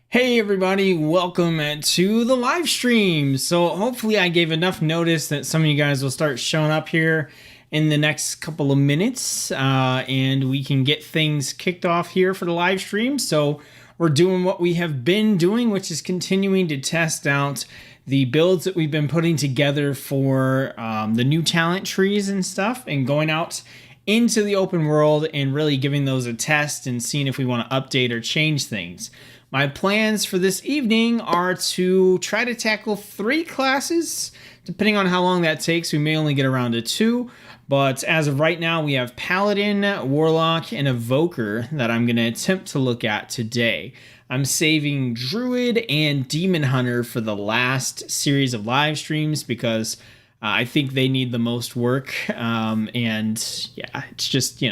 Hey everybody, welcome to the live stream. So hopefully I gave enough notice that some of you guys will start showing up here in the next couple of minutes and we can get things kicked off here for the live stream. So we're doing what we have been doing, which is continuing to test out the builds that we've been putting together for the new talent trees and stuff, and going out into the open world and really giving those a test and seeing if we want to update or change things. My plans for this evening are to try to tackle 3 classes. Depending on how long that takes, we may only get around to 2. But as of right now, we have Paladin, Warlock, and Evoker that I'm going to attempt to look at today. I'm saving Druid and Demon Hunter for the last series of live streams because I think they need the most work. And yeah, it's just,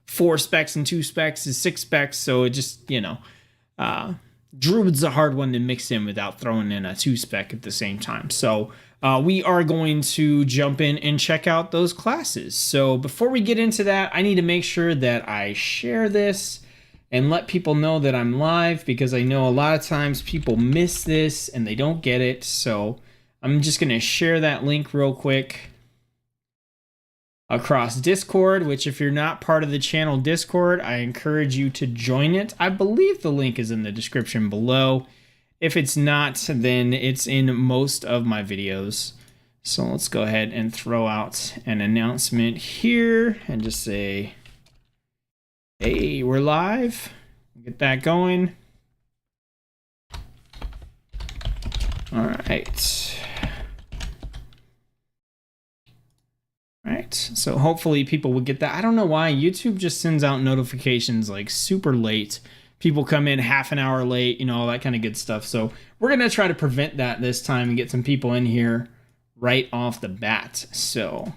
4 specs and 2 specs is 6 specs. So it just, Druid's a hard one to mix in without throwing in a 2 spec at the same time. So we are going to jump in and check out those classes. So before we get into that, I need to make sure that I share this and let people know that I'm live, because I know a lot of times people miss this and they don't get it. So I'm just going to share that link real quick across Discord, which if you're not part of the channel Discord, I encourage you to join it. I believe the link is in the description below. If it's not, then it's in most of my videos. So let's go ahead and throw out an announcement here and just say, hey, we're live. Get that going. All right. Right, so hopefully people will get that. I don't know why YouTube just sends out notifications like super late. People come in half an hour late, all that kind of good stuff. So we're going to try to prevent that this time and get some people in here right off the bat. So,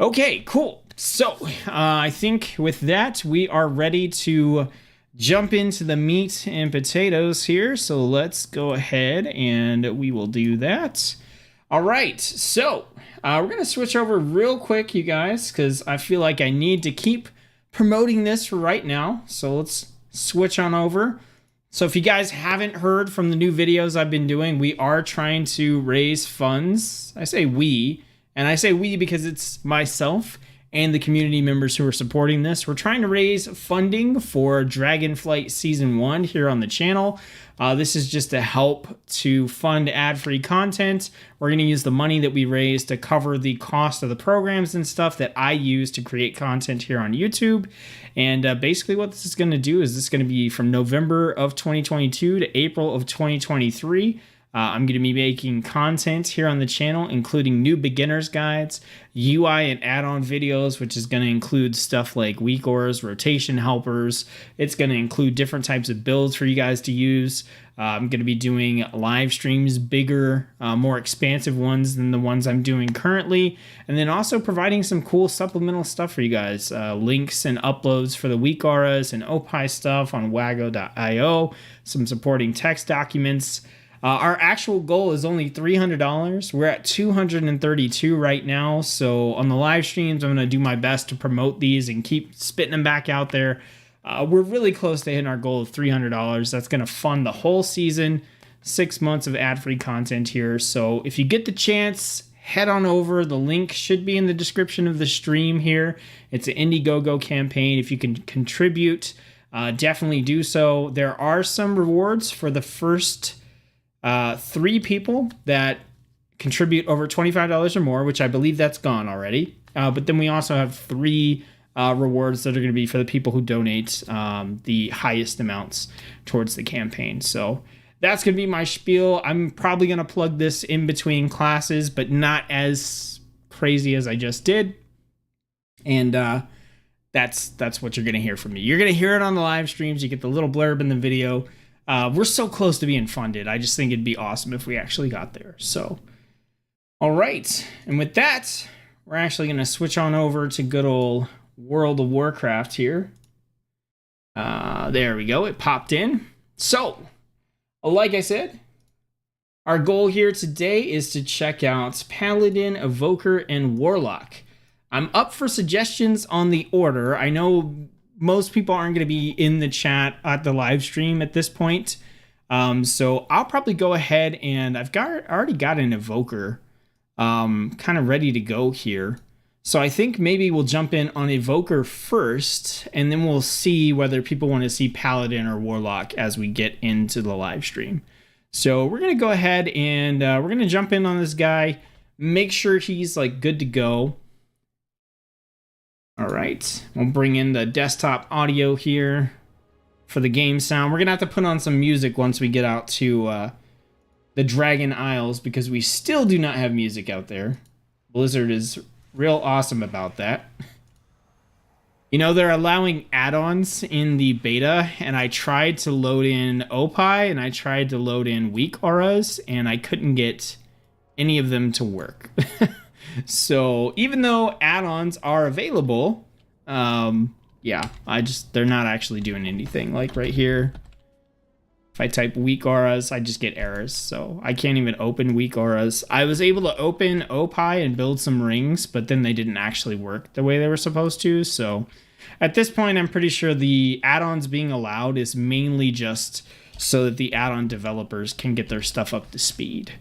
okay, cool. So I think with that, we are ready to jump into the meat and potatoes here. So let's go ahead and we will do that. All right, so we're going to switch over real quick, you guys, because I feel like I need to keep promoting this right now. So let's switch on over. So if you guys haven't heard from the new videos I've been doing, we are trying to raise funds. I say we, and I say we because it's myself and the community members who are supporting this. We're trying to raise funding for Dragonflight Season 1 here on the channel. This is just to help to fund ad-free content. We're going to use the money that we raise to cover the cost of the programs and stuff that I use to create content here on YouTube. And basically what this is going to do is this is going to be from November of 2022 to April of 2023. I'm going to be making content here on the channel, including new beginners guides, UI and add-on videos, which is going to include stuff like weak auras, rotation helpers. It's going to include different types of builds for you guys to use. I'm going to be doing live streams, bigger, more expansive ones than the ones I'm doing currently. And then also providing some cool supplemental stuff for you guys. Links and uploads for the weak auras and OPI stuff on wago.io. Some supporting text documents. Our actual goal is only $300. We're at $232 right now. So on the live streams, I'm going to do my best to promote these and keep spitting them back out there. We're really close to hitting our goal of $300. That's going to fund the whole season, 6 months of ad-free content here. So if you get the chance, head on over. The link should be in the description of the stream here. It's an Indiegogo campaign. If you can contribute, definitely do so. There are some rewards for the first 3 people that contribute over $25 or more, which I believe that's gone already. But then we also have 3 rewards that are going to be for the people who donate the highest amounts towards the campaign. So that's going to be my spiel. I'm probably going to plug this in between classes, but not as crazy as I just did. And that's what you're going to hear from me. You're going to hear it on the live streams. You get the little blurb in the video. We're so close to being funded. I just think it'd be awesome if we actually got there. So, all right. And with that, we're actually going to switch on over to good old World of Warcraft here. There we go. It popped in. So, like I said, our goal here today is to check out Paladin, Evoker, and Warlock. I'm up for suggestions on the order. I know most people aren't going to be in the chat at the live stream at this point. So I'll probably go ahead and I've already got an Evoker kind of ready to go here. So I think maybe we'll jump in on Evoker first, and then we'll see whether people want to see Paladin or Warlock as we get into the live stream. So we're going to go ahead and we're going to jump in on this guy, make sure he's like good to go. All right, we'll bring in the desktop audio here for the game sound. We're going to have to put on some music once we get out to the Dragon Isles because we still do not have music out there. Blizzard is real awesome about that. You know, they're allowing add-ons in the beta, and I tried to load in Opie, and I tried to load in Weak Auras, and I couldn't get any of them to work. So, even though add-ons are available, yeah, they're not actually doing anything. Like right here, if I type Weak Auras, I just get errors, so I can't even open Weak Auras. I was able to open Opie and build some rings, but then they didn't actually work the way they were supposed to, so at this point, I'm pretty sure the add-ons being allowed is mainly just so that the add-on developers can get their stuff up to speed.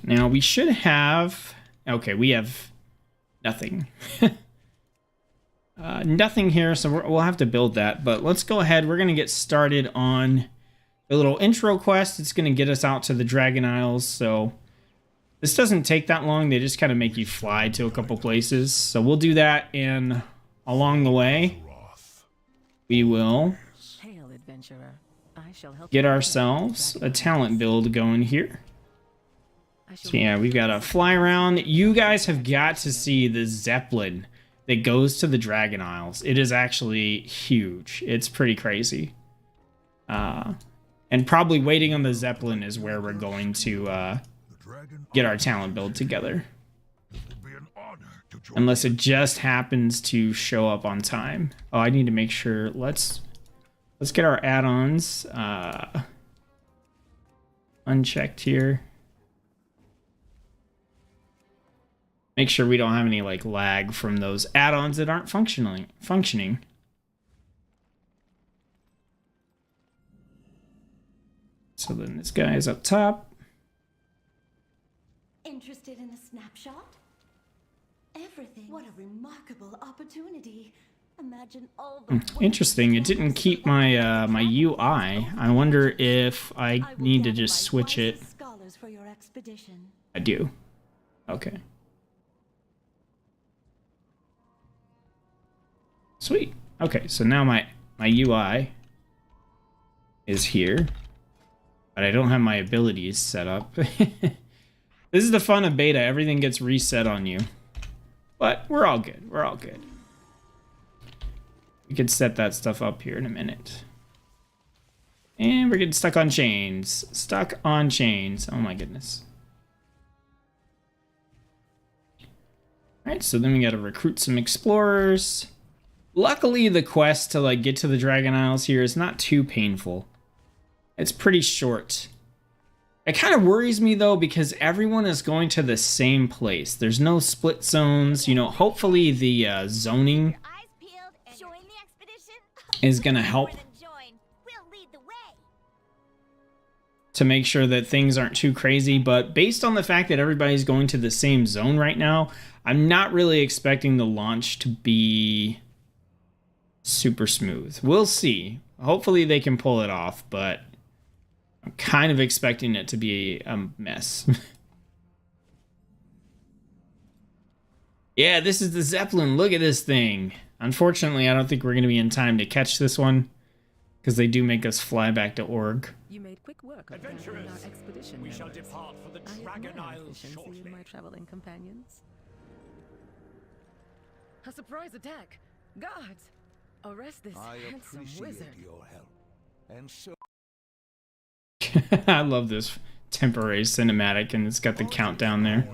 Now, we should have... Okay, we have nothing. Nothing here, so we'll have to build that. But let's go ahead. We're going to get started on a little intro quest. It's going to get us out to the Dragon Isles. So this doesn't take that long. They just kind of make you fly to a couple places. So we'll do that, and along the way, we will get ourselves a talent build going here. So yeah, we've got to fly around. You guys have got to see the Zeppelin that goes to the Dragon Isles. It is actually huge. It's pretty crazy. And probably waiting on the Zeppelin is where we're going to get our talent build together. Unless it just happens to show up on time. Oh, I need to make sure. Let's get our add-ons unchecked here. Make sure we don't have any like lag from those add-ons that aren't functioning. So then this guy is up top. Interested in a snapshot? Everything. What a remarkable opportunity. Imagine all the Interesting. It didn't keep my my UI. I wonder if I need to just switch it. Scholars for your expedition. I do. Okay. Sweet. Okay, so now my UI is here, but I don't have my abilities set up. This is the fun of beta. Everything gets reset on you. But we're all good. We're all good. We could set that stuff up here in a minute. And we're getting stuck on chains. Stuck on chains. Oh my goodness. Alright, so then we gotta recruit some explorers. Luckily, the quest to like get to the Dragon Isles here is not too painful. It's pretty short. It kind of worries me though because everyone is going to the same place. There's no split zones. You know, hopefully the zoning is going to help to make sure that things aren't too crazy. But based on the fact that everybody's going to the same zone right now, I'm not really expecting the launch to be super smooth. We'll see. Hopefully they can pull it off, but I'm kind of expecting it to be a mess. Yeah, this is the Zeppelin. Look at this thing. Unfortunately, I don't think we're going to be in time to catch this one because they do make us fly back to Org. You made quick work of our expedition. We shall depart for the Dragon Isles shortly. My traveling companions. A surprise attack. Guards, arrest this handsome wizard. Your help. And so I love this temporary cinematic, and it's got the countdown there.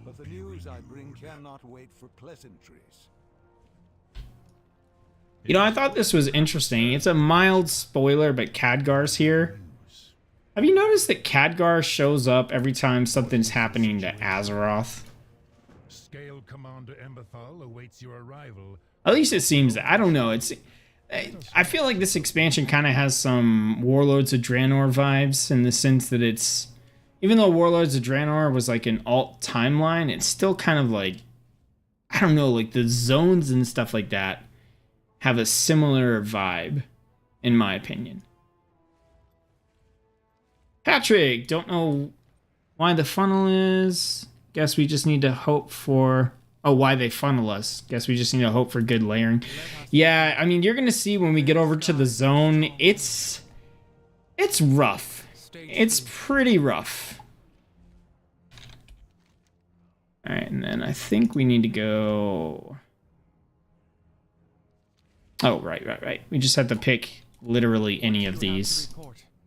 But the news I bring cannot wait for pleasantries. You know, I thought this was interesting. It's a mild spoiler, but Khadgar's here. Have you noticed that Khadgar shows up every time something's happening to Azeroth? Scale Commander Emberthal awaits your arrival. At least it seems that. I don't know. I feel like this expansion kind of has some Warlords of Draenor vibes in the sense that it's, even though Warlords of Draenor was like an alt timeline, it's still kind of like, I don't know, like the zones and stuff like that have a similar vibe, in my opinion. Patrick, don't know why the funnel is. Guess we just need to hope for... Oh, why they funnel us. Guess we just need to hope for good layering. Yeah, I mean, you're going to see when we get over to the zone, it's rough. It's pretty rough. All right, and then I think we need to go... Oh, right. We just have to pick literally any of these.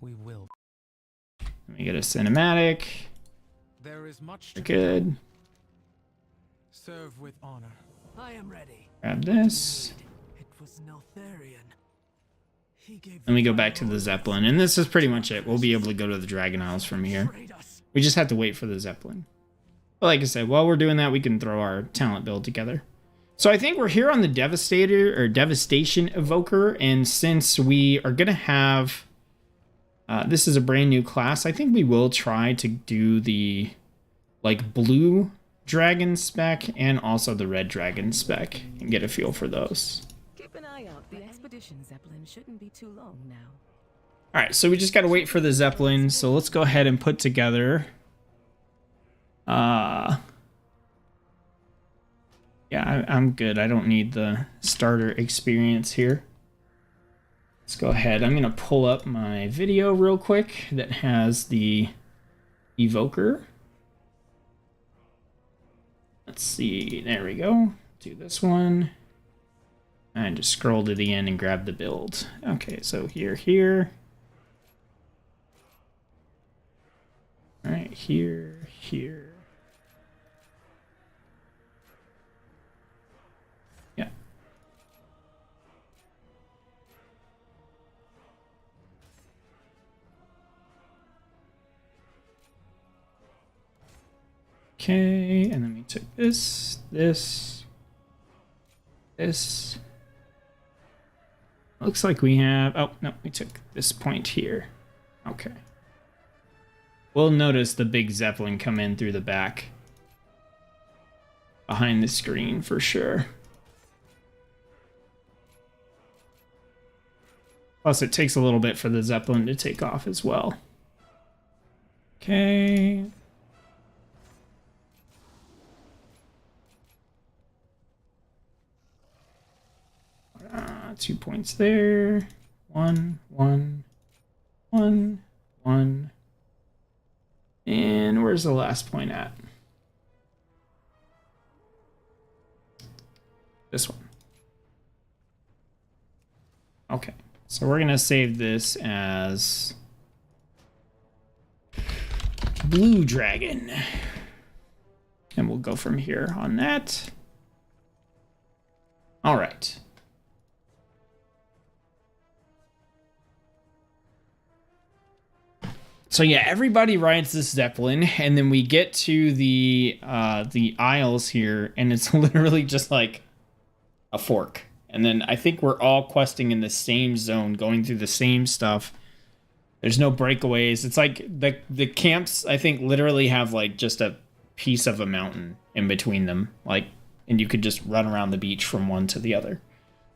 Let me get a cinematic. There is much We're good. Serve with honor. I am ready. Grab this. It was Neltharion. He gave Let me go back to the Zeppelin. And this is pretty much it. We'll be able to go to the Dragon Isles from here. We just have to wait for the Zeppelin. But like I said, while we're doing that, we can throw our talent build together. So I think we're here on the Devastation Evoker. And since we are going to have... this is a brand new class, I think we will try to do the like blue dragon spec and also the red dragon spec and get a feel for those. Keep an eye out. The expedition Zeppelin shouldn't be too long now. All right, so we just got to wait for the Zeppelin. So let's go ahead and put together. Yeah, I'm good. I don't need the starter experience here. Let's go ahead. I'm going to pull up my video real quick that has the Evoker. Let's see. There we go. Do this one. And just scroll to the end and grab the build. Okay, so here. All right, here. Yeah. Okay, and then we took this. Looks like we have... Oh, no, we took this point here. Okay. We'll notice the big Zeppelin come in through the back. Behind the screen, for sure. Plus, it takes a little bit for the Zeppelin to take off as well. Okay... 2 points there. 1, 1, 1, 1. And where's the last point at? This one. Okay, so we're gonna save this as Blue Dragon. And we'll go from here on that. All right. So yeah, everybody rides this Zeppelin, and then we get to the Isles here, and it's literally just like a fork. And then I think we're all questing in the same zone, going through the same stuff. There's no breakaways. It's like the camps, I think, literally have like just a piece of a mountain in between them, like, and you could just run around the beach from one to the other.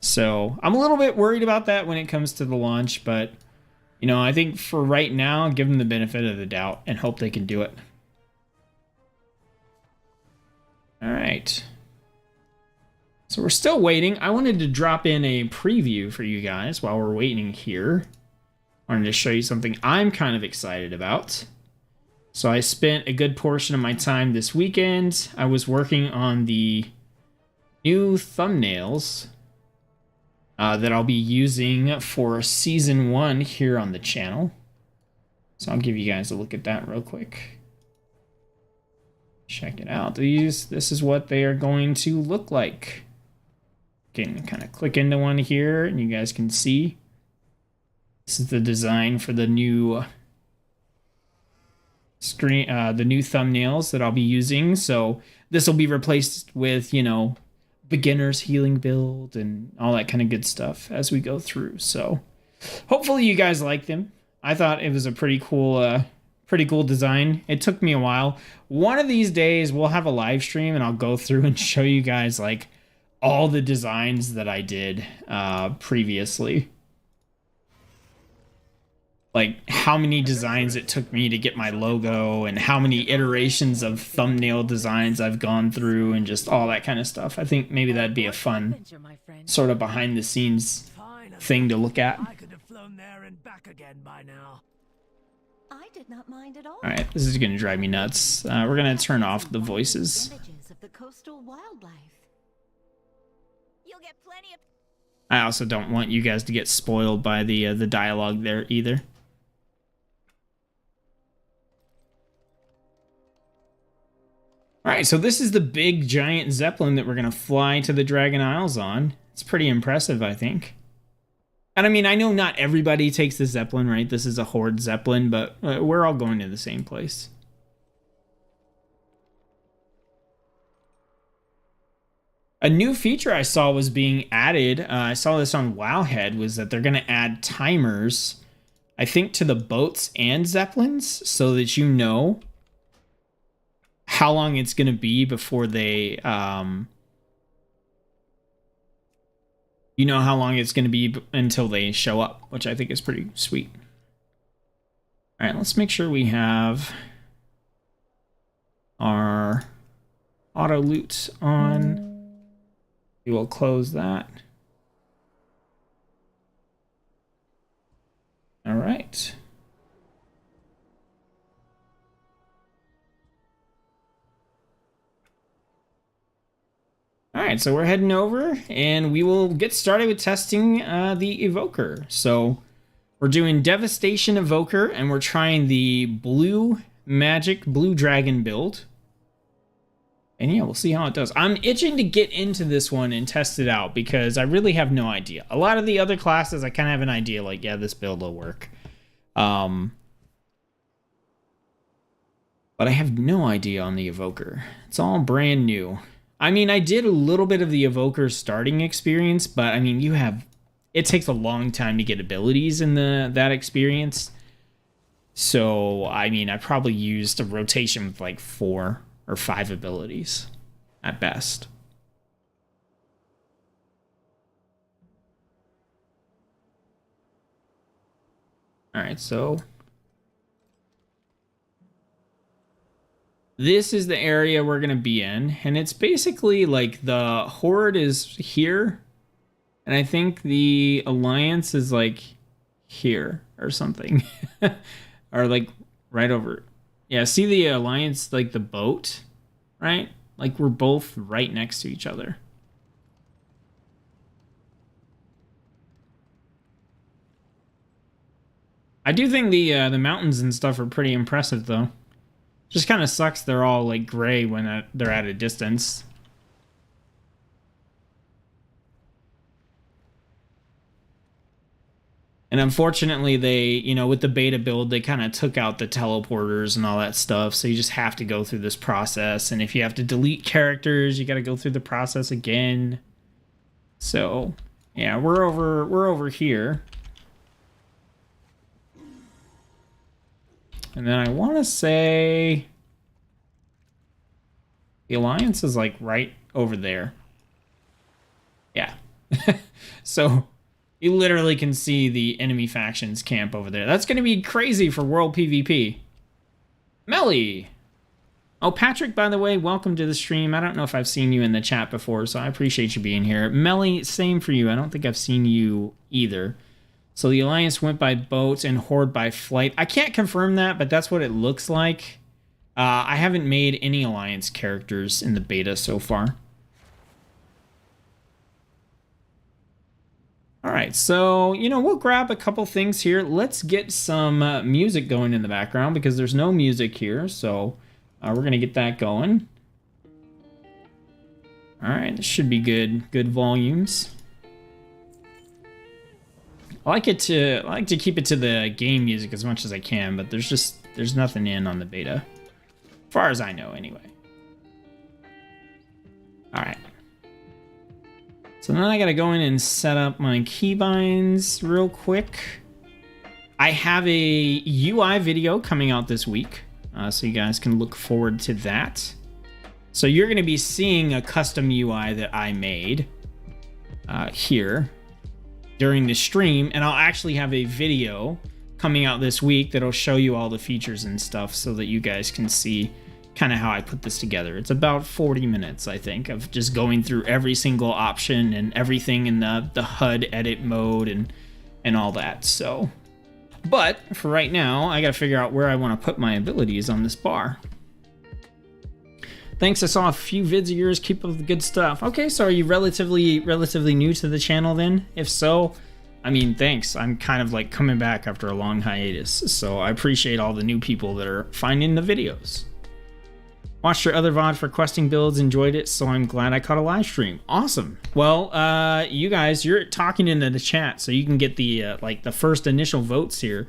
So I'm a little bit worried about that when it comes to the launch, but you know, I think for right now, give them the benefit of the doubt and hope they can do it. All right. So we're still waiting. I wanted to drop in a preview for you guys while we're waiting here. I wanted to show you something I'm kind of excited about. So I spent a good portion of my time this weekend. I was working on the new thumbnails that I'll be using for Season 1 here on the channel. So I'll give you guys a look at that real quick. Check it out. This is what they are going to look like. Can kind of click into one here and you guys can see. This is the design for the new screen, the new thumbnails that I'll be using. So this will be replaced with, you know, beginner's healing build and all that kind of good stuff as we go through. So hopefully you guys like them. I thought it was a pretty cool design. It took me a while. One of these days we'll have a live stream and I'll go through and show you guys like all the designs that I did previously. Like how many designs it took me to get my logo and how many iterations of thumbnail designs I've gone through and just all that kind of stuff. I think maybe that'd be a fun sort of behind the scenes thing to look at. I could have flown there and back again by now. I did not mind at all. All right, this is going to drive me nuts. We're going to turn off the voices. Images of the coastal wildlife. You'll get plenty of. I also don't want you guys to get spoiled by the dialogue there either. All right, so this is the big giant Zeppelin that we're going to fly to the Dragon Isles on. It's pretty impressive, I think. And I mean, I know not everybody takes the Zeppelin, right? This is a Horde Zeppelin, but we're all going to the same place. A new feature I saw was being added, I saw this on Wowhead, was that they're going to add timers, I think, to the boats and Zeppelins so that you know how long it's going to be before they, you know how long it's going to be until they show up, which I think is pretty sweet. All right, let's make sure we have our auto loot on. We will close that. All right. All right, so we're heading over and we will get started with testing the Evoker. So we're doing Devastation Evoker and we're trying the blue dragon build. And yeah, we'll see how it does. I'm itching to get into this one and test it out because I really have no idea. A lot of the other classes, I kind of have an idea like, yeah, this build will work. But I have no idea on the Evoker. It's all brand new. I mean, I did a little bit of the Evoker starting experience, but I mean, it takes a long time to get abilities in that experience. So, I mean, I probably used a rotation with like 4 or 5 abilities at best. All right, so this is the area we're going to be in, and it's basically like the Horde is here, and I think the Alliance is like here or something. Or like right over. Yeah, see the Alliance, like the boat, right? Like we're both right next to each other. I do think the mountains and stuff are pretty impressive, though. Just kind of sucks they're all like gray when they're at a distance. And unfortunately, they, you know, with the beta build, they kind of took out the teleporters and all that stuff. So you just have to go through this process. And if you have to delete characters, you got to go through the process again. So, yeah, we're over here. And then I want to say the Alliance is like right over there. Yeah. So you literally can see the enemy factions camp over there. That's going to be crazy for World PvP. Melly. Oh, Patrick, by the way, welcome to the stream. I don't know if I've seen you in the chat before, so I appreciate you being here. Melly, same for you. I don't think I've seen you either. So the Alliance went by boat and Horde by flight. I can't confirm that, but that's what it looks like. I haven't made any Alliance characters in the beta so far. All right, so, you know, we'll grab a couple things here. Let's get some music going in the background because there's no music here. So we're going to get that going. All right, this should be good volumes. I like to keep it to the game music as much as I can, but there's nothing in on the beta, as far as I know, anyway. All right. So then I gotta go in and set up my keybinds real quick. I have a UI video coming out this week, so you guys can look forward to that. So you're gonna be seeing a custom UI that I made here during the stream, and I'll actually have a video coming out this week that'll show you all the features and stuff so that you guys can see kind of how I put this together. It's about 40 minutes, I think, of just going through every single option and everything in the HUD edit mode and all that. So, but for right now, I got to figure out where I want to put my abilities on this bar. Thanks, I saw a few vids of yours. Keep up the good stuff. Okay, so are you relatively new to the channel then? If so, I mean, thanks. I'm kind of like coming back after a long hiatus, so I appreciate all the new people that are finding the videos. Watched your other VOD for questing builds, enjoyed it, so I'm glad I caught a live stream. Awesome. Well, you guys, you're talking into the chat, so you can get the like the first initial votes here.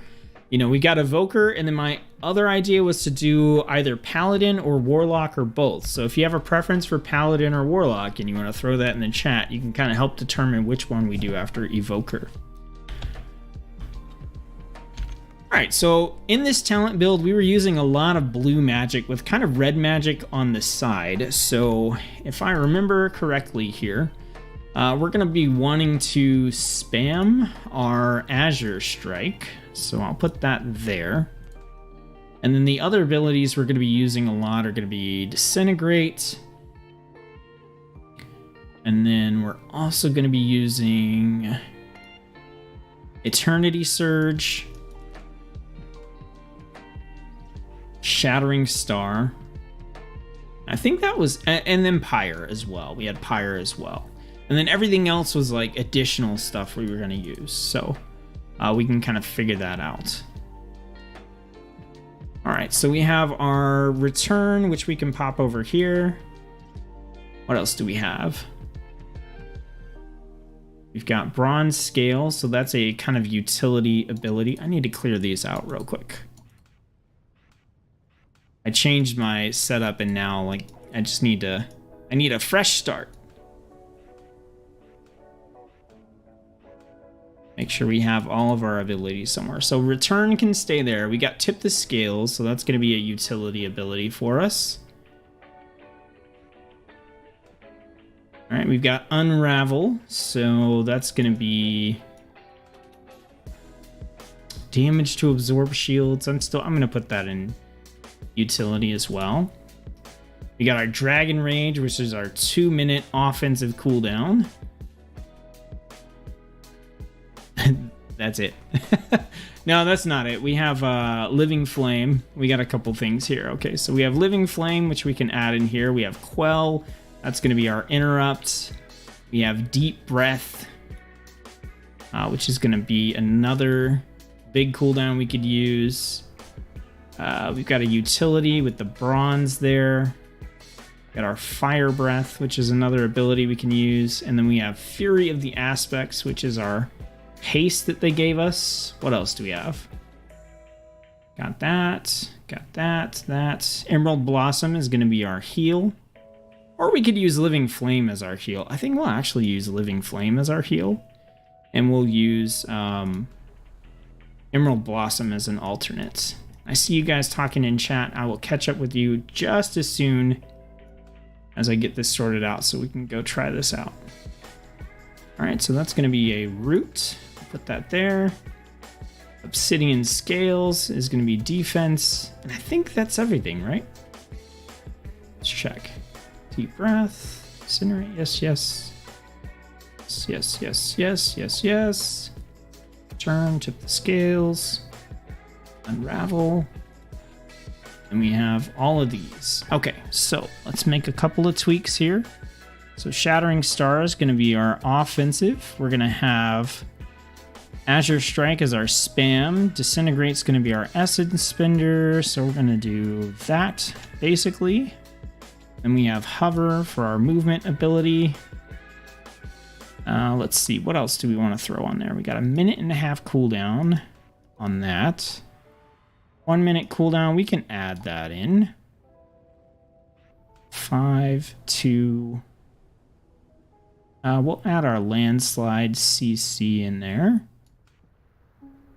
You know, we got Evoker, and then my other idea was to do either Paladin or Warlock or both. So if you have a preference for Paladin or Warlock and you want to throw that in the chat, you can kind of help determine which one we do after Evoker. Alright, so in this talent build, we were using a lot of blue magic with kind of red magic on the side. So if I remember correctly here, we're going to be wanting to spam our Azure Strike. So I'll put that there. And then the other abilities we're going to be using a lot are going to be Disintegrate. And then we're also going to be using Eternity Surge, Shattering Star. I think that was, and then Pyre as well. We had Pyre as well. And then everything else was like additional stuff we were going to use. So we can kind of figure that out. All right, so we have our return, which we can pop over here. What else do we have? We've got bronze scale, so that's a kind of utility ability. I need to clear these out real quick. I changed my setup and now like I need a fresh start. Make sure we have all of our abilities somewhere. So return can stay there. We got tip the scales, so that's going to be a utility ability for us. All right, we've got unravel, so that's going to be damage to absorb shields. I'm going to put that in utility as well. We got our dragon rage, which is our 2-minute offensive cooldown. That's it. No, that's not it. We have Living Flame. We got a couple things here. Okay, so we have Living Flame, which we can add in here. We have Quell. That's going to be our interrupt. We have Deep Breath, which is going to be another big cooldown we could use. We've got a utility with the bronze there. Got our Fire Breath, which is another ability we can use. And then we have Fury of the Aspects, which is our haste that they gave us. What else do we have? Got that. Got that. That. Emerald Blossom is going to be our heal. Or we could use Living Flame as our heal. I think we'll actually use Living Flame as our heal. And we'll use Emerald Blossom as an alternate. I see you guys talking in chat. I will catch up with you just as soon as I get this sorted out so we can go try this out. All right, so that's going to be a root. Put that there. Obsidian Scales is going to be defense. And I think that's everything, right? Let's check. Deep breath. Incinerate. Yes, yes. Yes, yes, yes, yes, yes. Turn, tip the scales. Unravel. And we have all of these. Okay, so let's make a couple of tweaks here. So Shattering Star is going to be our offensive. We're going to have Azure Strike as our spam. Disintegrate's going to be our essence spender. So we're going to do that, basically. Then we have Hover for our movement ability. Let's see, what else do we want to throw on there? We got a 1.5 minute cooldown on that. 1 minute cooldown, we can add that in. 5, 2... We'll add our landslide CC in there.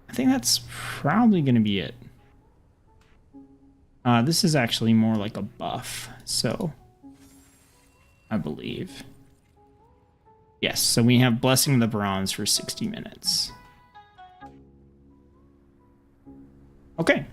I think that's probably going to be it. This is actually more like a buff, so I believe. Yes, so we have Blessing of the Bronze for 60 minutes. Okay.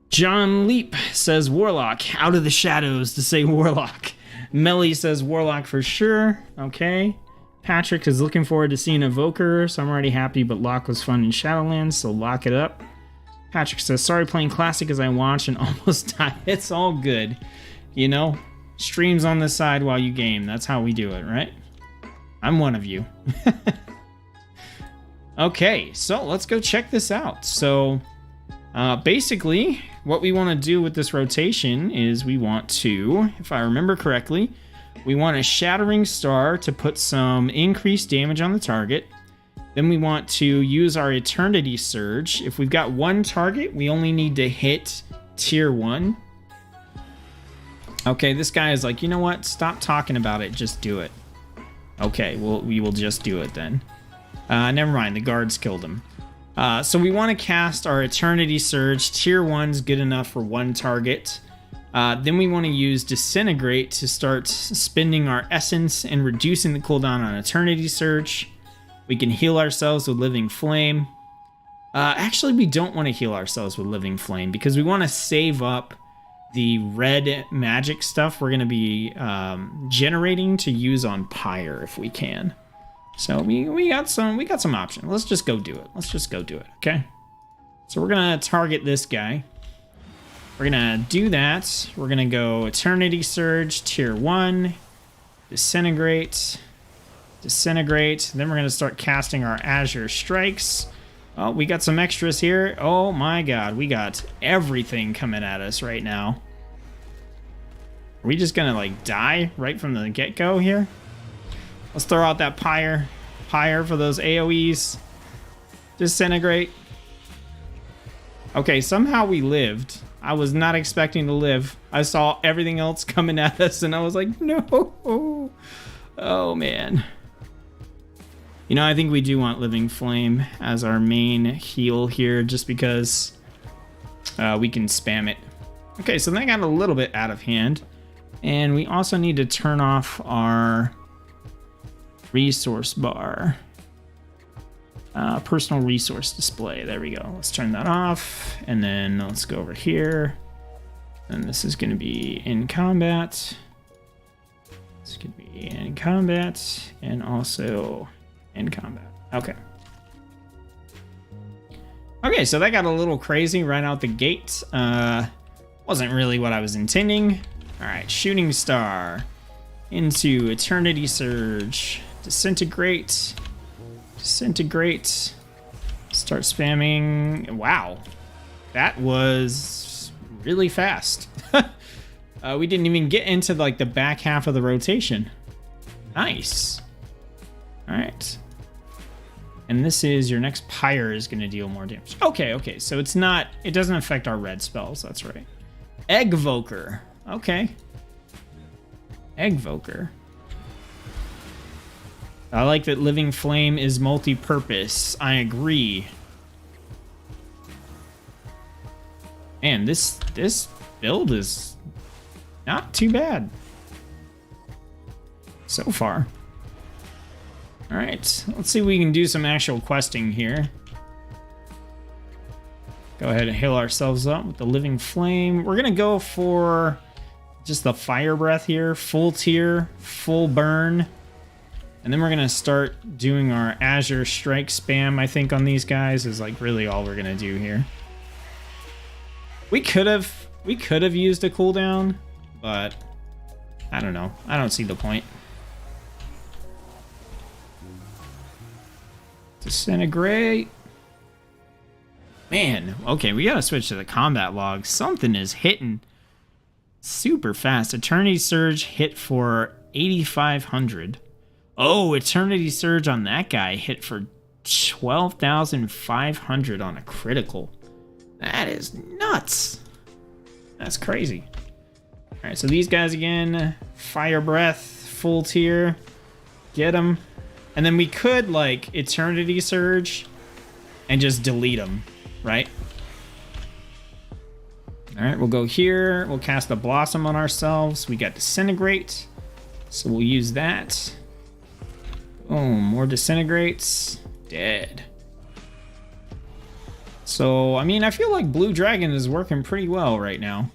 John Leap says Warlock. Out of the shadows to say Warlock. Melly says Warlock for sure. Okay. Patrick is looking forward to seeing Evoker, so I'm already happy, but Lock was fun in Shadowlands, so lock it up. Patrick says, sorry playing Classic as I watched and almost died. It's all good. You know, streams on the side while you game. That's how we do it, right? I'm one of you. Okay, so let's go check this out. So basically, what we want to do with this rotation is we want to, if I remember correctly, we want a Shattering Star to put some increased damage on the target. Then we want to use our Eternity Surge. If we've got one target, we only need to hit tier 1. Okay, this guy is like, you know what? Stop talking about it. Just do it. Okay, we will just do it then. Never mind, the guards killed him. So we want to cast our Eternity Surge. Tier 1's good enough for one target. Then we want to use Disintegrate to start spending our essence and reducing the cooldown on Eternity Surge. We can heal ourselves with Living Flame. Actually, we don't want to heal ourselves with Living Flame because we want to save up the red magic stuff we're going to be generating to use on Pyre if we can. So we got some options. Let's just go do it. Okay. So we're gonna target this guy. We're gonna do that. We're gonna go Eternity Surge, tier 1, Disintegrate. Then we're gonna start casting our Azure Strikes. Oh, we got some extras here. Oh my god, we got everything coming at us right now. Are we just gonna like die right from the get-go here? Let's throw out that Pyre for those AoEs. Disintegrate. Okay, somehow we lived. I was not expecting to live. I saw everything else coming at us and I was like, no. Oh, man. You know, I think we do want Living Flame as our main heal here just because we can spam it. Okay, so that got a little bit out of hand. And we also need to turn off our resource bar. Personal resource display. There we go. Let's turn that off. And then let's go over here. And this is going to be in combat. It's going to be in combat and also in combat. Okay. Okay, so that got a little crazy right out the gate. Wasn't really what I was intending. All right, Shooting Star into Eternity Surge. Disintegrate. Start spamming. Wow. That was really fast. We didn't even get into like the back half of the rotation. Nice. All right. And this is your next Pyre is going to deal more damage. Okay. So it doesn't affect our red spells. That's right. Evoker. Okay. Evoker. I like that Living Flame is multi-purpose. I agree. Man, this build is not too bad so far. All right, let's see if we can do some actual questing here. Go ahead and heal ourselves up with the Living Flame. We're gonna go for just the Fire Breath here, full tier, full burn. And then we're going to start doing our Azure Strike spam, I think, on these guys is like really all we're going to do here. We could have used a cooldown, but I don't know. I don't see the point. Disintegrate. Man, okay, we got to switch to the combat log. Something is hitting super fast. Eternity Surge hit for 8,500. Oh, Eternity Surge on that guy hit for 12,500 on a critical. That is nuts. That's crazy. All right, so these guys again, Fire Breath, full tier. get them. And then we could, like, Eternity Surge and just delete them, right? All right, we'll go here. We'll cast a Blossom on ourselves. We got Disintegrate, so we'll use that. Boom, more Disintegrates. Dead. So, I mean, I feel like Blue Dragon is working pretty well right now.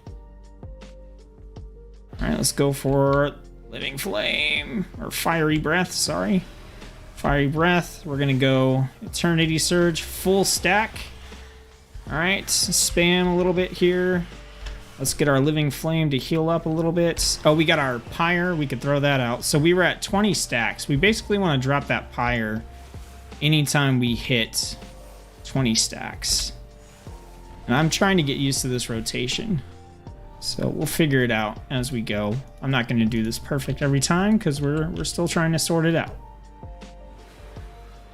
All right, let's go for Living Flame, or Fiery Breath, sorry. Fiery Breath, we're gonna go Eternity Surge, full stack. All right, spam a little bit here. Let's get our Living Flame to heal up a little bit. Oh, we got our Pyre, we could throw that out. So we were at 20 stacks. We basically wanna drop that Pyre anytime we hit 20 stacks. And I'm trying to get used to this rotation. So we'll figure it out as we go. I'm not gonna do this perfect every time because we're still trying to sort it out.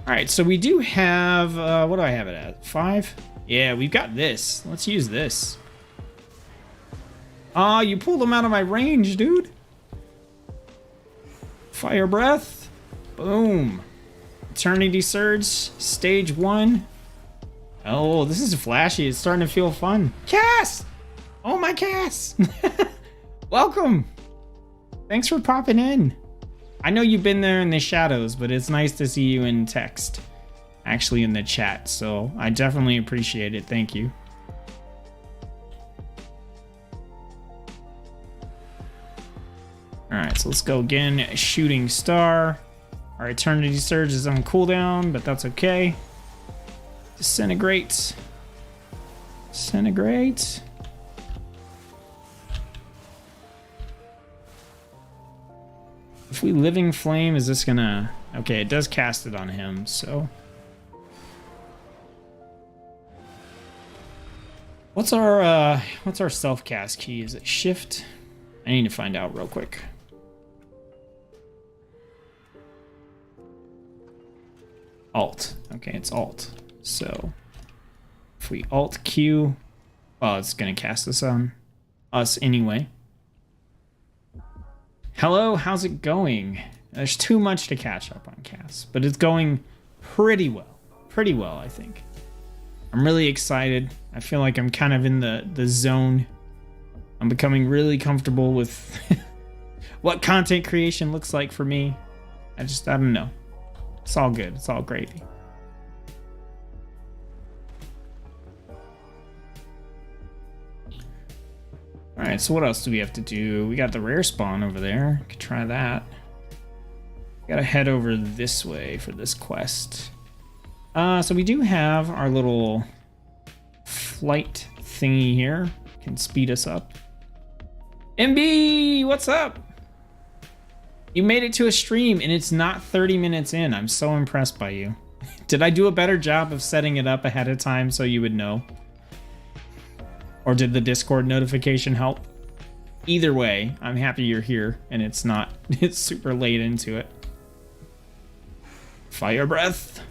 All right, so we do have, what do I have it at? 5? Yeah, we've got this. Let's use this. Ah, you pulled them out of my range, dude. Fire Breath. Boom. Eternity Surge, stage 1. Oh, this is flashy. It's starting to feel fun. Cass! Oh, my Cass! Welcome. Thanks for popping in. I know you've been there in the shadows, but it's nice to see you in text. Actually in the chat, so I definitely appreciate it. Thank you. Alright, so let's go again. Shooting Star. Our Eternity Surge is on cooldown, but that's okay. Disintegrate. Disintegrate. If we Living Flame, is this gonna... Okay, it does cast it on him, so... What's our self-cast key? Is it Shift? I need to find out real quick. Alt. Okay, it's Alt. So, if we Alt Q... Oh, it's gonna cast this on us anyway. Hello, how's it going? There's too much to catch up on casts, but it's going pretty well. Pretty well, I think. I'm really excited. I feel like I'm kind of in the zone. I'm becoming really comfortable with what content creation looks like for me. I don't know. It's all good. It's all gravy. All right, so what else do we have to do? We got the rare spawn over there. Could try that. Gotta head over this way for this quest. So we do have our little flight thingy here. Can speed us up. MB, what's up? You made it to a stream and it's not 30 minutes in. I'm so impressed by you. Did I do a better job of setting it up ahead of time so you would know? Or did the Discord notification help? Either way, I'm happy you're here and it's super late into it. Fire Breath.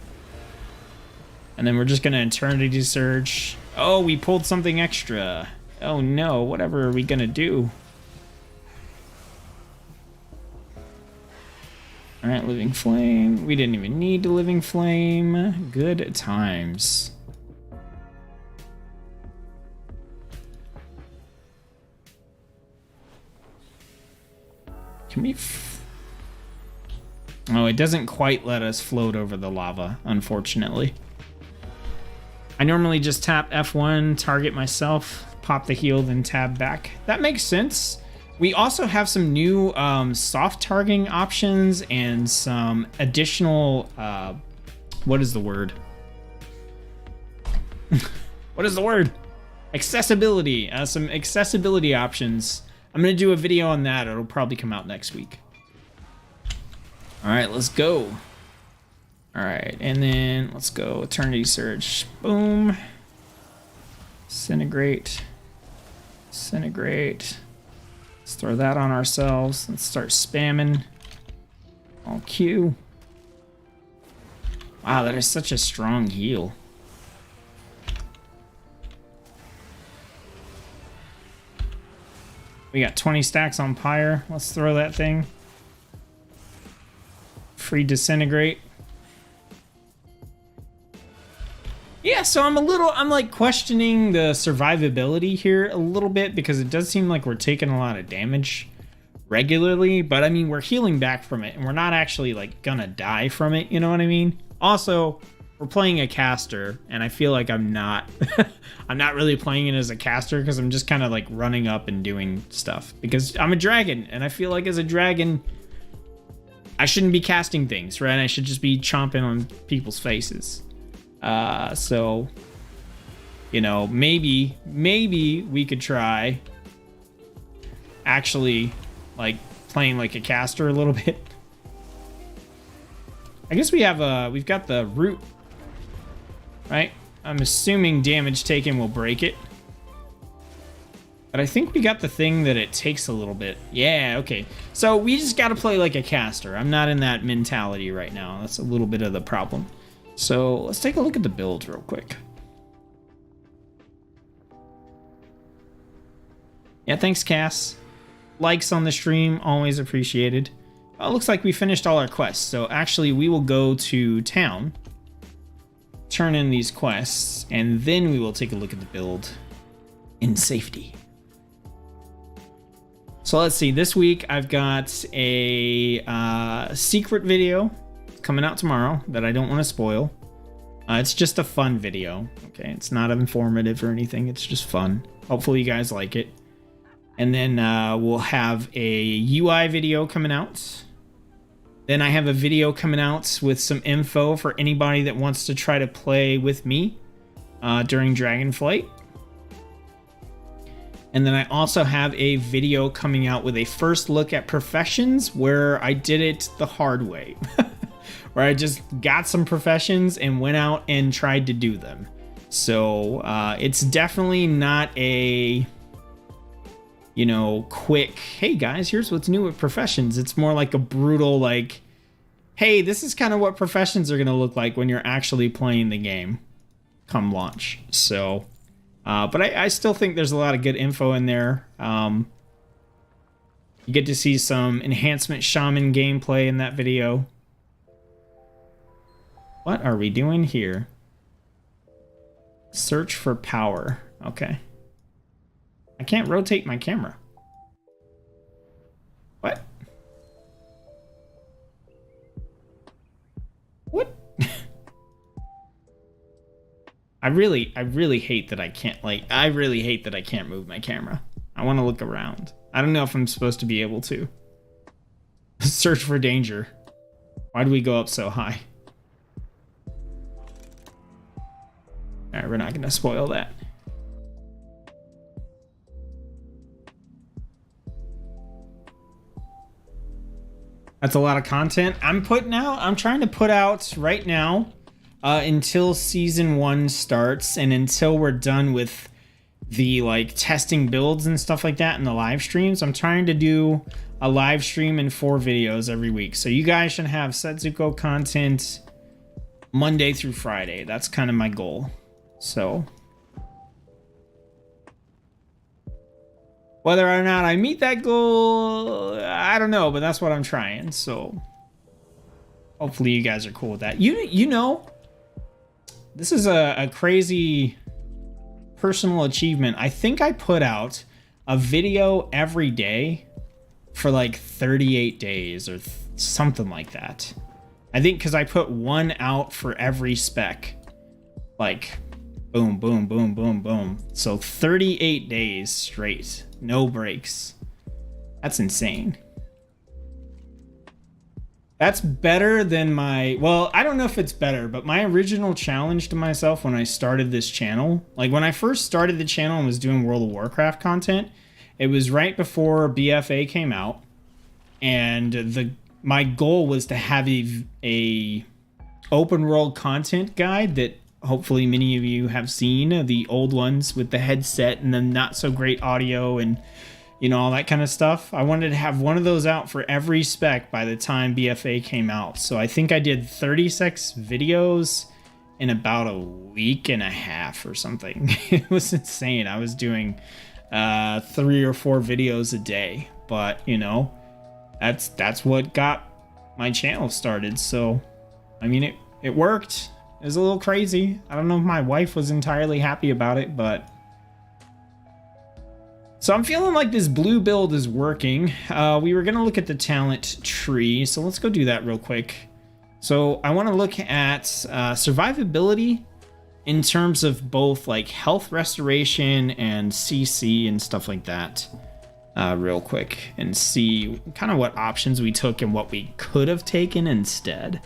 And then we're just gonna Eternity Surge. Oh, we pulled something extra. Oh no, whatever are we gonna do? All right, Living Flame. We didn't even need the Living Flame. Good times. Can we... Oh, it doesn't quite let us float over the lava, unfortunately. I normally just tap F1, target myself, pop the heal, then tab back. That makes sense. We also have some new soft targeting options and some additional... what is the word? What is the word? Accessibility. Some accessibility options. I'm going to do a video on that. It'll probably come out next week. All right, let's go. All right, and then let's go Eternity Surge. Boom. Disintegrate. Disintegrate. Let's throw that on ourselves. Let's start spamming. All Q. Wow, that is such a strong heal. We got 20 stacks on Pyre. Let's throw that thing. free disintegrate. Yeah, so I'm like questioning the survivability here a little bit because it does seem like we're taking a lot of damage regularly, but I mean, we're healing back from it and we're not actually like gonna die from it, you know what I mean? Also, we're playing a caster and I feel like I'm not I'm not really playing it as a caster because I'm just kind of like running up and doing stuff because I'm a dragon and I feel like as a dragon I shouldn't be casting things, right? I should just be chomping on people's faces. So, you know, maybe we could try actually like playing like a caster a little bit. I guess we've got the root, right? I'm assuming damage taken will break it. But I think we got the thing that it takes a little bit. Yeah, okay. So we just got to play like a caster. I'm not in that mentality right now. That's a little bit of the problem. So let's take a look at the build real quick. Yeah, thanks, Cass. Likes on the stream, always appreciated. Well, it looks like we finished all our quests. So actually, we will go to town, turn in these quests, and then we will take a look at the build in safety. So let's see. This week, I've got a secret video coming out tomorrow that I don't want to spoil. It's just a fun video. Okay, it's not informative or anything. It's just fun. Hopefully, you guys like it. And then we'll have a UI video coming out. Then I have a video coming out with some info for anybody that wants to try to play with me during Dragonflight. And then I also have a video coming out with a first look at professions where I did it the hard way. Where I just got some professions and went out and tried to do them. So it's definitely not a, you know, quick, hey guys, here's what's new with professions. It's more like a brutal, like, hey, this is kind of what professions are going to look like when you're actually playing the game come launch. So, but I still think there's a lot of good info in there. You get to see some enhancement shaman gameplay in that video. What are we doing here? Search for power. Okay. I can't rotate my camera. What? What? I really hate that I can't, like, I really hate that I can't move my camera. I want to look around. I don't know if I'm supposed to be able to. Search for danger. Why do we go up so high? Alright, we're not going to spoil that. That's a lot of content I'm putting out. I'm trying to put out right now until season 1 starts and until we're done with the like testing builds and stuff like that in the live streams. I'm trying to do a live stream and 4 videos every week. So you guys should have Tsetzuko content Monday through Friday. That's kind of my goal. So whether or not I meet that goal, I don't know, but that's what I'm trying. So hopefully you guys are cool with that. You know, this is a crazy personal achievement. I think I put out a video every day for like 38 days or something like that. I think because I put one out for every spec. Like boom, boom, boom, boom, boom. So 38 days straight. No breaks. That's insane. That's better than my... Well, I don't know if it's better, but my original challenge to myself when I started this channel, like when I first started the channel and was doing World of Warcraft content, it was right before BFA came out. And my goal was to have a open world content guide that hopefully many of you have seen, the old ones with the headset and the not so great audio and, you know, all that kind of stuff. I wanted to have one of those out for every spec by the time BFA came out. So I think I did 36 videos in about a week and a half or something. It was insane. I was doing 3 or 4 videos a day, but you know, that's what got my channel started. So, I mean, it worked. It was a little crazy. I don't know if my wife was entirely happy about it, but... So I'm feeling like this blue build is working. We were going to look at the talent tree, so let's go do that real quick. So I want to look at survivability in terms of both like health restoration and CC and stuff like that real quick, and see kind of what options we took and what we could have taken instead.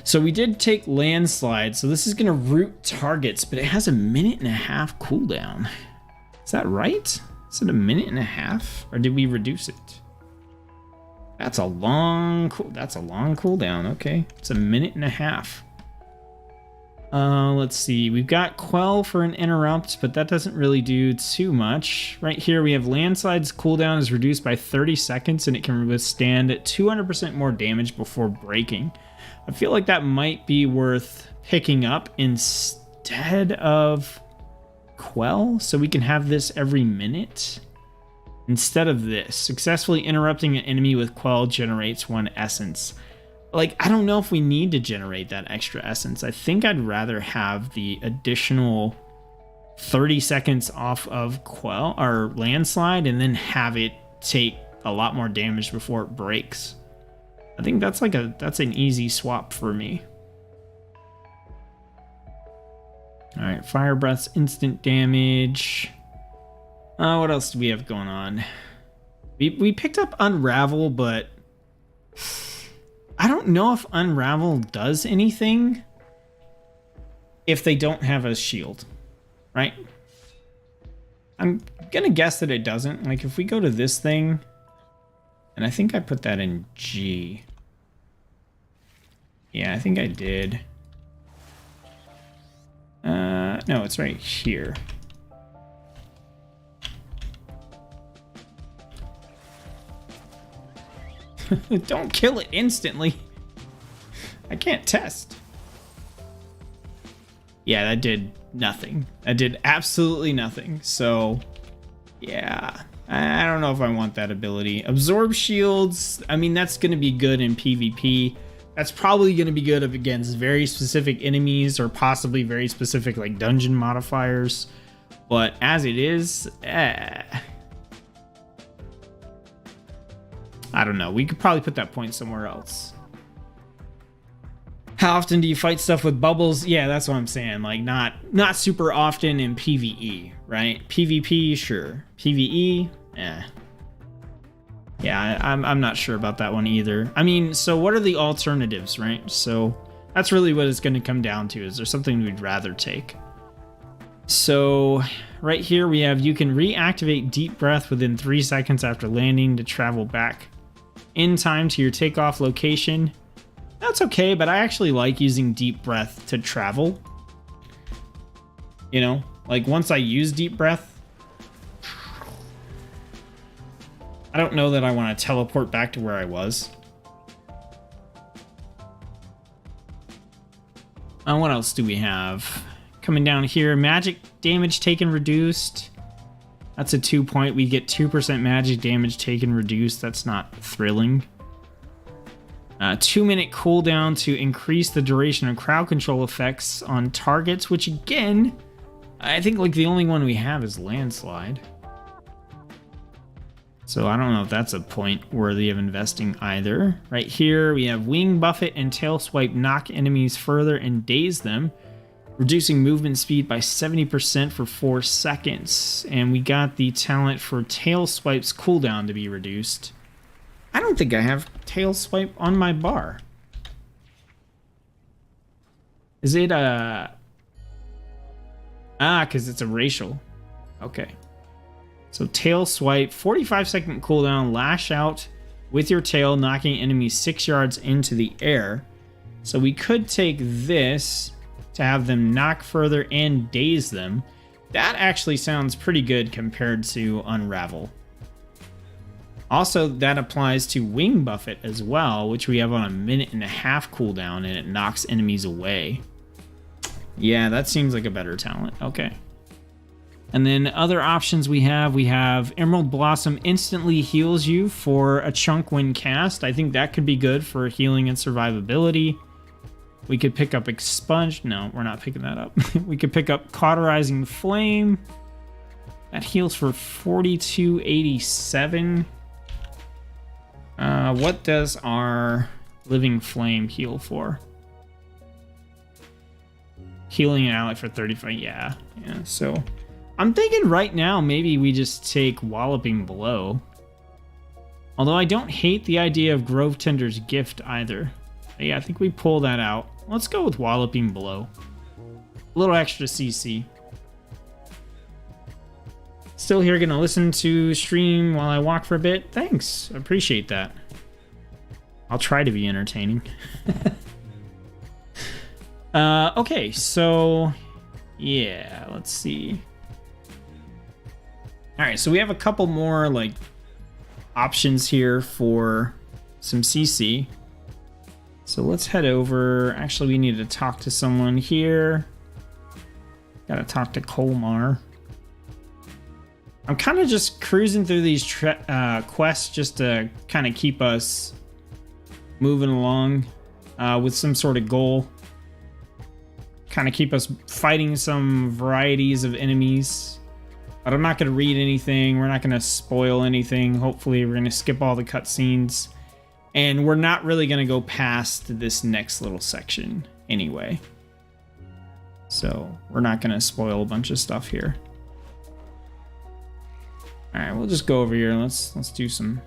So we did take landslide, so this is going to root targets, but it has a 1.5 minute cooldown. Is that right? Is it a 1.5 minutes, or did we reduce it? That's a long cooldown. Okay, it's a 1.5 minutes. Let's see. We've got Quell for an interrupt, but that doesn't really do too much. Right here, we have landslide's cooldown is reduced by 30 seconds, and it can withstand 200% more damage before breaking. I feel like that might be worth picking up instead of Quell, so we can have this every minute instead of this. Successfully interrupting an enemy with Quell generates 1 essence. Like, I don't know if we need to generate that extra essence. I think I'd rather have the additional 30 seconds off of Quell or landslide and then have it take a lot more damage before it breaks. I think that's an easy swap for me. All right, fire breath's instant damage. What else do we have going on? We picked up Unravel, but I don't know if Unravel does anything if they don't have a shield, right? I'm gonna guess that it doesn't. Like, if we go to this thing, and I think I put that in G. Yeah, I think I did. No, it's right here. Don't kill it instantly. I can't test. Yeah, that did nothing. That did absolutely nothing. So, yeah. I don't know if I want that ability. Absorb shields. I mean, that's going to be good in PvP. That's probably going to be good against very specific enemies or possibly very specific like dungeon modifiers. But as it is, I don't know. We could probably put that point somewhere else. How often do you fight stuff with bubbles? Yeah, that's what I'm saying. Like, not super often in PvE, right? PvP, sure. PvE, yeah, I'm not sure about that one either. I mean, so what are the alternatives, right? So that's really what it's going to come down to. Is there something we'd rather take? So right here we have, you can reactivate deep breath within 3 seconds after landing to travel back in time to your takeoff location. That's okay, but I actually like using deep breath to travel. You know, like once I use deep breath, I don't know that I want to teleport back to where I was. What else do we have? Coming down here, magic damage taken reduced. That's a 2 point. We get 2% magic damage taken reduced. That's not thrilling. 2 minute cooldown to increase the duration of crowd control effects on targets, which again, I think like the only one we have is landslide. So I don't know if that's a point worthy of investing either. Right here, we have Wing Buffet and Tail Swipe knock enemies further and daze them, reducing movement speed by 70% for 4 seconds. And we got the talent for Tail Swipe's cooldown to be reduced. I don't think I have Tail Swipe on my bar. Is it a... because it's a racial. Okay. So Tail Swipe, 45-second cooldown, lash out with your tail, knocking enemies 6 yards into the air. So we could take this to have them knock further and daze them. That actually sounds pretty good compared to Unravel. Also, that applies to Wing Buffet as well, which we have on a 1.5 minute cooldown, and it knocks enemies away. Yeah, that seems like a better talent. Okay. And then other options we have Emerald Blossom instantly heals you for a chunk when cast. I think that could be good for healing and survivability. We could pick up Expunge. No, we're not picking that up. We could pick up Cauterizing Flame. That heals for 4287. What does our Living Flame heal for? Healing an ally for 35. Yeah. So I'm thinking right now maybe we just take Walloping Blow. Although I don't hate the idea of Grove Tender's Gift either. But yeah, I think we pull that out. Let's go with Walloping Blow. A little extra CC. Still here, gonna listen to stream while I walk for a bit. Thanks, appreciate that. I'll try to be entertaining. Okay, so yeah, let's see. All right, so we have a couple more like options here for some CC. So let's head over. Actually, we need to talk to someone here. Gotta talk to Colmar. I'm kind of just cruising through these quests just to kind of keep us moving along with some sort of goal. Kind of keep us fighting some varieties of enemies. But I'm not going to read anything. We're not going to spoil anything. Hopefully, we're going to skip all the cutscenes. And we're not really going to go past this next little section anyway. So we're not going to spoil a bunch of stuff here. All right, we'll just go over here. Let's do some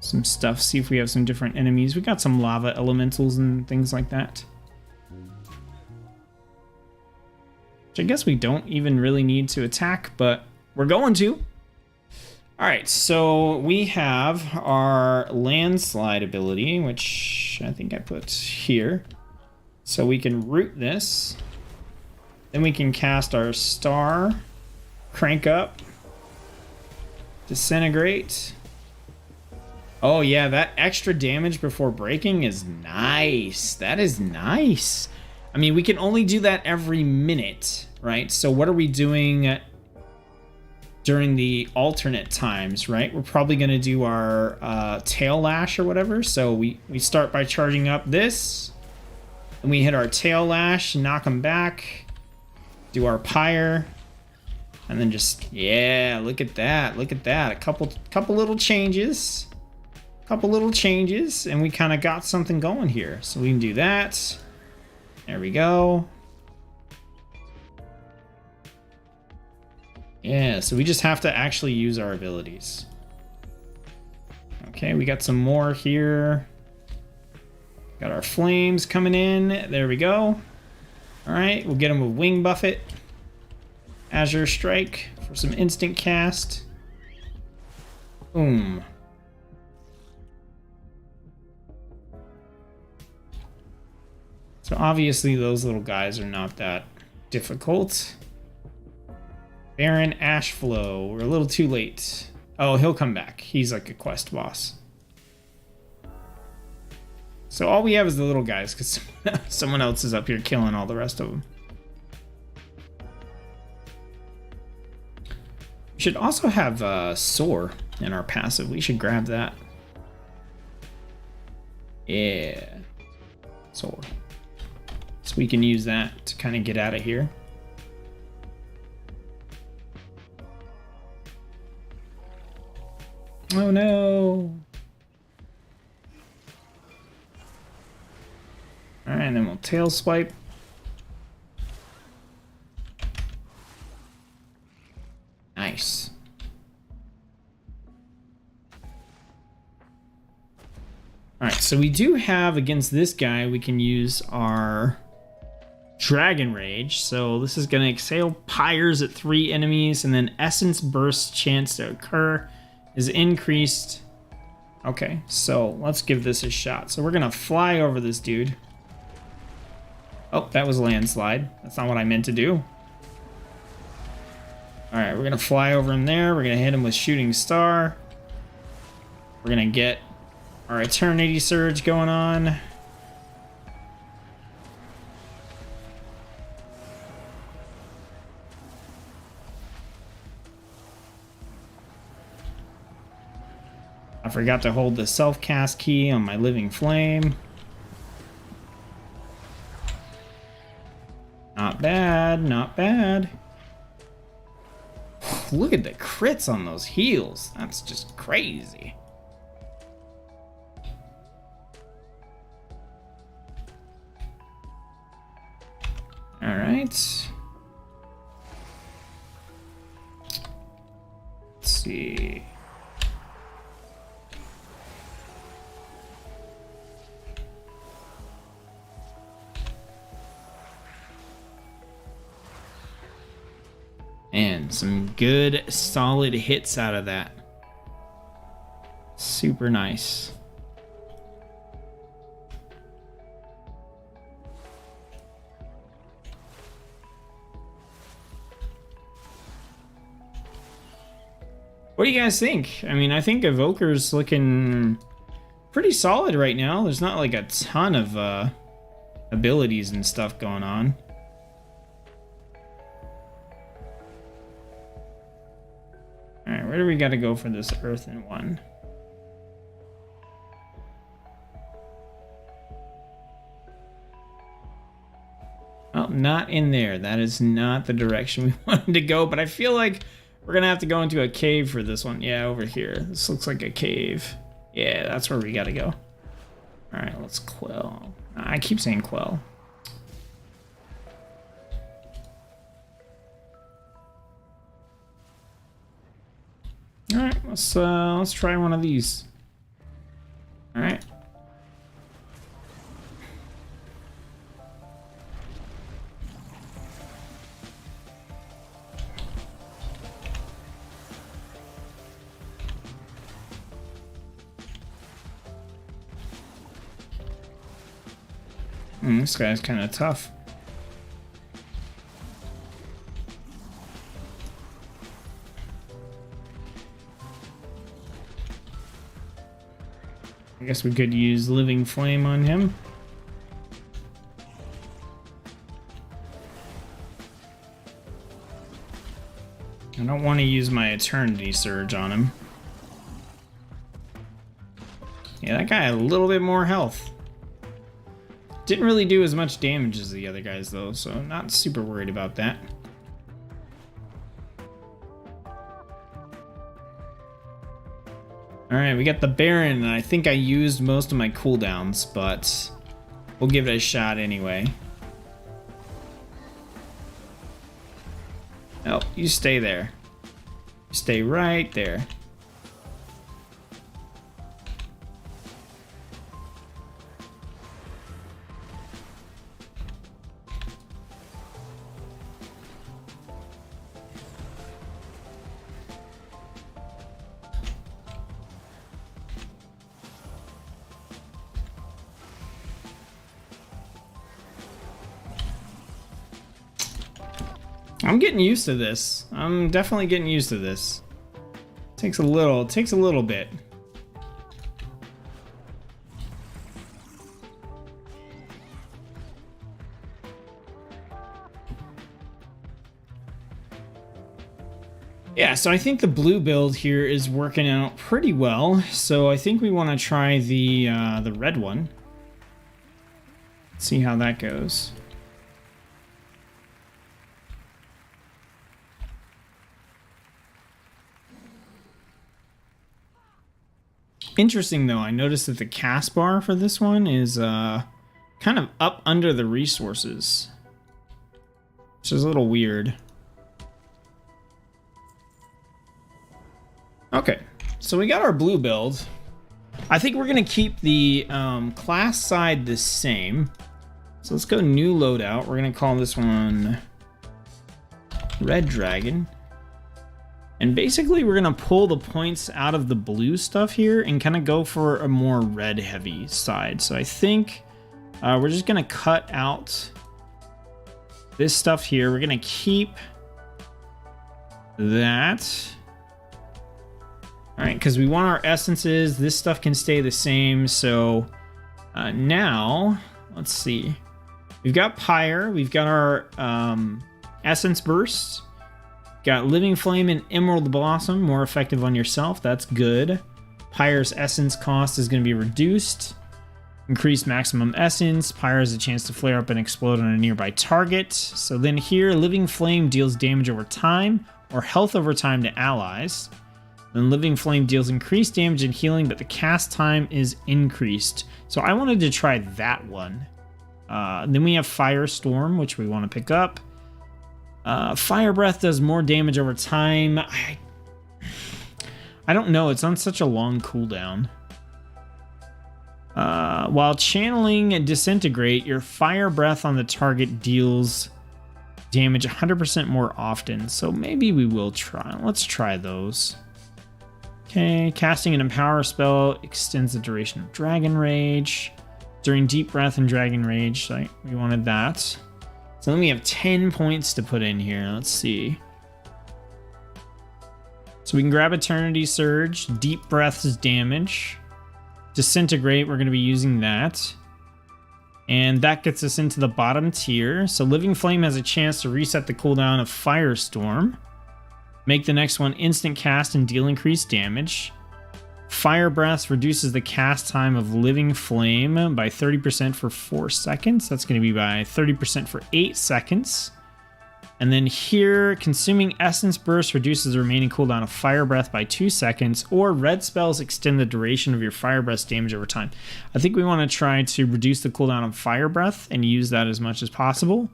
stuff. See if we have some different enemies. We got some lava elementals and things like that. Which I guess we don't even really need to attack, but we're going to. All right, so we have our landslide ability, which I think I put here. So we can root this. Then we can cast our star, crank up, disintegrate. Oh yeah, that extra damage before breaking is nice. That is nice. I mean, we can only do that every minute, right? So what are we doing during the alternate times, right? We're probably going to do our tail lash or whatever. So we start by charging up this. And we hit our tail lash, knock them back. Do our pyre. And then just, yeah, look at that. Look at that. A couple little changes. Couple little changes. And we kind of got something going here. So we can do that. There we go. Yeah, so we just have to actually use our abilities. Okay, we got some more here. Got our flames coming in. There we go. All right, we'll get them with Wing Buffet. Azure Strike for some instant cast. Boom. So obviously those little guys are not that difficult. Baron Ashflow. We're a little too late. Oh, he'll come back. He's like a quest boss. So all we have is the little guys because someone else is up here killing all the rest of them. We should also have Soar in our passive. We should grab that. Yeah. Soar. So we can use that to kind of get out of here. Oh no. All right, and then we'll tail swipe. Nice. All right, so we do have against this guy, we can use our Dragon Rage. So this is going to exhale pyres at 3 enemies, and then Essence Burst chance to occur is increased. Okay, so let's give this a shot. So we're going to fly over this dude. Oh, that was landslide. That's not what I meant to do. All right, we're going to fly over him there. We're going to hit him with Shooting Star. We're going to get our Eternity Surge going on. I forgot to hold the self-cast key on my Living Flame. Not bad, not bad. Look at the crits on those heals. That's just crazy. All right. Let's see. And some good, solid hits out of that. Super nice. What do you guys think? I mean, I think Evoker's looking pretty solid right now. There's not like a ton of abilities and stuff going on. Alright, where do we gotta go for this earthen one? Well, not in there. That is not the direction we wanted to go, but I feel like we're gonna have to go into a cave for this one. Yeah, over here. This looks like a cave. Yeah, that's where we gotta go. Alright, let's quell. I keep saying quell. Alright, let's try one of these. Alright. This guy's kind of tough. I guess we could use Living Flame on him. I don't want to use my Eternity Surge on him. Yeah, that guy had a little bit more health. Didn't really do as much damage as the other guys though, so not super worried about that. Alright, we got the Baron, and I think I used most of my cooldowns, but we'll give it a shot anyway. Oh, you stay there. Stay right there. I'm getting used to this. I'm definitely getting used to this. Takes a little bit. Yeah, so I think the blue build here is working out pretty well. So I think we want to try the red one. See how that goes. Interesting though, I noticed that the cast bar for this one is kind of up under the resources, which is a little weird. Okay, so we got our blue build. I think we're gonna keep the class side the same. So let's go new loadout. We're gonna call this one Red Dragon. And basically we're gonna pull the points out of the blue stuff here and kind of go for a more red heavy side. So I think we're just gonna cut out this stuff here. We're gonna keep that. All right, because we want our essences. This stuff can stay the same. So now, let's see. We've got Pyre. We've got our Essence Burst. Got Living Flame and Emerald Blossom. More effective on yourself. That's good. Pyre's essence cost is going to be reduced. Increase maximum essence. Pyre has a chance to flare up and explode on a nearby target. So then here, Living Flame deals damage over time or health over time to allies. Then Living Flame deals increased damage and healing, but the cast time is increased. So I wanted to try that one. Then we have Firestorm, which we want to pick up. Fire Breath does more damage over time. I don't know. It's on such a long cooldown. While channeling Disintegrate, your Fire Breath on the target deals damage 100% more often. So maybe we will try. Let's try those. Okay, casting an Empower spell extends the duration of Dragon Rage. During Deep Breath and Dragon Rage, so we wanted that. So then we have 10 points to put in here. Let's see. So we can grab Eternity Surge. Deep Breath's damage. Disintegrate, we're going to be using that. And that gets us into the bottom tier. So Living Flame has a chance to reset the cooldown of Firestorm. Make the next one instant cast and deal increased damage. Fire Breath reduces the cast time of Living Flame by 30% for 4 seconds. That's going to be by 30% for 8 seconds. And then here, Consuming Essence Burst reduces the remaining cooldown of Fire Breath by 2 seconds, or red spells extend the duration of your Fire Breath's damage over time. I think we want to try to reduce the cooldown of Fire Breath and use that as much as possible.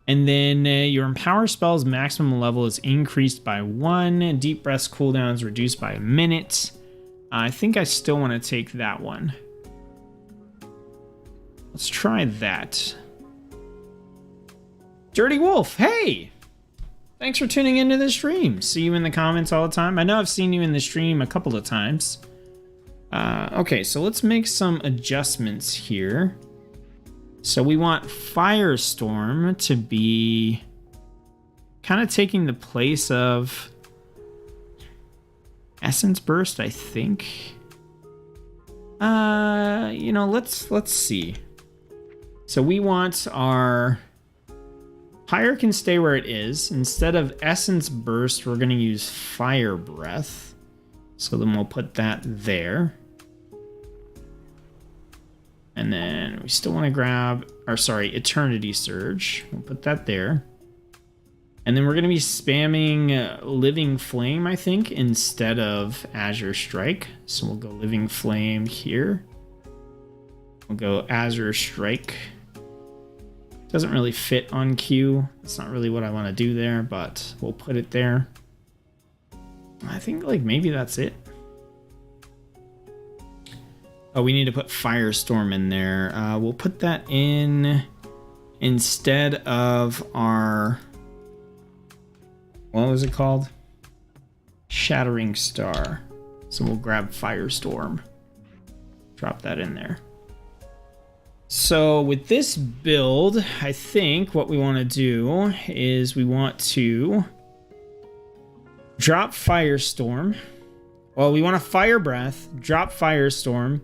And then your Empower spell's maximum level is increased by 1. Deep Breath's cooldown is reduced by a minute. I think I still want to take that one. Let's try that. Dirty Wolf, hey! Thanks for tuning into the stream. See you in the comments all the time. I know I've seen you in the stream a couple of times. Okay, so let's make some adjustments here. So we want Firestorm to be kind of taking the place of Essence Burst, I think. You know, let's see. So we want our Pyre can stay where it is. Instead of Essence Burst, we're going to use Fire Breath. So then we'll put that there. And then we still want to grab, Eternity Surge. We'll put that there. And then we're going to be spamming Living Flame, I think, instead of Azure Strike. So we'll go Living Flame here. We'll go Azure Strike. Doesn't really fit on Q. It's not really what I want to do there, but we'll put it there. I think like maybe that's it. Oh, we need to put Firestorm in there. We'll put that in instead of our... What was it called? Shattering Star. So we'll grab Firestorm. Drop that in there. So with this build, I think what we want to do is we want to drop Firestorm. Well, we want to Fire Breath, drop Firestorm.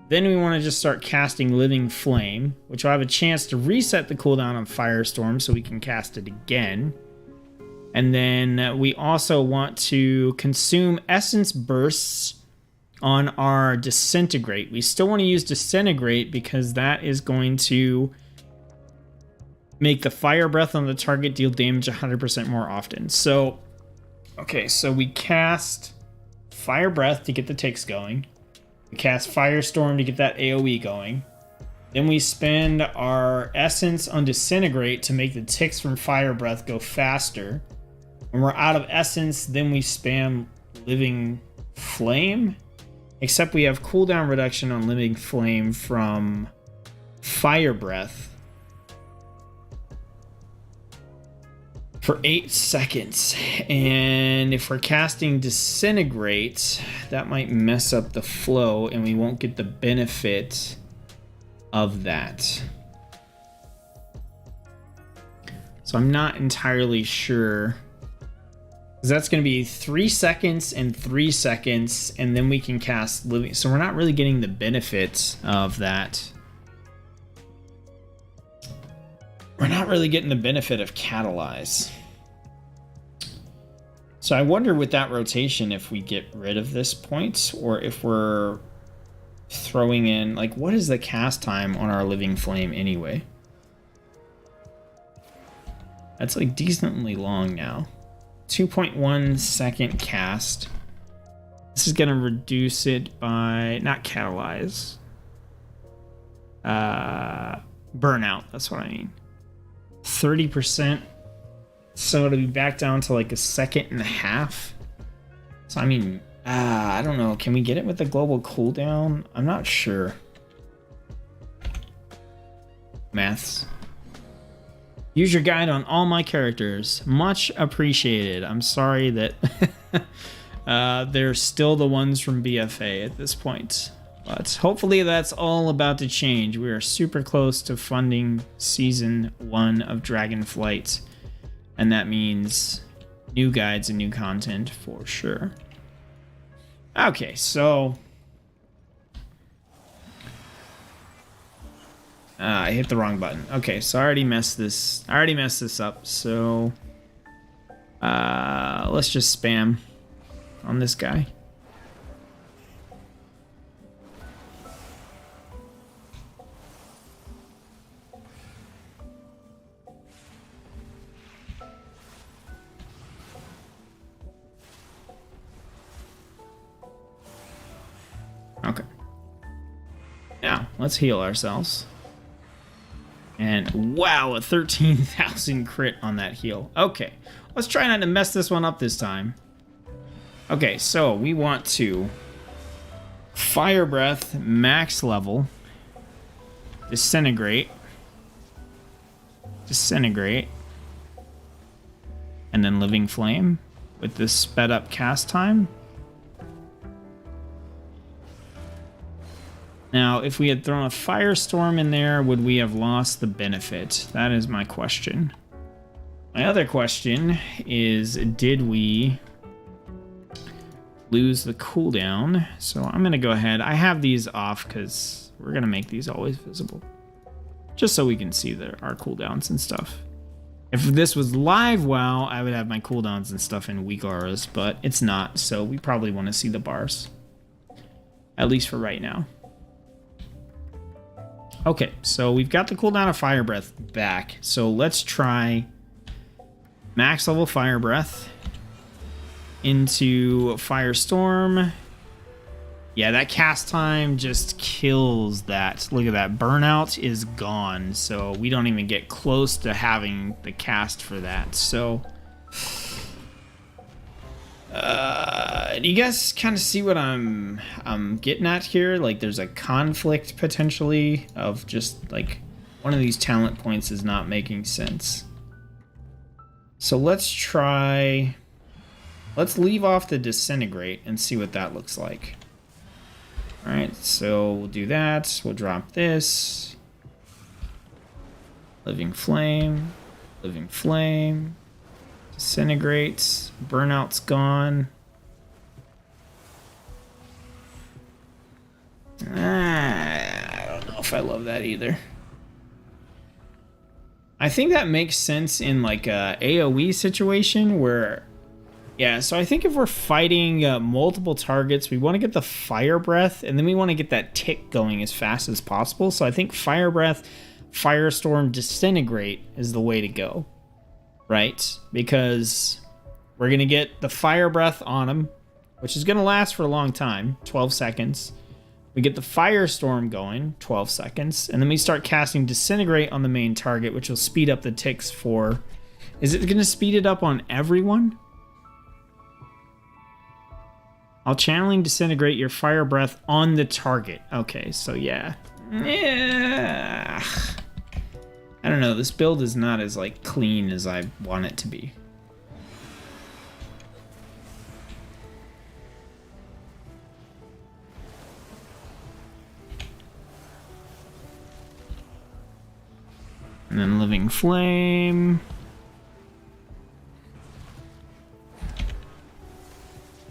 Then we want to just start casting Living Flame, which will have a chance to reset the cooldown on Firestorm so we can cast it again. And then we also want to consume Essence Bursts on our Disintegrate. We still want to use Disintegrate because that is going to make the Fire Breath on the target deal damage 100% more often. So, okay, so we cast Fire Breath to get the ticks going. We cast Firestorm to get that AoE going. Then we spend our Essence on Disintegrate to make the ticks from Fire Breath go faster. When we're out of Essence, then we spam Living Flame. Except we have cooldown reduction on Living Flame from Fire Breath for 8 seconds. And if we're casting Disintegrate, that might mess up the flow and we won't get the benefit of that. So I'm not entirely sure. That's going to be 3 seconds and 3 seconds, and then we can cast Living. So we're not really getting the benefits of that. We're not really getting the benefit of Catalyze. So I wonder with that rotation if we get rid of this point or if we're throwing in, like, what is the cast time on our Living Flame anyway? That's like decently long now. 2.1 second cast. This is going to reduce it by, not catalyze. Burnout, that's what I mean. 30%. So it'll be back down to like a second and a half. So I mean, I don't know. Can we get it with the global cooldown? I'm not sure. Maths. Use your guide on all my characters. Much appreciated. I'm sorry that they're still the ones from BFA at this point. But hopefully that's all about to change. We are super close to funding Season 1 of Dragonflight. And that means new guides and new content for sure. Okay, so... I hit the wrong button. Okay, so I already messed this up, so... let's just spam on this guy. Okay. Now, let's heal ourselves. And wow, a 13,000 crit on that heal. Okay, let's try not to mess this one up this time. Okay, so we want to Fire Breath, max level, Disintegrate, and then Living Flame with this sped up cast time. Now, if we had thrown a Firestorm in there, would we have lost the benefit? That is my question. My other question is, did we lose the cooldown? So I'm going to go ahead. I have these off because we're going to make these always visible. Just so we can see our cooldowns and stuff. If this was live WoW, I would have my cooldowns and stuff in weak auras, but it's not, so we probably want to see the bars. At least for right now. Okay, so we've got the cooldown of Fire Breath back. So let's try max level Fire Breath into Firestorm. Yeah, that cast time just kills that. Look at that. Burnout is gone, so we don't even get close to having the cast for that. So, do you guys kind of see what I'm getting at here? Like, there's a conflict potentially of just like one of these talent points is not making sense. So let's try. Let's leave off the Disintegrate and see what that looks like. All right, so we'll do that. We'll drop this. Living Flame, Disintegrates, Burnout's gone. I don't know if I love that either. I think that makes sense in like a AoE situation where, yeah, so I think if we're fighting multiple targets, we want to get the Fire Breath, and then we want to get that tick going as fast as possible. So I think Fire Breath, Firestorm, Disintegrate is the way to go, right? Because we're going to get the Fire Breath on him, which is going to last for a long time, 12 seconds. We get the Firestorm going, 12 seconds, and then we start casting Disintegrate on the main target, which will speed up the ticks for... Is it going to speed it up on everyone? I'll channeling Disintegrate your Fire Breath on the target. Okay, so yeah. Yeah. I don't know, this build is not as like clean as I want it to be. And then Living Flame.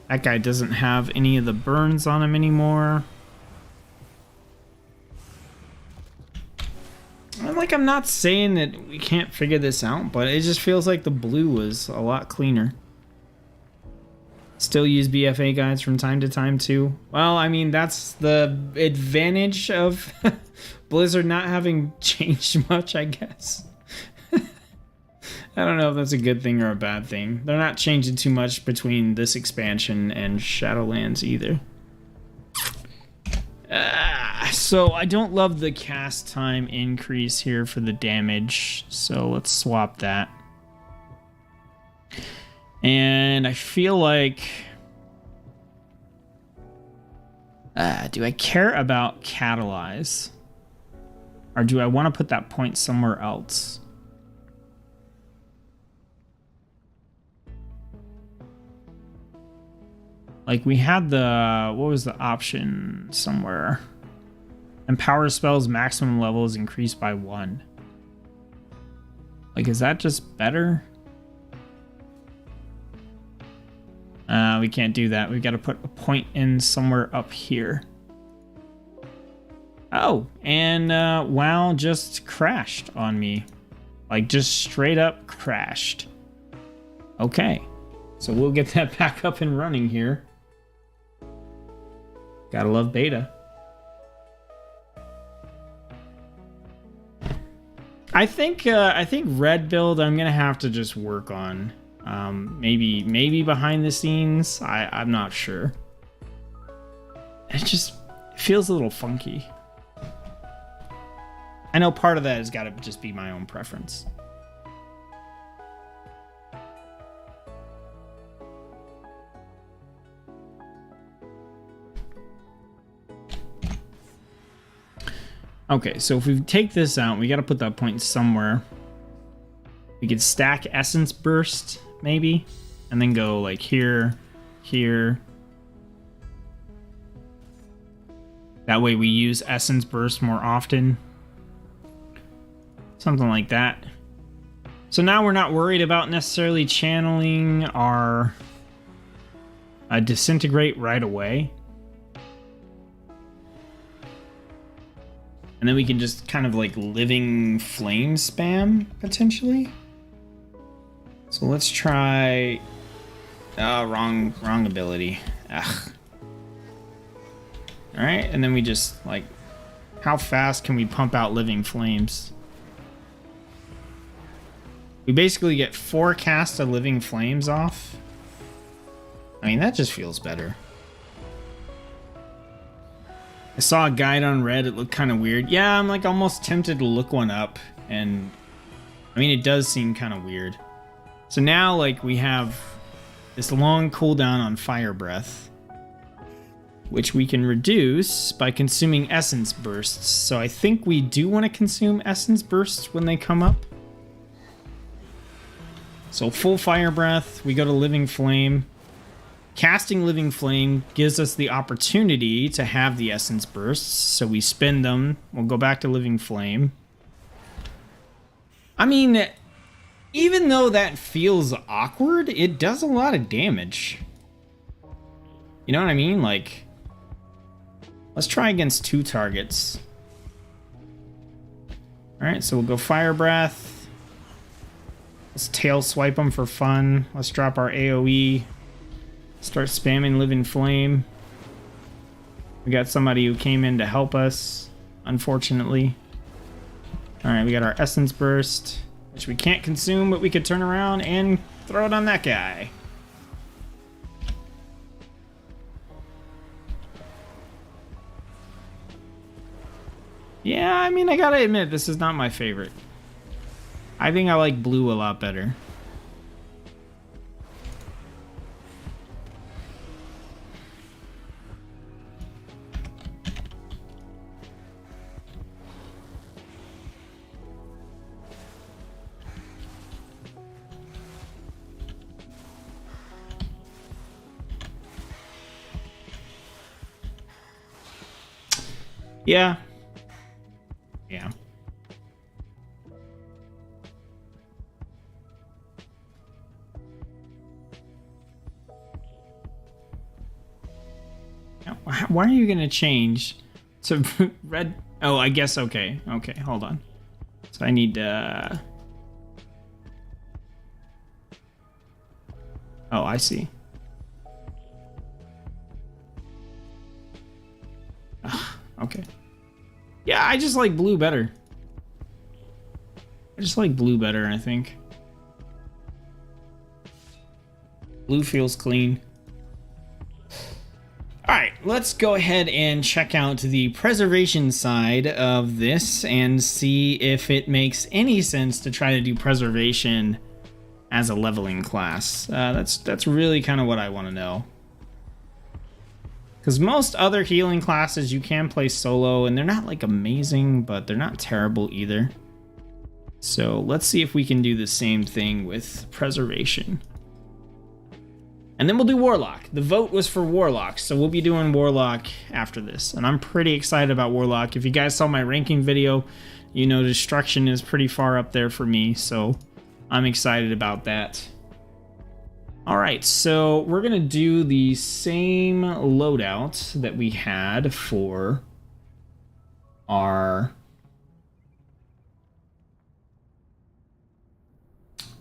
That guy doesn't have any of the burns on him anymore. I'm not saying that we can't figure this out, but it just feels like the blue was a lot cleaner. Still use BFA guides from time to time too. Well, I mean, that's the advantage of Blizzard not having changed much, I guess. I don't know if that's a good thing or a bad thing. They're not changing too much between this expansion and Shadowlands either. So I don't love the cast time increase here for the damage, so let's swap that. And I feel like... do I care about Catalyze? Or do I want to put that point somewhere else? Like, we had the... What was the option somewhere? Empower spells maximum level is increased by 1. Like, is that just better? We can't do that. We've got to put a point in somewhere up here. Oh, and WoW just crashed on me. Like, just straight up crashed. Okay. So we'll get that back up and running here. Gotta love beta. I think red build I'm gonna have to just work on. Maybe behind the scenes. I'm not sure. It feels a little funky. I know part of that has got to just be my own preference. Okay, so if we take this out, we got to put that point somewhere. We could stack Essence Burst, maybe, and then go like here, here. That way we use Essence Burst more often. Something like that. So now we're not worried about necessarily channeling our Disintegrate right away. And then we can just kind of like Living Flame spam, potentially. So let's try... wrong ability. Ugh. Alright, and then we just, like... How fast can we pump out Living Flames? We basically get 4 casts of Living Flames off. I mean, that just feels better. I saw a guide on Reddit, it looked kind of weird. Yeah, I'm like almost tempted to look one up, and I mean, it does seem kind of weird. So now, like, we have this long cooldown on Fire Breath, which we can reduce by consuming Essence Bursts. So I think we do want to consume Essence Bursts when they come up. So full Fire Breath, we go to Living Flame. Casting Living Flame gives us the opportunity to have the Essence Bursts, so we spend them. We'll go back to Living Flame. I mean, even though that feels awkward, it does a lot of damage. You know what I mean? Like, let's try against 2 targets. Alright, so we'll go Fire Breath. Let's tail swipe them for fun. Let's drop our AoE. Start spamming Living Flame. We got somebody who came in to help us, unfortunately. Alright, we got our Essence Burst, which we can't consume, but we could turn around and throw it on that guy. Yeah, I mean, I gotta admit, this is not my favorite. I think I like blue a lot better. Yeah. Yeah. Why are you gonna change to red? Oh, I guess, okay. Okay, hold on. So I need oh, I see. Okay. Yeah, I just like blue better. I just like blue better, I think. Blue feels clean. Alright, let's go ahead and check out the preservation side of this and see if it makes any sense to try to do preservation as a leveling class. That's really kind of what I want to know. Because most other healing classes you can play solo, and they're not like amazing, but they're not terrible either. So let's see if we can do the same thing with preservation. And then we'll do Warlock. The vote was for Warlock, so we'll be doing Warlock after this. And I'm pretty excited about Warlock. If you guys saw my ranking video, you know Destruction is pretty far up there for me, so I'm excited about that. Alright, so we're going to do the same loadout that we had for our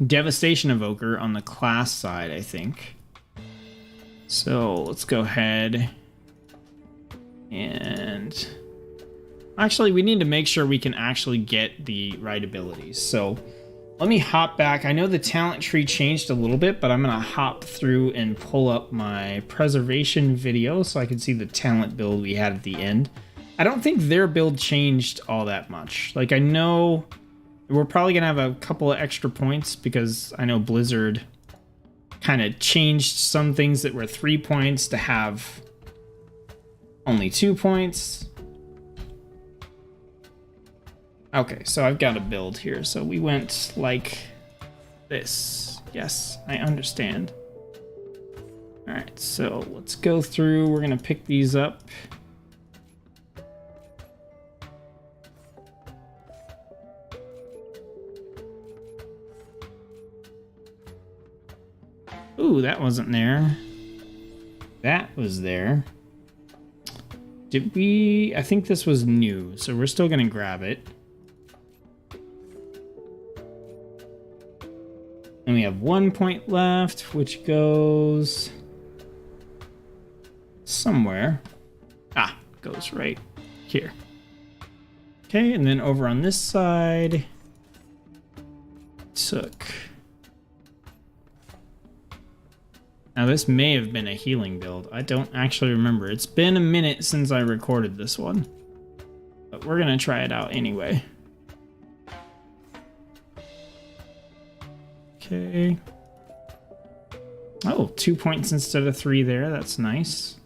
Devastation Evoker on the class side, I think. So let's go ahead and actually we need to make sure we can actually get the right abilities. So let me hop back. I know the talent tree changed a little bit, but I'm going to hop through and pull up my preservation video so I can see the talent build we had at the end. I don't think their build changed all that much. Like, I know we're probably going to have a couple of extra points because I know Blizzard kind of changed some things that were 3 points to have only 2 points. Okay, so I've got a build here. So we went like this. Yes, I understand. All right, so let's go through. We're gonna pick these up. Ooh, that wasn't there. That was there. Did we? I think this was new, so we're still gonna grab it. And we have 1 point left, which goes somewhere. Ah, goes right here. Okay, and then over on this side, took. Now this may have been a healing build. I don't actually remember. It's been a minute since I recorded this one. But we're gonna try it out anyway. Okay. Oh, 2 points instead of 3 there. That's nice.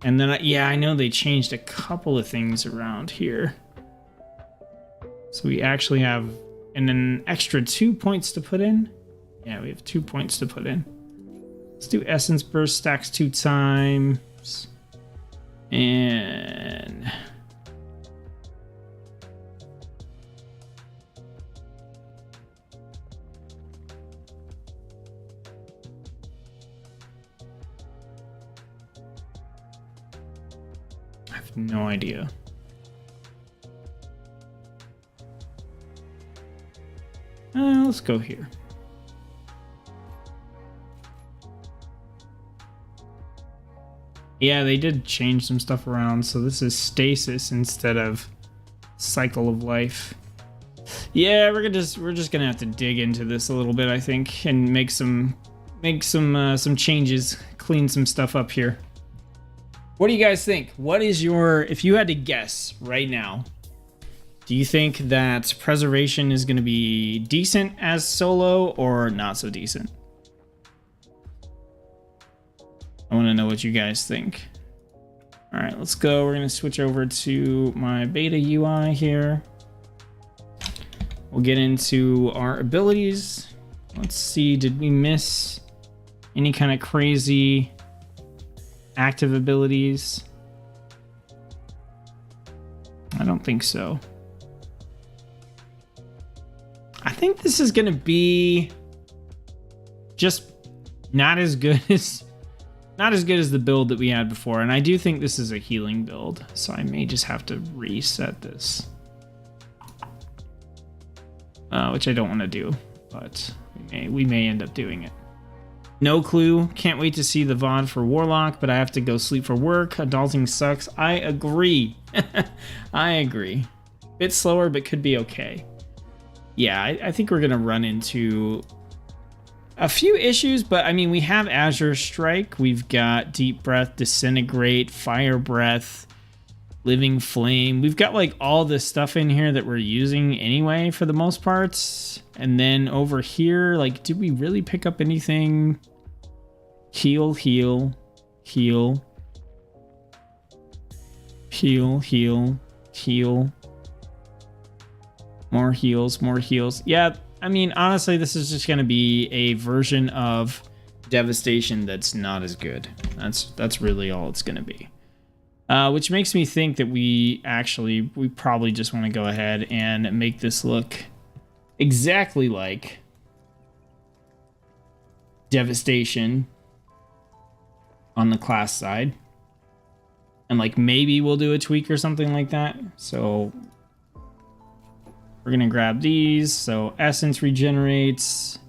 And then, yeah, I know they changed a couple of things around here. So we actually have an extra 2 points to put in. Yeah, we have 2 points to put in. Let's do Essence Burst, stacks 2 times. And I have no idea. Let's go here. Yeah, they did change some stuff around, so this is Stasis instead of Cycle of Life. Yeah, we're just gonna have to dig into this a little bit, I think, and make some changes, clean some stuff up here. What do you guys think? What is your, if you had to guess right now, do you think that Preservation is going to be decent as solo or not so decent? I want to know what you guys think. All right, let's go. We're going to switch over to my beta UI here. We'll get into our abilities. Let's see, did we miss any kind of crazy active abilities? I don't think so. I think this is going to be just not as good as the build that we had before, and I do think this is a healing build, so I may just have to reset this, which I don't want to do, but we may end up doing it. No clue. Can't wait to see the VOD for Warlock, but I have to go sleep for work. Adulting sucks. I agree. I agree. Bit slower, but could be okay. Yeah, I think we're going to run into a few issues, but I mean, we have Azure Strike. We've got Deep Breath, Disintegrate, Fire Breath, Living Flame. We've got like all this stuff in here that we're using anyway for the most part. And then over here, like, did we really pick up anything? Heal, heal, heal, heal, heal, heal. More heals, more heals. Yeah, I mean, honestly, this is just going to be a version of Devastation that's not as good. That's really all it's going to be. Which makes me think that we probably just want to go ahead and make this look exactly like Devastation on the class side. And like maybe we'll do a tweak or something like that. So we're going to grab these. So Essence regenerates.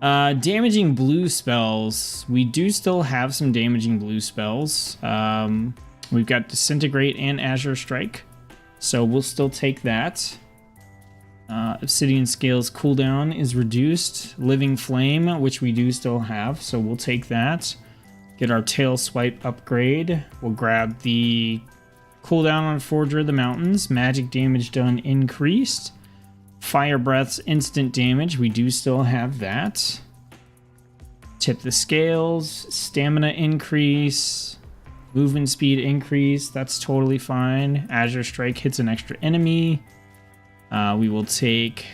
Damaging blue spells. We do still have some damaging blue spells. We've got Disintegrate and Azure Strike. So we'll still take that. Obsidian Scales cooldown is reduced. Living Flame, which we do still have. So we'll take that. Get our Tail Swipe upgrade. We'll grab the cooldown on Forger of the Mountains. Magic damage done increased. Fire Breath's instant damage. We do still have that. Tip the Scales. Stamina increase. Movement speed increase. That's totally fine. Azure Strike hits an extra enemy. We will take...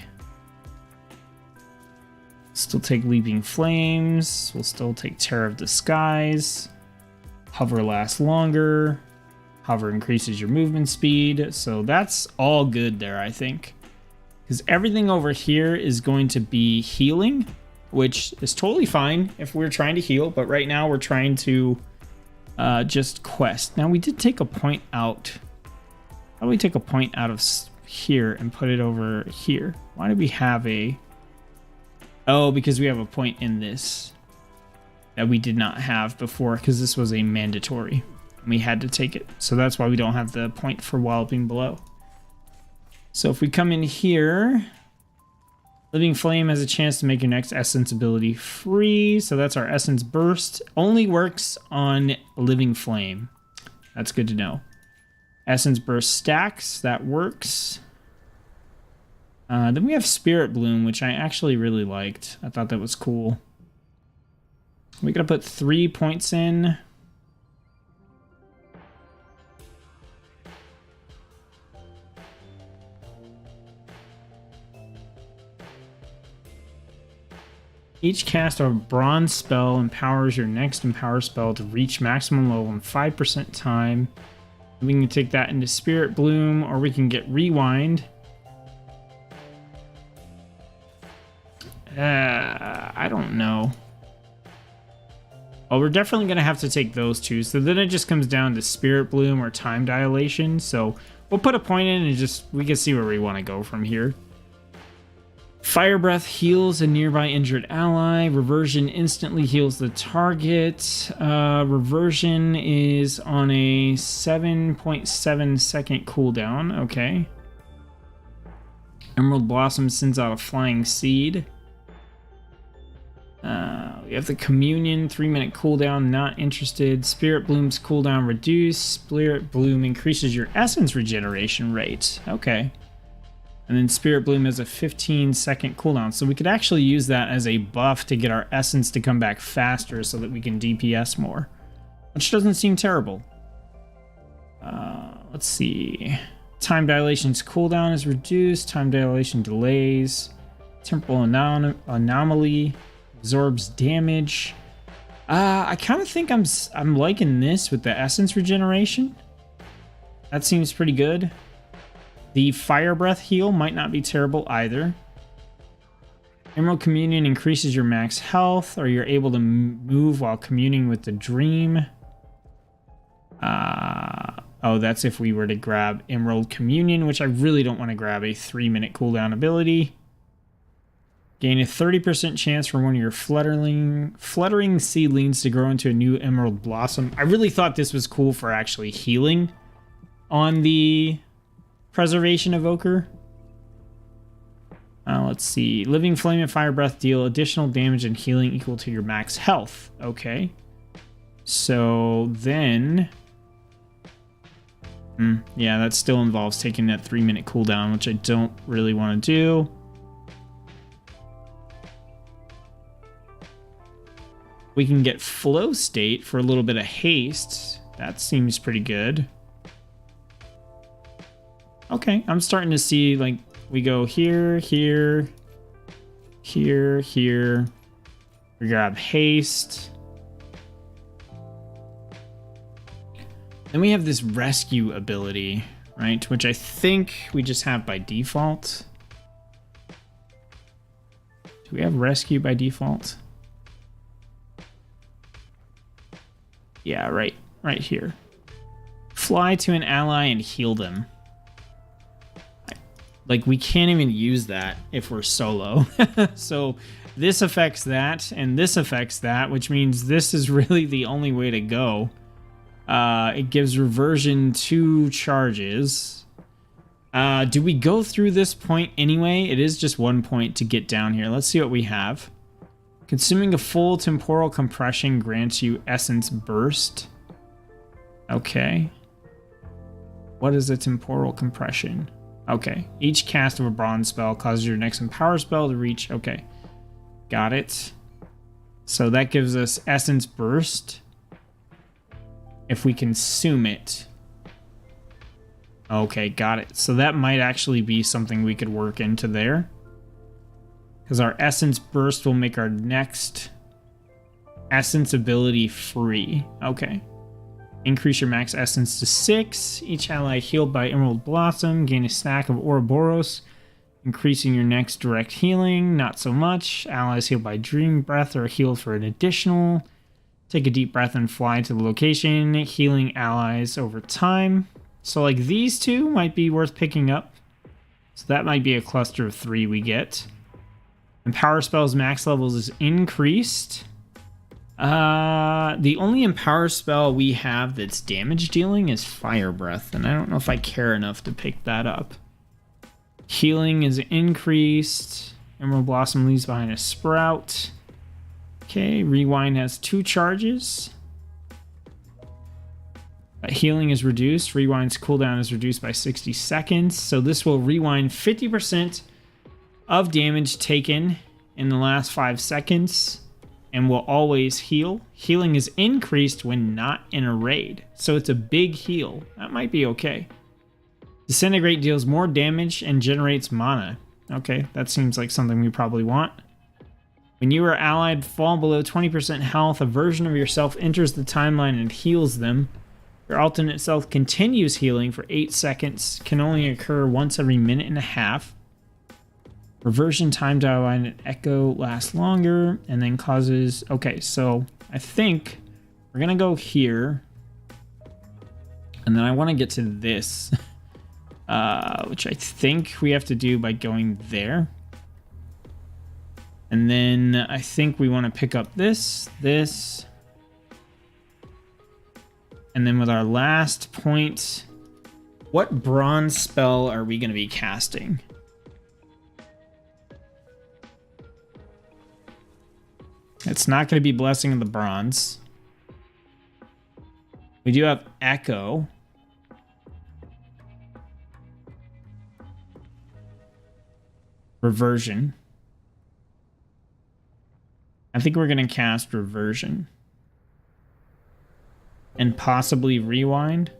Still take Leaping Flames. We'll still take Terror of the Skies. Hover lasts longer. Hover increases your movement speed. So that's all good there, I think. Because everything over here is going to be healing, which is totally fine if we're trying to heal. But right now we're trying to just quest. Now we did take a point out. How do we take a point out of here and put it over here? Why do we have a... Oh, because we have a point in this that we did not have before, because this was a mandatory. We had to take it. So that's why we don't have the point for Walloping Below. So if we come in here, Living Flame has a chance to make your next Essence ability free. So that's our Essence Burst. Only works on Living Flame. That's good to know. Essence Burst stacks. That works. Then we have Spirit Bloom, which I actually really liked. I thought that was cool. We gotta put 3 points in. Each cast of bronze spell empowers your next empower spell to reach maximum level in 5% time. We can take that into Spirit Bloom, or we can get Rewind. I don't know. Well, we're definitely going to have to take those two. So then it just comes down to Spirit Bloom or Time Dilation. So we'll put a point in and we can see where we want to go from here. Fire Breath heals a nearby injured ally. Reversion instantly heals the target. Reversion is on a 7.7 second cooldown. Okay. Emerald Blossom sends out a Flying Seed. We have the Communion, 3-minute cooldown, not interested. Spirit Bloom's cooldown reduced. Spirit Bloom increases your essence regeneration rate. Okay. And then Spirit Bloom has a 15-second cooldown. So we could actually use that as a buff to get our essence to come back faster so that we can DPS more. Which doesn't seem terrible. Let's see. Time Dilation's cooldown is reduced. Time Dilation delays. Temporal Anomaly. Absorbs damage. I kind of think I'm liking this with the essence regeneration. That seems pretty good. The Fire Breath heal might not be terrible either. Emerald Communion increases your max health, or you're able to move while communing with the Dream. Oh, that's if we were to grab Emerald Communion, which I really don't want to grab a 3-minute cooldown ability. Gain a 30% chance for one of your fluttering seedlings to grow into a new emerald blossom. I really thought this was cool for actually healing on the preservation evoker. Let's see. Living flame and fire breath deal additional damage and healing equal to your max health. Okay. So then... yeah, that still involves taking that 3-minute cooldown, which I don't really want to do. We can get flow state for a little bit of haste. That seems pretty good. Okay, I'm starting to see, like, we go here, here, here, here. We grab haste. Then we have this rescue ability, right? Which I think we just have by default. Do we have rescue by default? Yeah, right here. Fly to an ally and heal them. Like, we can't even use that if we're solo. So this affects that, and this affects that, which means this is really the only way to go. It gives reversion 2 charges. Do we go through this point anyway? It is just 1 point to get down here. Let's see what we have. Consuming a full temporal compression grants you essence burst. Okay. What is a temporal compression? Okay. Each cast of a bronze spell causes your next empower spell to reach. Okay. Got it. So that gives us essence burst if we consume it. Okay, got it. So that might actually be something we could work into there. Because our essence burst will make our next essence ability free. Okay. Increase your max essence to 6. Each ally healed by Emerald Blossom. Gain a stack of Ouroboros. Increasing your next direct healing. Not so much. Allies healed by Dream Breath are healed for an additional. Take a deep breath and fly to the location. Healing allies over time. So like these two might be worth picking up. So that might be a cluster of 3 we get. Empower spells max levels is increased. The only empower spell we have that's damage dealing is Fire Breath, and I don't know if I care enough to pick that up. Healing is increased. Emerald Blossom leaves behind a sprout. Okay, Rewind has 2 charges. Healing is reduced. Rewind's cooldown is reduced by 60 seconds. So this will rewind 50% of damage taken in the last 5 seconds and will always heal. Healing is increased when not in a raid. So it's a big heal. That might be okay. Disintegrate deals more damage and generates mana. Okay, that seems like something we probably want. When you or allied fall below 20% health, a version of yourself enters the timeline and heals them. Your alternate self continues healing for 8 seconds, can only occur once every minute and a half. Reversion time to align an echo lasts longer and then causes... Okay, so I think we're going to go here. And then I want to get to this, which I think we have to do by going there. And then I think we want to pick up this. And then with our last point, what bronze spell are we going to be casting? It's not going to be Blessing of the Bronze. We do have Echo. Reversion. I think we're going to cast Reversion. And possibly Rewind.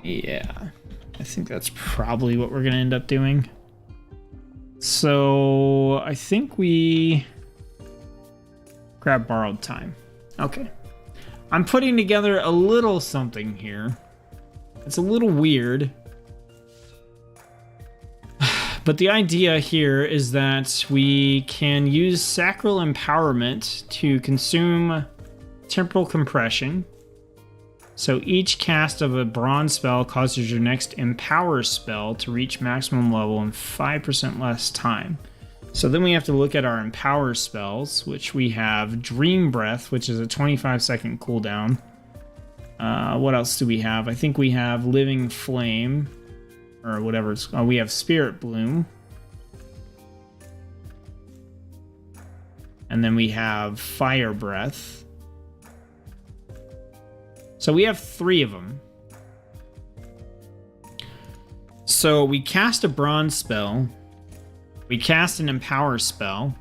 Yeah. I think that's probably what we're going to end up doing. So I think we grab Borrowed Time. Okay. I'm putting together a little something here. It's a little weird. But the idea here is that we can use Sacral Empowerment to consume Temporal Compression. So each cast of a bronze spell causes your next empower spell to reach maximum level in 5% less time. So then we have to look at our empower spells, which we have Dream Breath, which is a 25-second cooldown. What else do we have? I think we have Living Flame, or whatever it's called. We have Spirit Bloom. And then we have Fire Breath. So we have 3 of them. So we cast a bronze spell. We cast an empower spell.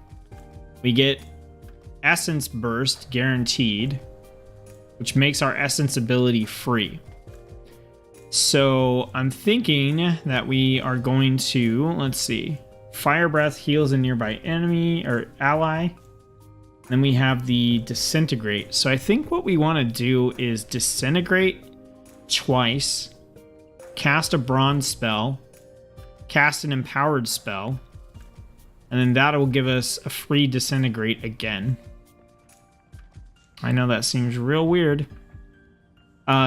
We get Essence Burst guaranteed, which makes our Essence ability free. So I'm thinking that we are going to, let's see, Fire Breath heals a nearby enemy or ally. Then we have the Disintegrate. So I think what we want to do is Disintegrate twice, cast a bronze spell, cast an empowered spell, and then that will give us a free Disintegrate again. I know that seems real weird.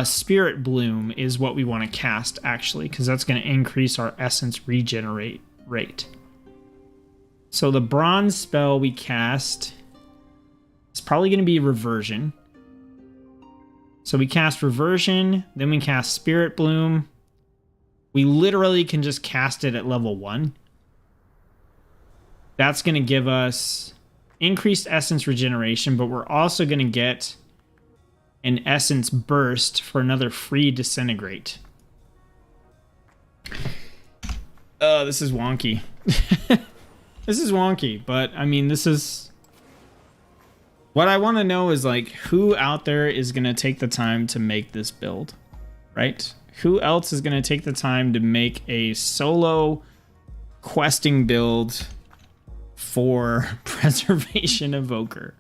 Spirit Bloom is what we want to cast, actually, because that's going to increase our essence regenerate rate. So the bronze spell we cast is probably going to be Reversion. So we cast Reversion, then we cast Spirit Bloom. We literally can just cast it at level 1. That's going to give us increased essence regeneration, but we're also going to get an essence burst for another free Disintegrate. This is wonky. This is wonky, but I mean, this is... What I want to know is, like, who out there is going to take the time to make this build, right? Who else is going to take the time to make a solo questing build for Preservation Evoker?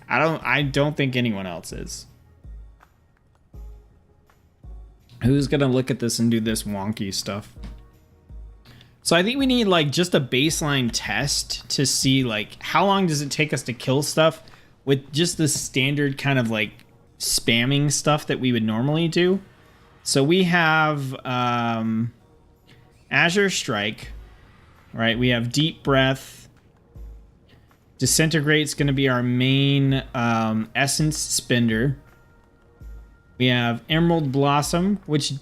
I don't think anyone else is. Who's gonna look at this and do this wonky stuff? So I think we need like just a baseline test to see like how long does it take us to kill stuff with just the standard kind of like spamming stuff that we would normally do. So we have Azure Strike, right? We have Deep Breath. Disintegrate's going to be our main essence spender. We have Emerald Blossom, which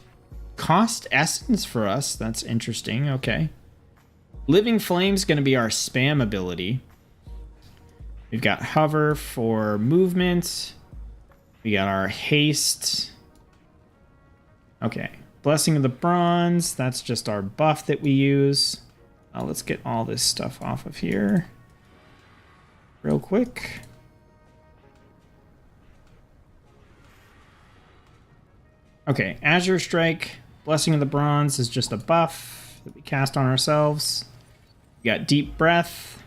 cost essence for us. That's interesting. Okay. Living Flame's going to be our spam ability. We've got Hover for movement. We got our Haste. Okay. Blessing of the Bronze. That's just our buff that we use. Let's get all this stuff off of here real quick. Okay, Azure Strike, Blessing of the Bronze is just a buff that we cast on ourselves. We got Deep Breath.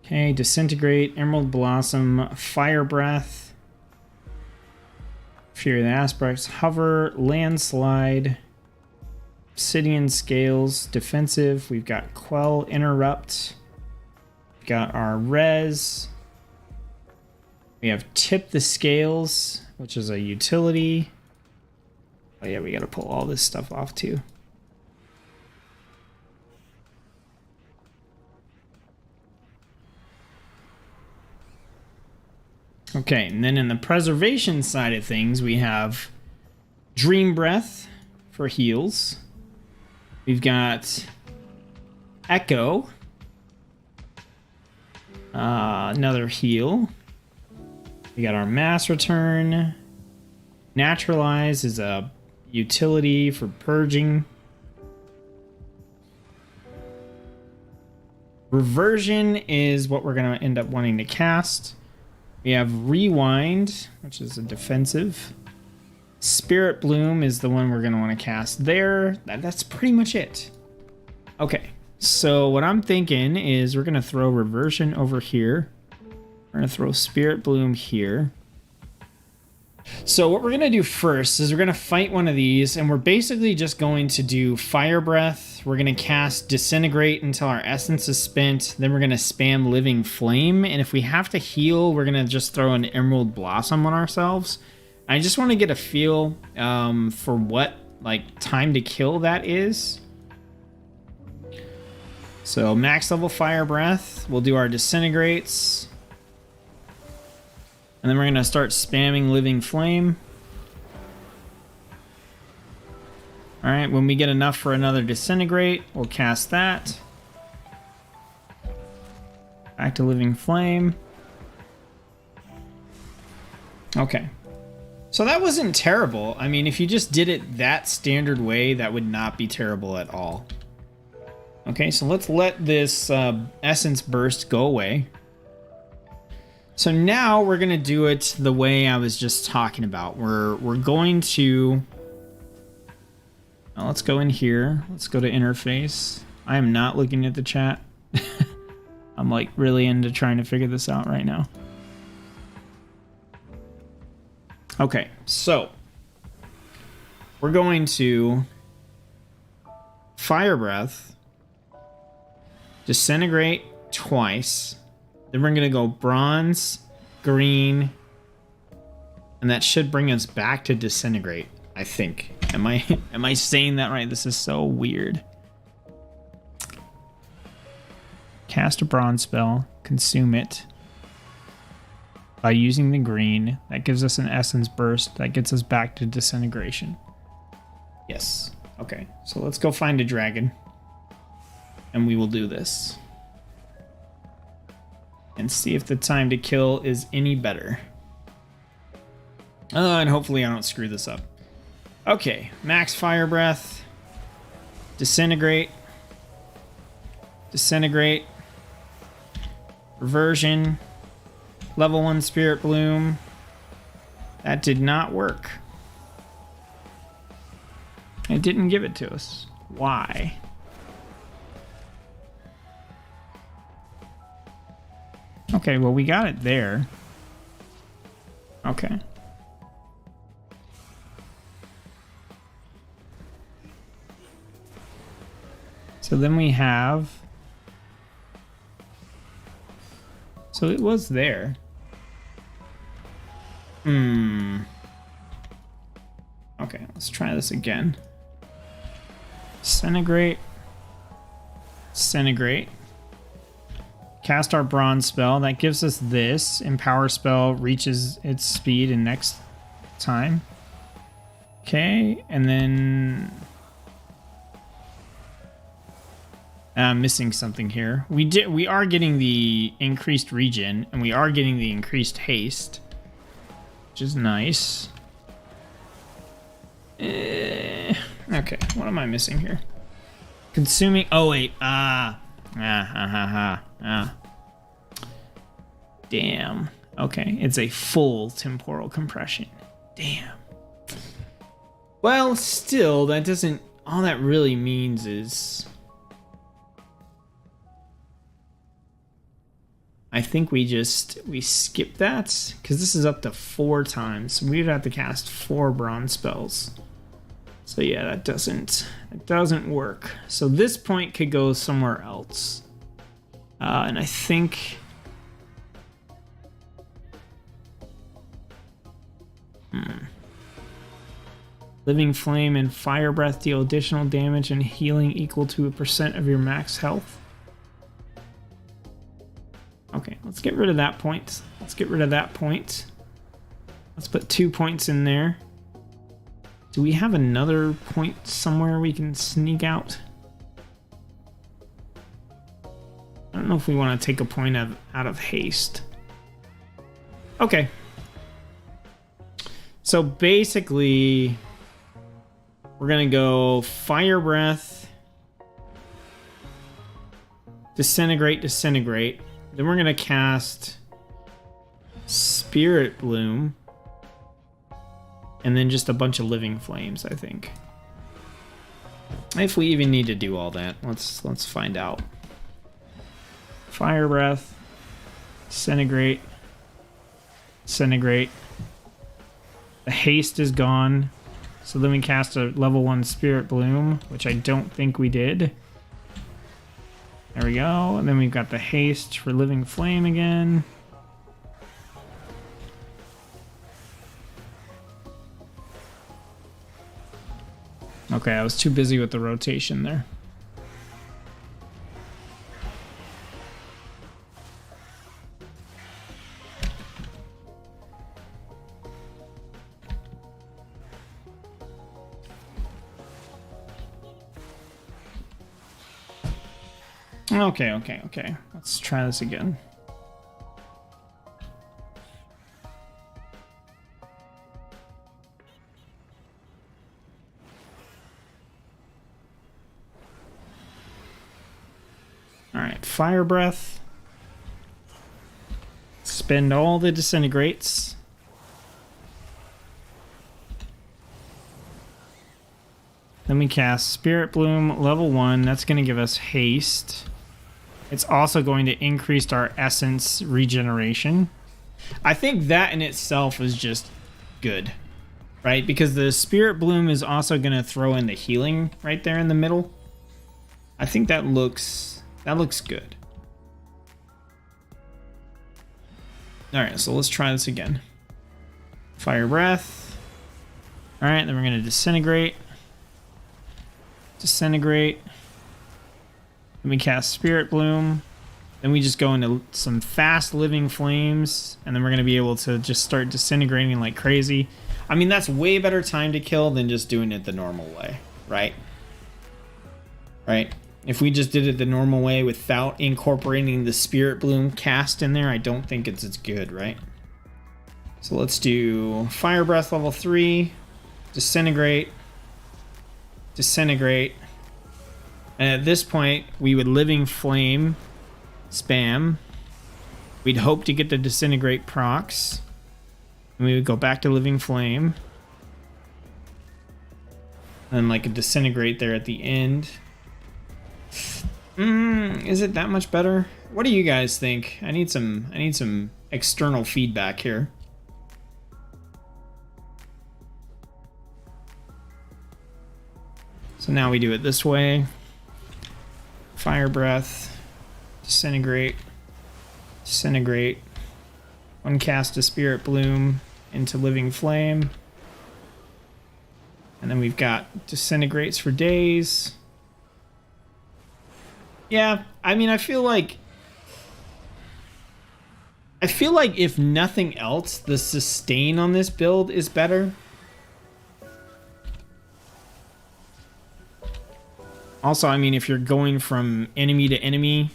Okay, Disintegrate, Emerald Blossom, Fire Breath, Fury of the Aspects, Hover, Landslide, Obsidian Scales, Defensive. We've got Quell, Interrupt. We've got our Res. We have Tip the Scales, which is a utility. Oh yeah, we gotta pull all this stuff off too. Okay, and then in the preservation side of things, we have Dream Breath for heals. We've got Echo, another heal. We got our Mass Return. Naturalize is a utility for purging. Reversion is what we're going to end up wanting to cast. We have Rewind, which is a defensive. Spirit Bloom is the one we're going to want to cast there. That's pretty much it. Okay, so what I'm thinking is we're going to throw Reversion over here. We're going to throw Spirit Bloom here. So what we're going to do first is we're going to fight one of these, and we're basically just going to do Fire Breath. We're going to cast Disintegrate until our essence is spent. Then we're going to spam Living Flame. And if we have to heal, we're going to just throw an Emerald Blossom on ourselves. I just want to get a feel for what like time to kill that is. So max level Fire Breath. We'll do our Disintegrates. And then we're going to start spamming Living Flame. Alright, when we get enough for another Disintegrate, we'll cast that. Back to Living Flame. Okay. So that wasn't terrible. I mean, if you just did it that standard way, that would not be terrible at all. Okay, so let's let this Essence Burst go away. So now we're going to do it the way I was just talking about. We're going to... Now let's go in here. Let's go to interface. I am not looking at the chat. I'm like really into trying to figure this out right now. Okay, so we're going to Fire Breath, Disintegrate twice. Then we're gonna go Bronze, Green, and that should bring us back to Disintegrate, I think. Am I saying that right? This is so weird. Cast a Bronze spell, consume it by using the green. That gives us an Essence Burst. That gets us back to Disintegration. Yes. Okay, so let's go find a dragon. And we will do this. And see if the time to kill is any better. And hopefully I don't screw this up. Okay, max Fire Breath. Disintegrate. Disintegrate. Reversion. Level 1 Spirit Bloom. That did not work. It didn't give it to us. Why? Okay, well, we got it there. Okay. So then we have... So it was there. Okay, let's try this again. Disintegrate. Disintegrate. Cast our Bronze spell. That gives us this. Empower spell reaches its speed in next time. Okay, and then... I'm missing something here. We are getting the increased regen, and we are getting the increased haste, which is nice. Okay, what am I missing here? Consuming... Oh, wait. Damn. Okay, it's a full temporal compression. Damn. Well, still, that doesn't... All that really means is... I think we skip that, because this is up to 4 times. We'd have to cast 4 bronze spells. So yeah, that doesn't work. So this point could go somewhere else. And I think... Living Flame and Fire Breath deal additional damage and healing equal to 1% of your max health. Okay, let's get rid of that point. Let's get rid of that point. Let's put 2 points in there. Do we have another point somewhere we can sneak out? I don't know if we want to take a point out of haste. Okay. So basically, we're going to go Fire Breath, Disintegrate, Disintegrate. Then we're going to cast Spirit Bloom. And then just a bunch of Living Flames, I think. If we even need to do all that, let's find out. Fire Breath, Disintegrate, Disintegrate, The haste is gone. So then we cast a level 1 Spirit Bloom, which I don't think we did. There we go. And then we've got the haste for Living Flame again. Okay, I was too busy with the rotation there. Okay. Let's try this again. All right, Fire Breath. Spend all the disintegrates. Then we cast Spirit Bloom level 1. That's going to give us haste. It's also going to increase our essence regeneration. I think that in itself is just good, right? Because the Spirit Bloom is also going to throw in the healing right there in the middle. I think that looks good. All right, so let's try this again. Fire Breath. All right, then we're going to disintegrate. Disintegrate. Then we cast Spirit Bloom. Then we just go into some fast Living Flames, and then we're going to be able to just start disintegrating like crazy. I mean, that's way better time to kill than just doing it the normal way, right? Right? If we just did it the normal way without incorporating the Spirit Bloom cast in there, I don't think it's as good, right? So let's do Fire Breath level 3, Disintegrate, Disintegrate. And at this point, we would Living Flame spam. We'd hope to get the Disintegrate procs. And we would go back to Living Flame. And like a Disintegrate there at the end. Is it that much better? What do you guys think? I need some external feedback here. So now we do it this way. Fire Breath, Disintegrate, Disintegrate. One cast a Spirit Bloom into Living Flame. And then we've got Disintegrates for days. Yeah, I mean, I feel like if nothing else, the sustain on this build is better. Also, I mean, if you're going from enemy to enemy,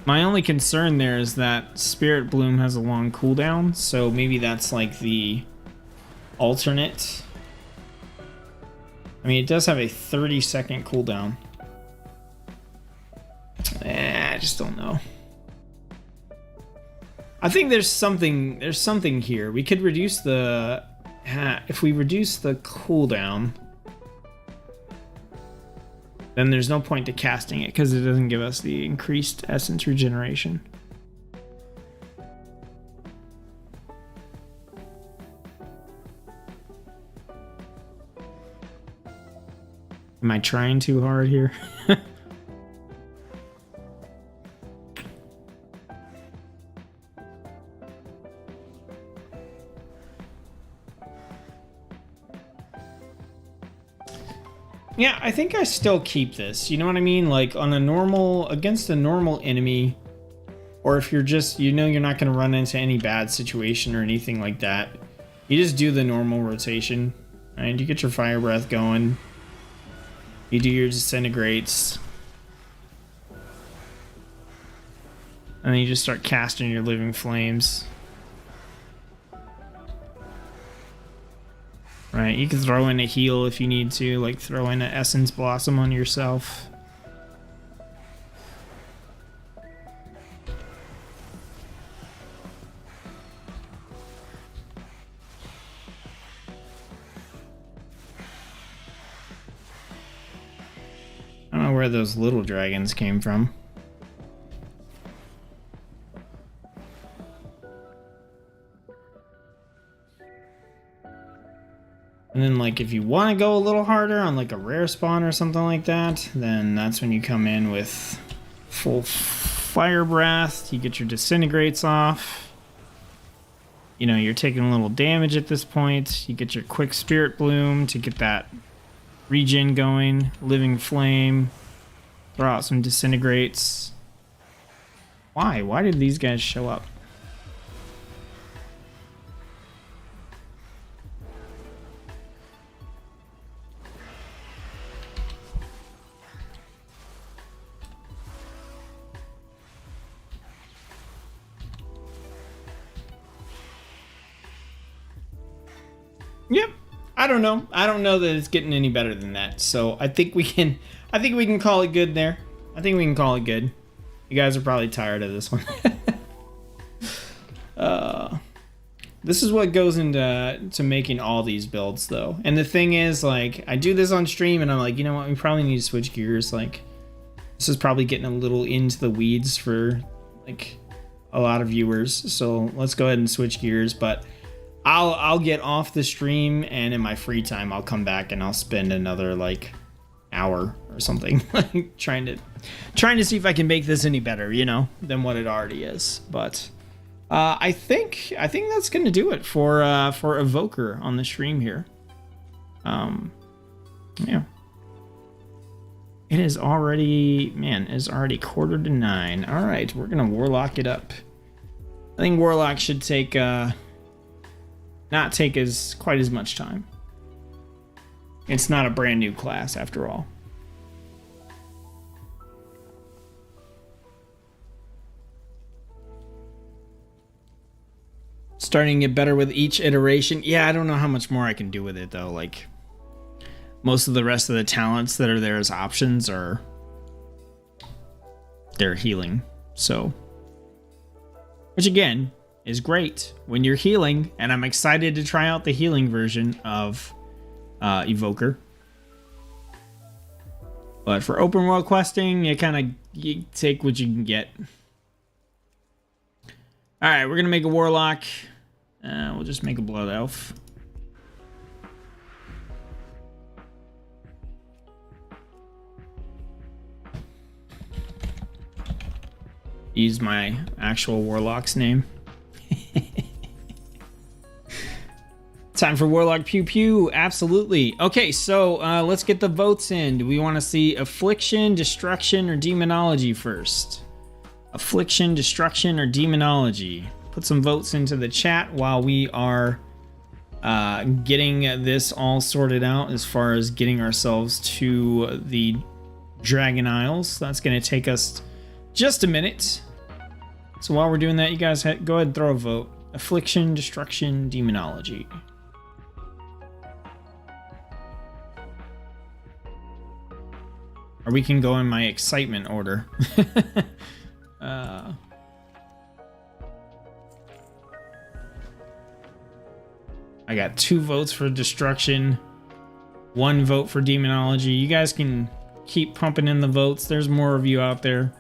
my only concern there is that Spirit Bloom has a long cooldown, so maybe that's like the alternate. I mean, it does have a 30-second cooldown. I just don't know. I think there's something here. We could reduce the if we reduce the cooldown, then there's no point to casting it because it doesn't give us the increased essence regeneration. Am I trying too hard here? Yeah, I think I still keep this. You know what I mean? Like on a normal, against a normal enemy, or if you're just, you know, you're not going to run into any bad situation or anything like that. You just do the normal rotation, and you get your Fire Breath going. You do your Disintegrates. And then you just start casting your Living Flames. Right, you can throw in a heal if you need to, like throw in an Essence Blossom on yourself. I don't know where those little dragons came from. And then like if you want to go a little harder on like a rare spawn or something like that, then that's when you come in with full fire breath. You get your disintegrates off. You know, you're taking a little damage at this point. You get your quick spirit bloom to get that regen going. Living flame. Throw out some disintegrates. Why? Why did these guys show up? Yep. I don't know. I don't know that it's getting any better than that. So I think we can call it good there. I think we can call it good. You guys are probably tired of this one. This is what goes into making all these builds though. And the thing is, like, I do this on stream and I'm like, you know what, we probably need to switch gears. Like, this is probably getting a little into the weeds for like a lot of viewers. So let's go ahead and switch gears. But I'll get off the stream, and in my free time I'll come back and I'll spend another like hour or something like trying to see if I can make this any better, you know, than what it already is. But I think that's gonna do it for Evoker on the stream here. Yeah. It is already, man, it's already 8:45. All right, we're gonna Warlock it up. I think Warlock should take not take quite as much time. It's not a brand new class after all. Starting to get better with each iteration. Yeah, I don't know how much more I can do with it though. Like, most of the rest of the talents that are there as options they're healing. So, which again is great when you're healing, and I'm excited to try out the healing version of Evoker. But for open world questing, you take what you can get. All right, we're gonna make a Warlock. We'll just make a Blood Elf. Use my actual Warlock's name. Time for Warlock Pew Pew. Absolutely. Okay, so let's get the votes in. Do we want to see Affliction, Destruction, or Demonology first? Affliction, Destruction, or Demonology? Put some votes into the chat while we are getting this all sorted out as far as getting ourselves to the Dragon Isles. That's going to take us just a minute. So while we're doing that, you guys go ahead and throw a vote. Affliction, Destruction, Demonology. Or we can go in my excitement order. I got 2 votes for Destruction, 1 vote for Demonology. You guys can keep pumping in the votes. There's more of you out there.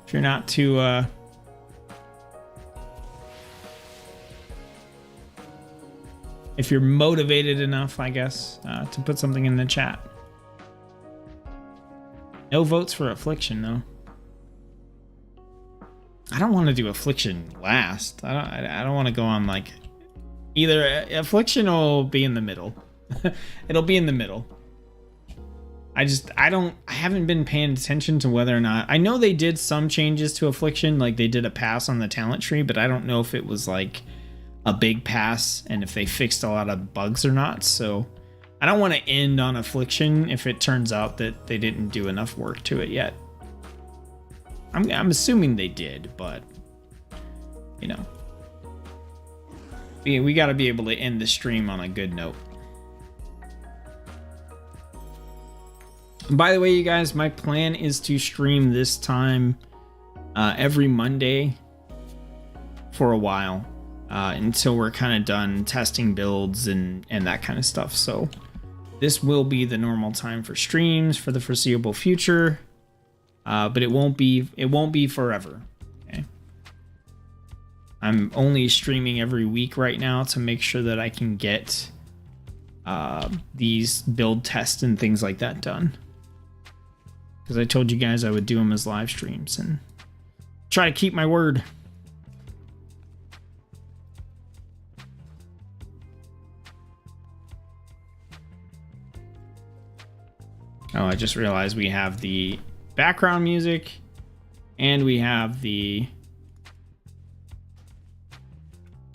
If you're not too if you're motivated enough, I guess, to put something in the chat. No votes for Affliction, though. I don't want to do Affliction last. I don't want to go on like either. Affliction will be in the middle. It'll be in the middle. I haven't been paying attention to whether or not. I know they did some changes to Affliction, like they did a pass on the talent tree, but I don't know if it was like a big pass and if they fixed a lot of bugs or not. So I don't want to end on Affliction if it turns out that they didn't do enough work to it yet. I'm assuming they did, but you know, we got to be able to end the stream on a good note. By the way, you guys, my plan is to stream this time every Monday for a while until we're kind of done testing builds and that kind of stuff. So this will be the normal time for streams for the foreseeable future, but it won't be forever. Okay, I'm only streaming every week right now to make sure that I can get these build tests and things like that done. Because I told you guys I would do them as live streams and try to keep my word. Oh, I just realized we have the background music and we have the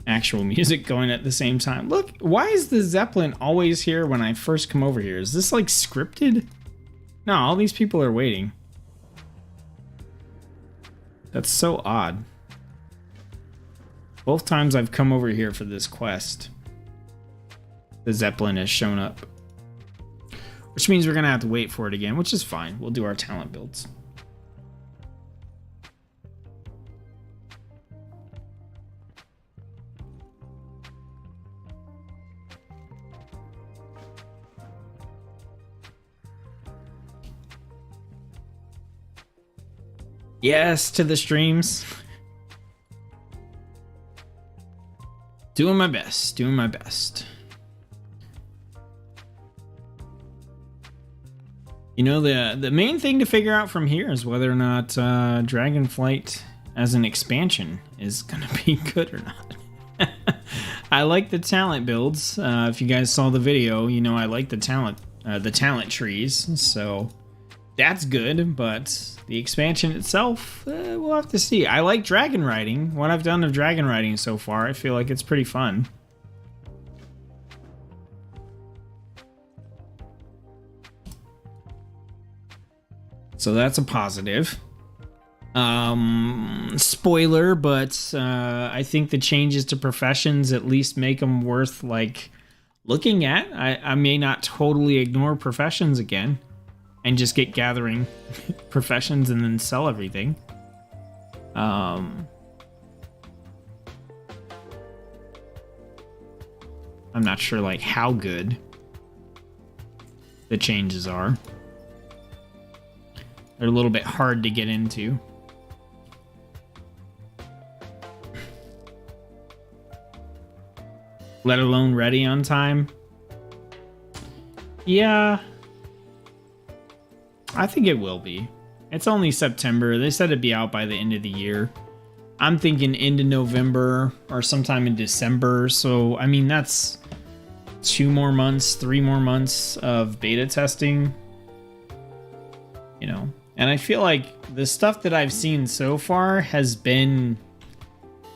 actual music going at the same time. Look, why is the Zeppelin always here when I first come over here? Is this like scripted? No, all these people are waiting. That's so odd. Both times I've come over here for this quest, the Zeppelin has shown up. Which means we're going to have to wait for it again, which is fine. We'll do our talent builds. Yes, to the streams. Doing my best, doing my best. You know, the main thing to figure out from here is whether or not Dragonflight as an expansion is going to be good or not. I like the talent builds. If you guys saw the video, you know I like the talent trees. So that's good, but the expansion itself, we'll have to see. I like dragon riding. What I've done of dragon riding so far, I feel like it's pretty fun. So that's a positive. Spoiler, but I think the changes to professions at least make them worth like looking at. I may not totally ignore professions again and just get gathering professions and then sell everything. I'm not sure like how good the changes are. They're a little bit hard to get into. Let alone ready on time. Yeah. I think it will be. It's only September. They said it'd be out by the end of the year. I'm thinking into November or sometime in December. So, I mean, that's 2 more months, 3 more months of beta testing. You know. And I feel like the stuff that I've seen so far has been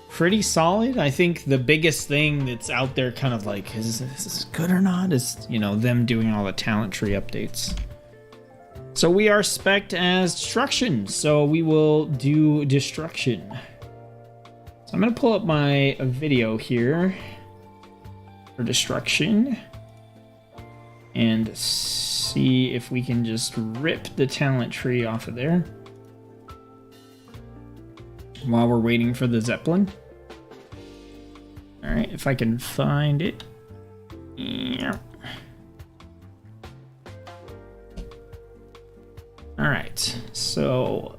pretty solid. I think the biggest thing that's out there kind of like, is this good or not? Is, you know, them doing all the talent tree updates. So we are spec'd as destruction. So we will do destruction. So I'm going to pull up my video here for destruction. And see if we can just rip the talent tree off of there while we're waiting for the Zeppelin. Alright, if I can find it. Yeah. Alright, so,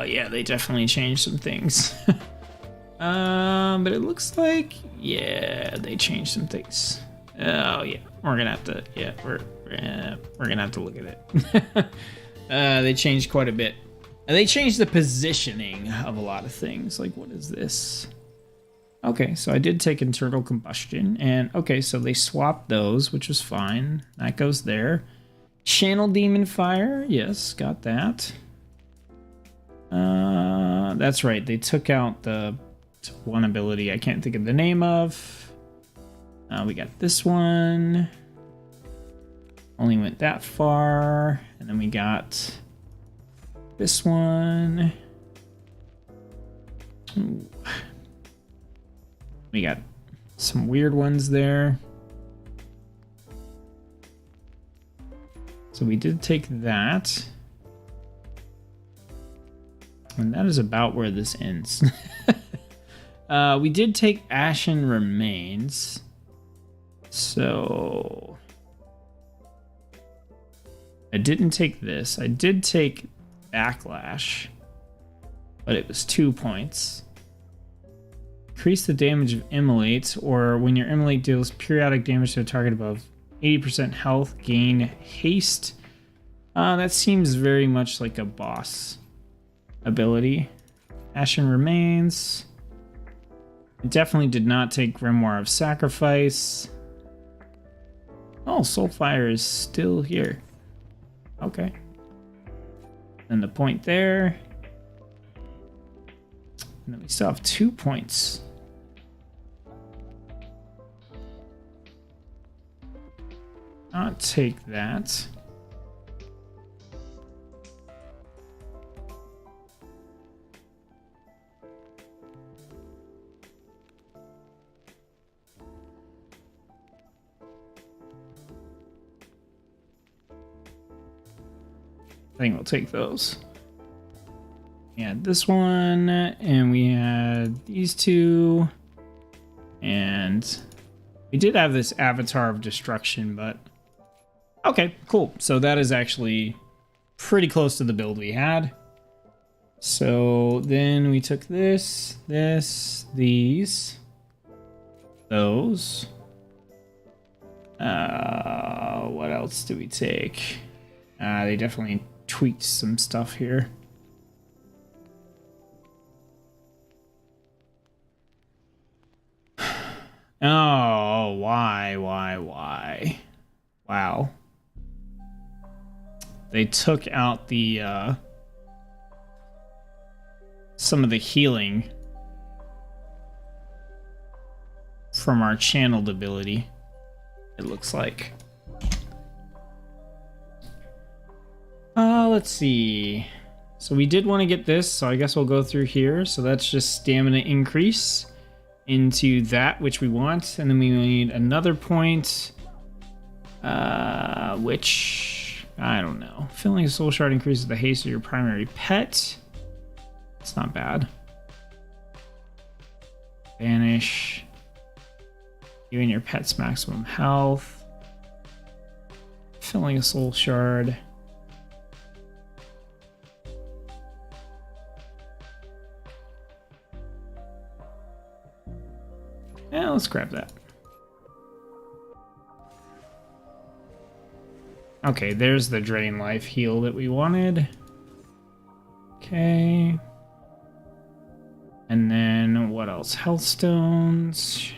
yeah, they definitely changed some things. But it looks like, yeah, they changed some things. Oh, yeah, we're gonna have to, yeah, we're gonna have to look at it. They changed quite a bit. And they changed the positioning of a lot of things. Like, what is this? Okay, so I did take internal combustion. And, okay, so they swapped those, which was fine. That goes there. Channel Demon Fire. Yes, got that. That's right. They took out the one ability I can't think of the name of. We got this one. Only went that far. And then we got this one. Ooh. We got some weird ones there. So we did take that. And that is about where this ends. We did take Ashen Remains. So I didn't take this. I did take Backlash, but it was 2 points. Increase the damage of Immolate, or when your Immolate deals periodic damage to a target above 80% health, gain haste. That seems very much like a boss ability. Ashen Remains. It definitely did not take Grimoire of Sacrifice. Oh, Soulfire is still here. Okay. And the point there. And then we still have 2 points. I'll take that. I think we'll take those. We had this one, and we had these two, and we did have this Avatar of Destruction, but okay, cool. So that is actually pretty close to the build we had. So then we took this, these, those. What else do we take? They definitely tweaked some stuff here. Oh, why? Wow. They took out the, some of the healing from our channeled ability, it looks like. Let's see. So we did want to get this, so I guess we'll go through here. So that's just stamina increase into that which we want, and then we need another point, which I don't know. Filling a soul shard increases the haste of your primary pet. It's not bad. Banish. Giving your pets maximum health. Filling a soul shard. Yeah, let's grab that. Okay, there's the drain life heal that we wanted. Okay. And then what else? Health stones.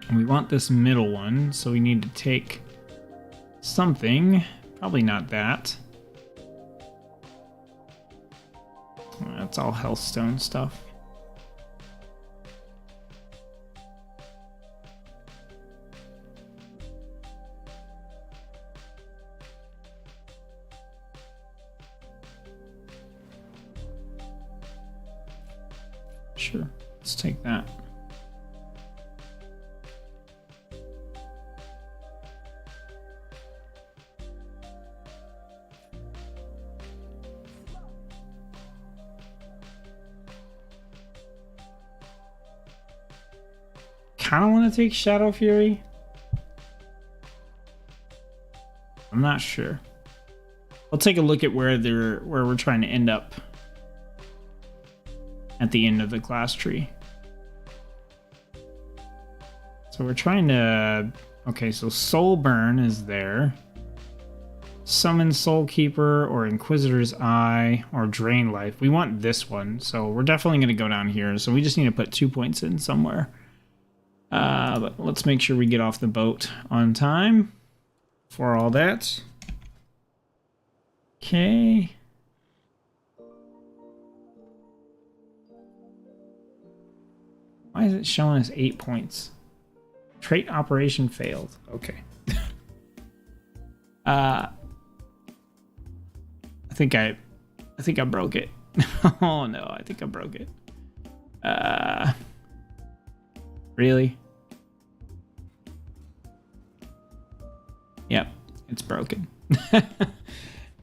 And we want this middle one, so we need to take something. Probably not that. That's all health stone stuff. Sure, let's take that. Kind of want to take Shadow Fury. I'm not sure. We'll take a look at where we're trying to end up at the end of the class tree. So we're trying to... Okay, so Soul Burn is there. Summon Soul Keeper or Inquisitor's Eye or Drain Life. We want this one, so we're definitely going to go down here. So we just need to put 2 points in somewhere. But let's make sure we get off the boat on time for all that. Okay. Why is it showing us 8 points? Trait operation failed. Okay. I think I broke it. Oh no, I think I broke it. Really? Yep, it's broken.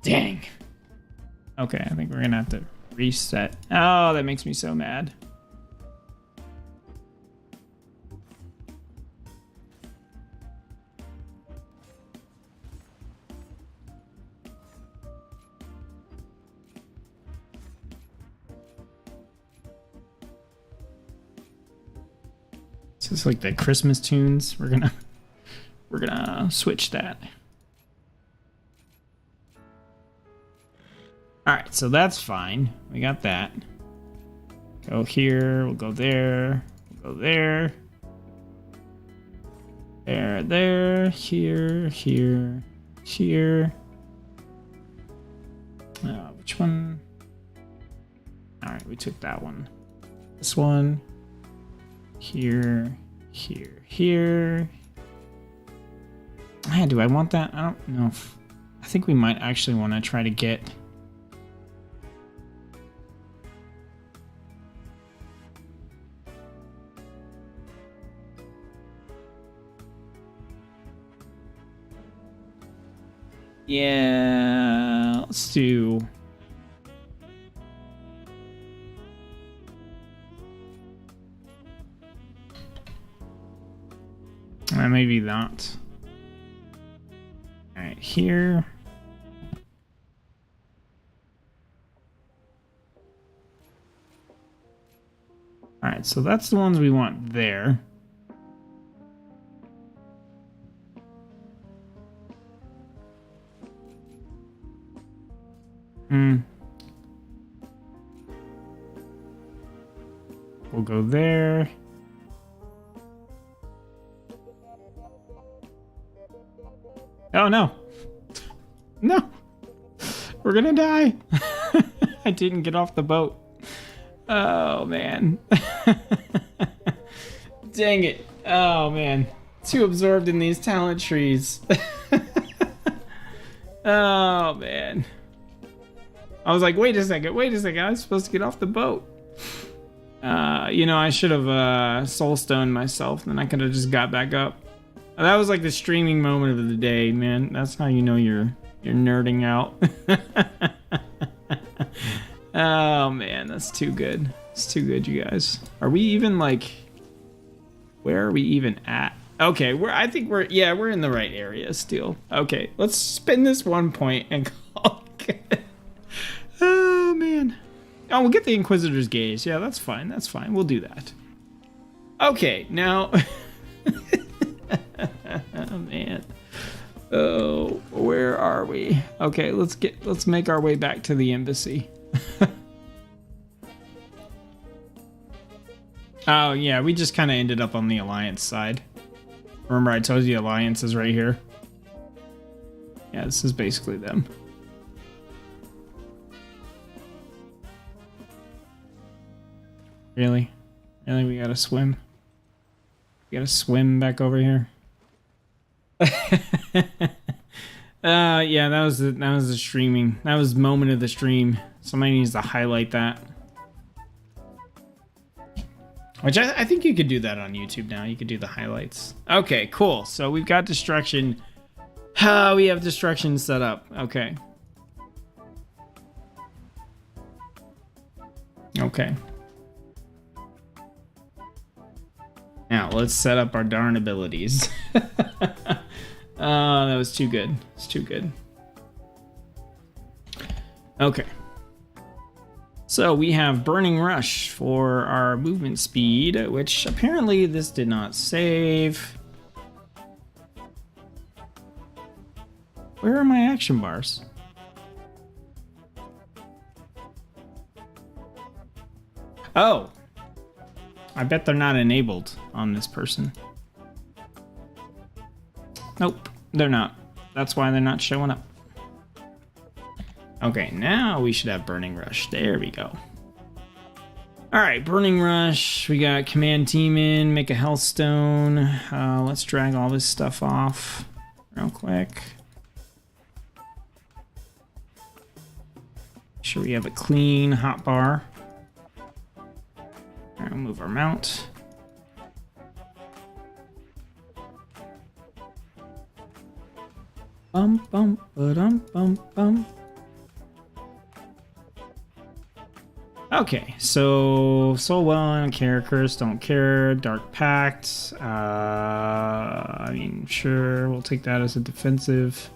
Dang. Okay, I think we're gonna have to reset. Oh, that makes me so mad. So it's like the Christmas tunes. We're gonna switch that. All right, so that's fine. We got that. Go here. We'll go there. We'll go there. There. Here. Here. Which one? All right, we took that one. This one. Here. Do I want that? I don't know. I think we might actually want to try to get... Yeah, let's do... maybe that. All right, here. All right, so that's the ones we want there. We'll go there. Oh no. No. We're gonna die. I didn't get off the boat. Oh man. Dang it. Oh man. Too absorbed in these talent trees. Oh man. I was like, wait a second. I was supposed to get off the boat. You know, I should have soul stoned myself, then I could have just got back up. That was like the streaming moment of the day, man. That's how you know you're nerding out. Oh man, that's too good. It's too good, you guys. Are we even like... Where are we even at? Okay, I think we're in the right area still. Okay, let's spin this 1 point and call it good. Oh man. Oh, we'll get the Inquisitor's Gaze. Yeah, that's fine. That's fine. We'll do that. Okay, now... Oh man. Oh, where are we? Okay, let's make our way back to the embassy. Oh yeah, we just kind of ended up on the Alliance side. Remember I told you Alliance is right here? Yeah, this is basically them. Really? Really, we gotta swim? We gotta swim back over here? Yeah, that was the streaming. That was moment of the stream. Somebody needs to highlight that. Which I think you could do that on YouTube now. You could do the highlights. Okay, cool. So we've got destruction. We have destruction set up. Okay. Okay. Now let's set up our darn abilities. Oh, that was too good. It's too good. Okay. So we have Burning Rush for our movement speed, which apparently this did not save. Where are my action bars? Oh. I bet they're not enabled on this person. Nope, they're not. That's why they're not showing up. Okay, now we should have Burning Rush. There we go. All right, Burning Rush. We got Command Team in, make a Hellstone. Let's drag all this stuff off real quick. Make sure we have a clean hotbar. All right, we'll move our mount. Bum bum ba-dum bum bum. Okay, so Soul Well, I don't care. Curse, don't care. Dark Pact. I mean, sure, we'll take that as a defensive.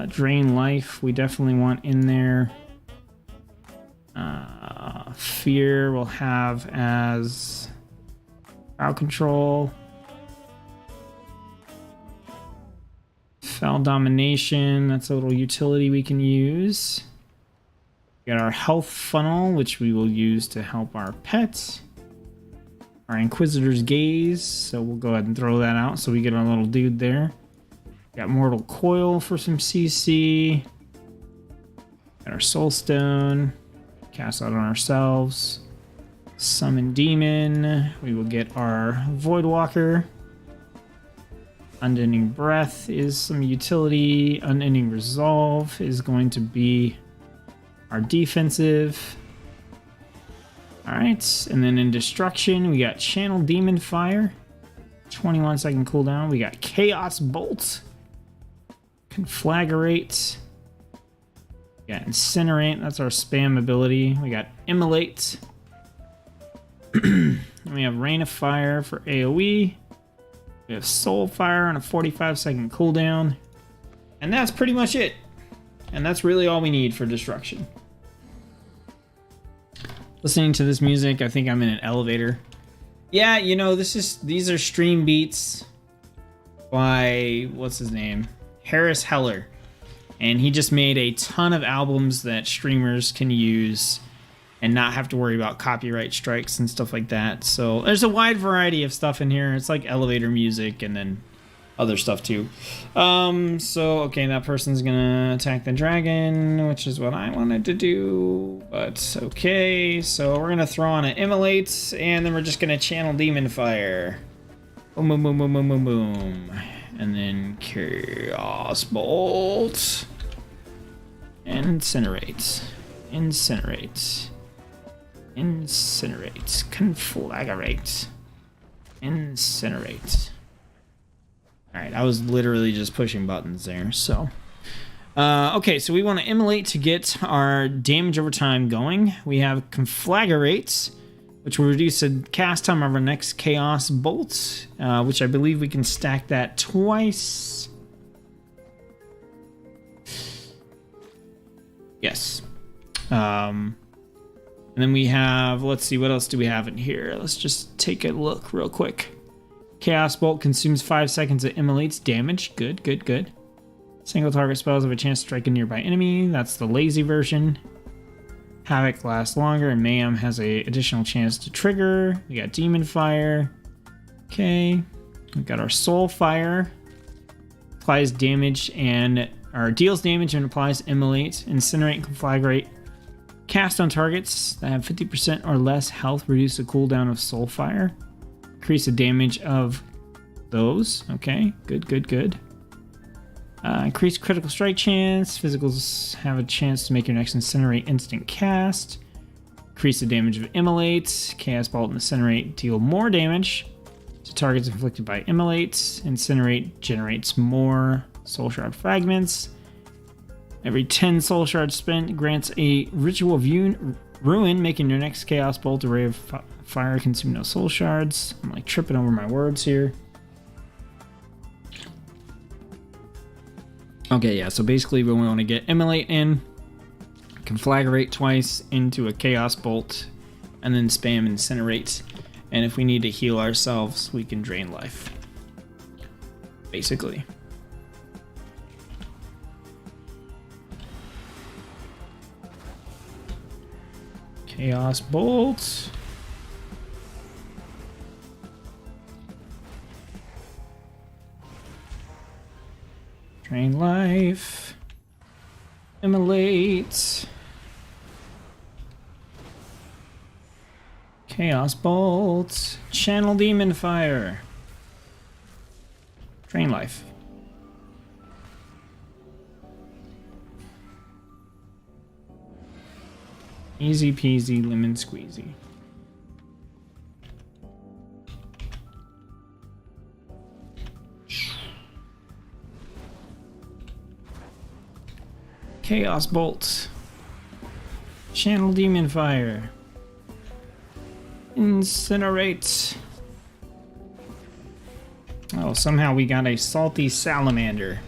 Drain Life, we definitely want in there. Fear we'll have as Crowd control. Foul domination. That's a little utility we can use. We got our health funnel, which we will use to help our pets. Our Inquisitor's Gaze, so we'll go ahead and throw that out so we get our little dude there. Got Mortal Coil for some CC. Got our Soul Stone. Cast out on ourselves. Summon Demon. We will get our Void Walker. Unending Breath is some utility. Unending Resolve is going to be our defensive. Alright, and then in Destruction, we got Channel Demon Fire. 21-second cooldown. We got Chaos Bolt. Conflagrate. We got Incinerate. That's our spam ability. We got Immolate. And we have Rain of Fire for AoE. We have Soul Fire on a 45-second cooldown. And that's pretty much it. And that's really all we need for Destruction. Listening to this music, I think I'm in an elevator. Yeah, you know, these are stream beats by, what's his name? Harris Heller. And he just made a ton of albums that streamers can use and not have to worry about copyright strikes and stuff like that. So there's a wide variety of stuff in here. It's like elevator music and then other stuff too. So, okay, that person's gonna attack the dragon, which is what I wanted to do. But, okay, so we're gonna throw on an Immolate, and then we're just gonna channel Demon Fire. Boom, boom, boom, boom, boom, boom, boom. And then Chaos Bolt. Incinerate. Incinerate. Incinerate. Conflagrate. Incinerate. Alright, I was literally just pushing buttons there, so. Okay, so we want to Immolate to get our damage over time going. We have Conflagrate, which will reduce the cast time of our next Chaos Bolt, which I believe we can stack that twice. Yes. And then we have, let's see, what else do we have in here? Let's just take a look real quick. Chaos Bolt consumes 5 seconds of Immolate's damage. Good, good, good. Single target spells have a chance to strike a nearby enemy. That's the lazy version. Havoc lasts longer, and Mayhem has a additional chance to trigger. We got Demon Fire. Okay. We got our Soul Fire. Applies damage or deals damage and applies Immolate. Incinerate and Conflagrate. Cast on targets that have 50% or less health. Reduce the cooldown of Soul Fire. Increase the damage of those. Okay, good, good, good. Increase critical strike chance. Physicals have a chance to make your next Incinerate instant cast. Increase the damage of Immolate. Chaos Bolt and Incinerate deal more damage to targets inflicted by Immolate. Incinerate generates more Soul Shard fragments. Every 10 Soul Shards spent grants a Ritual of Ruin, making your next Chaos Bolt a ray of fire consume no Soul Shards. I'm like tripping over my words here. Okay, yeah, so basically we want to get Immolate in, Conflagrate twice into a Chaos Bolt, and then spam Incinerate. And if we need to heal ourselves, we can drain life. Basically. Chaos Bolt. Drain life. Immolate. Chaos Bolt. Channel Demon Fire. Drain life. Easy peasy lemon squeezy. Chaos Bolt. Channel Demon Fire. Incinerate. Oh, somehow we got a Salty Salamander.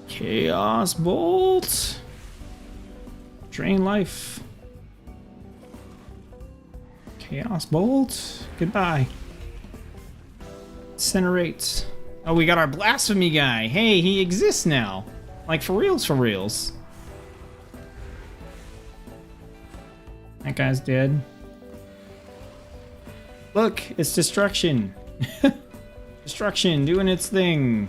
Chaos Bolt. Drain life. Chaos Bolt. Goodbye. Incinerate. Oh, we got our blasphemy guy. Hey, he exists now. Like, for reals, for reals. That guy's dead. Look, it's destruction. Destruction doing its thing.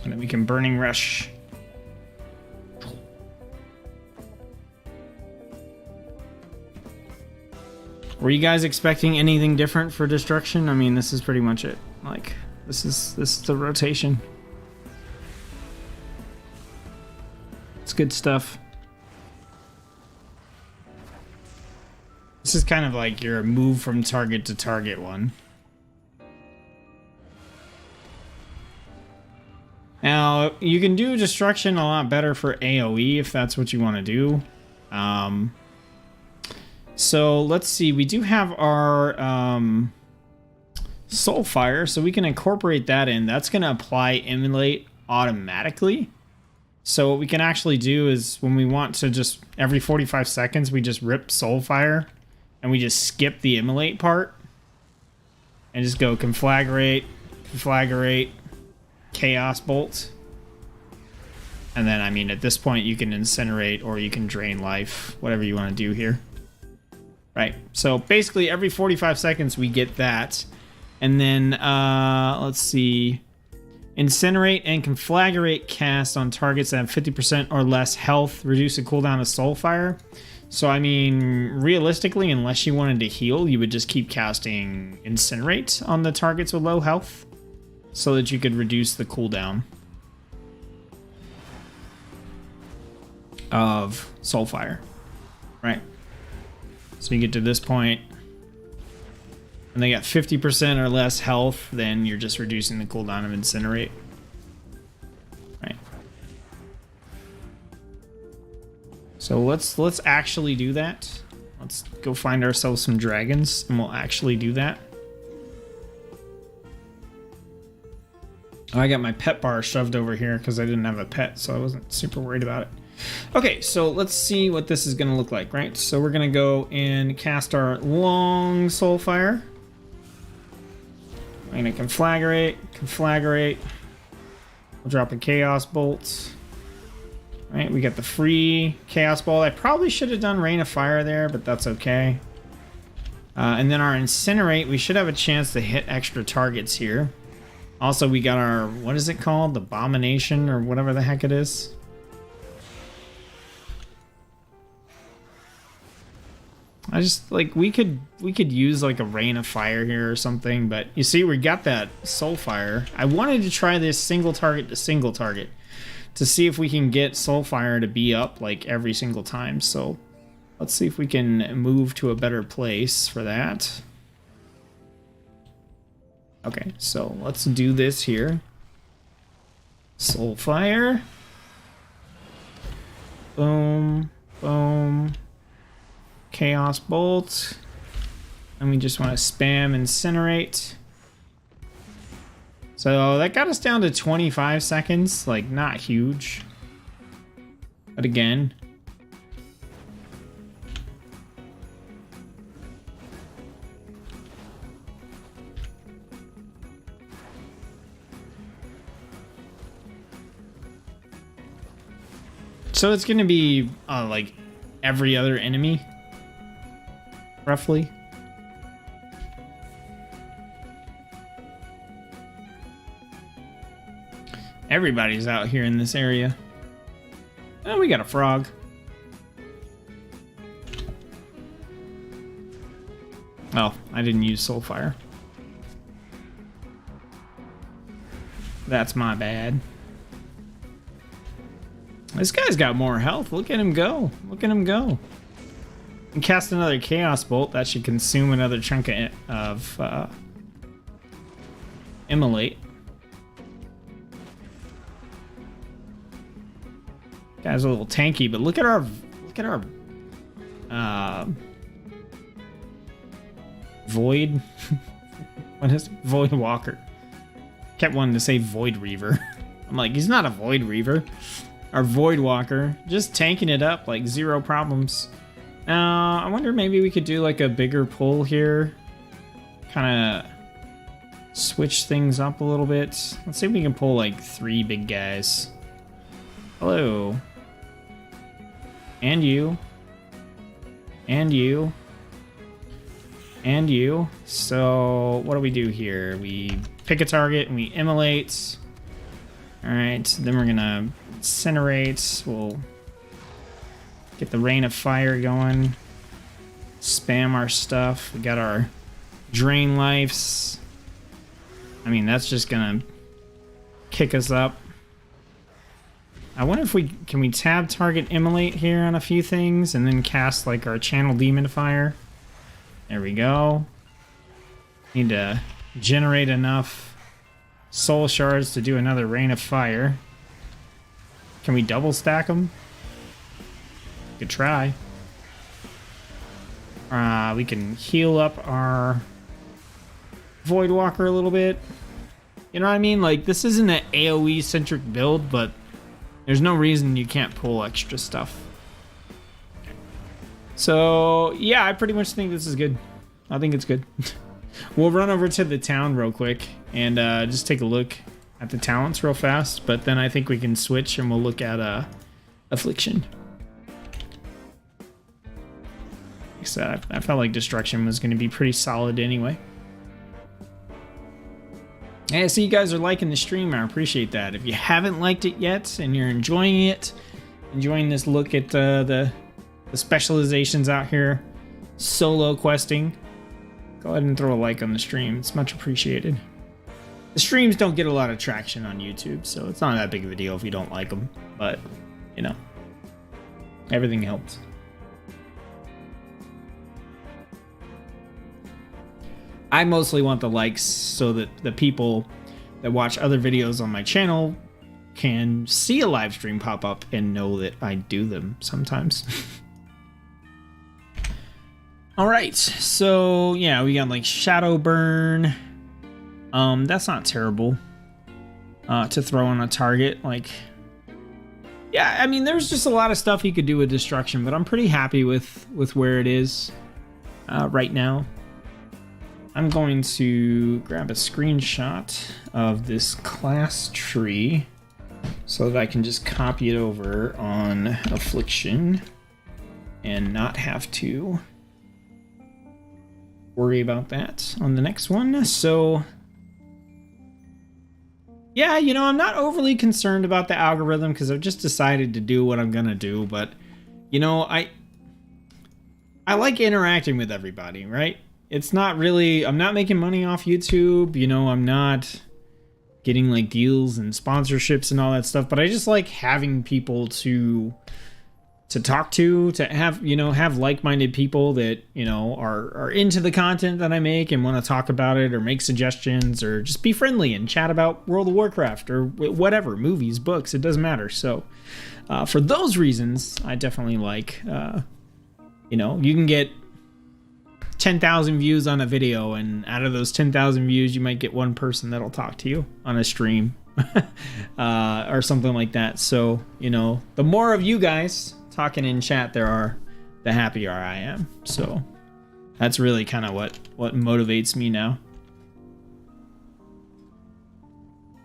And then we can burning rush. Were you guys expecting anything different for destruction? I mean, this is pretty much it. Like, this is the rotation. It's good stuff. This is kind of like your move from target to target one. Now, you can do destruction a lot better for AoE if that's what you want to do. So let's see, we do have our Soulfire, so we can incorporate that in. That's going to apply Immolate automatically. So what we can actually do is when we want to just, every 45 seconds, we just rip Soulfire and we just skip the Immolate part and just go Conflagrate, Conflagrate, Chaos Bolt. And then, I mean, at this point, you can Incinerate or you can Drain Life, whatever you want to do here. Right, so basically every 45 seconds we get that. And then, let's see. Incinerate and Conflagrate cast on targets that have 50% or less health, reduce the cooldown of Soulfire. So, I mean, realistically, unless you wanted to heal, you would just keep casting Incinerate on the targets with low health so that you could reduce the cooldown of Soulfire. Right. So you get to this point, and they got 50% or less health, then you're just reducing the cooldown of Incinerate. Right. So let's actually do that. Let's go find ourselves some dragons, and we'll actually do that. Oh, I got my pet bar shoved over here because I didn't have a pet, so I wasn't super worried about it. Okay, so let's see what this is going to look like, right? So we're going to go and cast our long Soulfire. I'm going to Conflagrate, Conflagrate. We'll drop a Chaos Bolt. All right, we got the free Chaos Bolt. I probably should have done Rain of Fire there, but that's okay. And then our Incinerate, we should have a chance to hit extra targets here. Also, we got our, what is it called? The Abomination or whatever the heck it is. I just, like, we could use like a Rain of Fire here or something, but you see we got that Soulfire. I wanted to try this single target to single target to see if we can get Soulfire to be up like every single time. So let's see if we can move to a better place for that. Okay, so let's do this here. Soulfire. Boom, boom. Chaos Bolt. And we just want to spam Incinerate. So that got us down to 25 seconds. Like, not huge. But again. So it's going to be like every other enemy. Roughly. Everybody's out here in this area. Oh, we got a frog. Oh, I didn't use Soulfire. That's my bad. This guy's got more health. Look at him go. Look at him go. And cast another Chaos Bolt. That should consume another chunk of Immolate. Guy's a little tanky, but look at our Void. What is it? Void Walker? Kept wanting to say Void Reaver. I'm like, he's not a Void Reaver. Our Void Walker, just tanking it up like zero problems. I wonder maybe we could do like a bigger pull here. Kind of switch things up a little bit. Let's see if we can pull like 3 big guys. Hello. And you. And you. And you. So what do we do here? We pick a target and we immolate. Alright, then we're gonna incinerate. We'll get the rain of fire going. Spam our stuff. We got our drain lives. I mean, that's just gonna kick us up. I wonder if can we tab target immolate here on a few things and then cast like our channel demon fire. There we go. Need to generate enough soul shards to do another rain of fire. Can we double stack them? Could try. We can heal up our Voidwalker a little bit. You know what I mean? Like, this isn't an AoE centric build, but there's no reason you can't pull extra stuff. So yeah, I pretty much think this is good. I think it's good. We'll run over to the town real quick and just take a look at the talents real fast, but then I think we can switch and we'll look at Affliction. Like I said, I felt like Destruction was going to be pretty solid anyway. Hey, I see you guys are liking the stream. I appreciate that. If you haven't liked it yet and you're enjoying it, enjoying this look at the specializations out here, solo questing, go ahead and throw a like on the stream. It's much appreciated. The streams don't get a lot of traction on YouTube, so it's not that big of a deal if you don't like them. But, you know, everything helps. I mostly want the likes so that the people that watch other videos on my channel can see a live stream pop up and know that I do them sometimes. All right, so yeah, we got like Shadow Burn. That's not terrible to throw on a target. Like, yeah, I mean, there's just a lot of stuff you could do with Destruction, but I'm pretty happy with where it is right now. I'm going to grab a screenshot of this class tree so that I can just copy it over on Affliction and not have to worry about that on the next one. So yeah, you know, I'm not overly concerned about the algorithm because I've just decided to do what I'm gonna do, but you know, I like interacting with everybody, right? It's not really, I'm not making money off YouTube, you know, I'm not getting like deals and sponsorships and all that stuff, but I just like having people to talk to have, you know, have like-minded people that, you know, are into the content that I make and want to talk about it or make suggestions or just be friendly and chat about World of Warcraft or whatever, movies, books, it doesn't matter. So for those reasons, I definitely like, you know, you can get 10,000 views on a video, and out of those 10,000 views, you might get one person that'll talk to you on a stream or something like that. So, you know, the more of you guys talking in chat there are, the happier I am. So that's really kind of what motivates me now.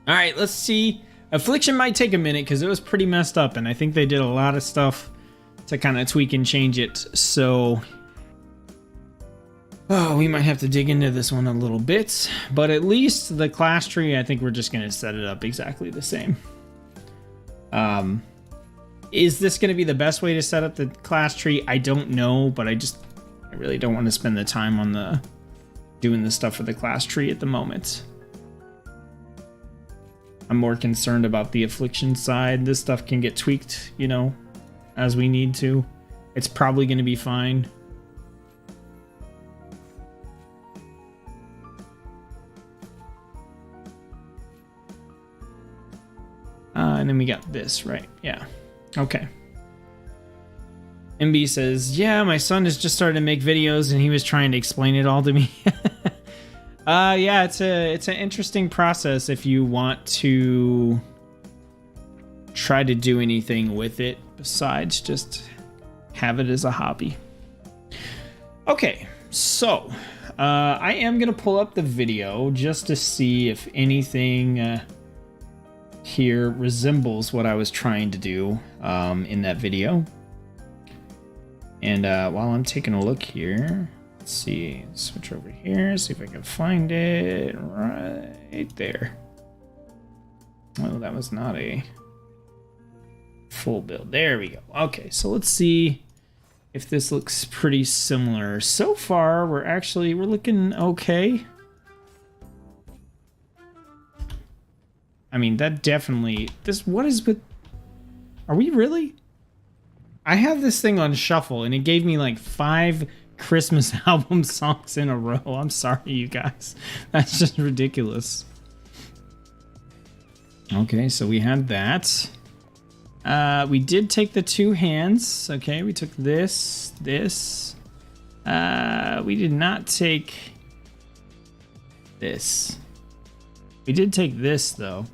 All right, let's see. Affliction might take a minute because it was pretty messed up, and I think they did a lot of stuff to kind of tweak and change it. So we might have to dig into this one a little bit, but at least the class tree, I think we're just going to set it up exactly the same. Is this going to be the best way to set up the class tree? I don't know, but I really don't want to spend the time on doing the stuff for the class tree at the moment. I'm more concerned about the Affliction side. This stuff can get tweaked, you know, as we need to. It's probably going to be fine. And then we got this, right? Yeah. Okay. MB says, yeah, my son has just started to make videos and he was trying to explain it all to me. Yeah, it's an interesting process if you want to try to do anything with it besides just have it as a hobby. Okay, so I am gonna pull up the video just to see if anything here resembles what I was trying to do in that video. And while I'm taking a look here, let's see, switch over here, see if I can find it right there. Oh, that was not a full build. There we go. Okay, so let's see if this looks pretty similar. So far, we're looking okay. I mean, that definitely, what is with, are we really? I have this thing on shuffle and it gave me like 5 Christmas album songs in a row. I'm sorry, you guys. That's just ridiculous. Okay, so we had that. We did take the 2 hands. Okay, we took this. We did not take this. We did take this though.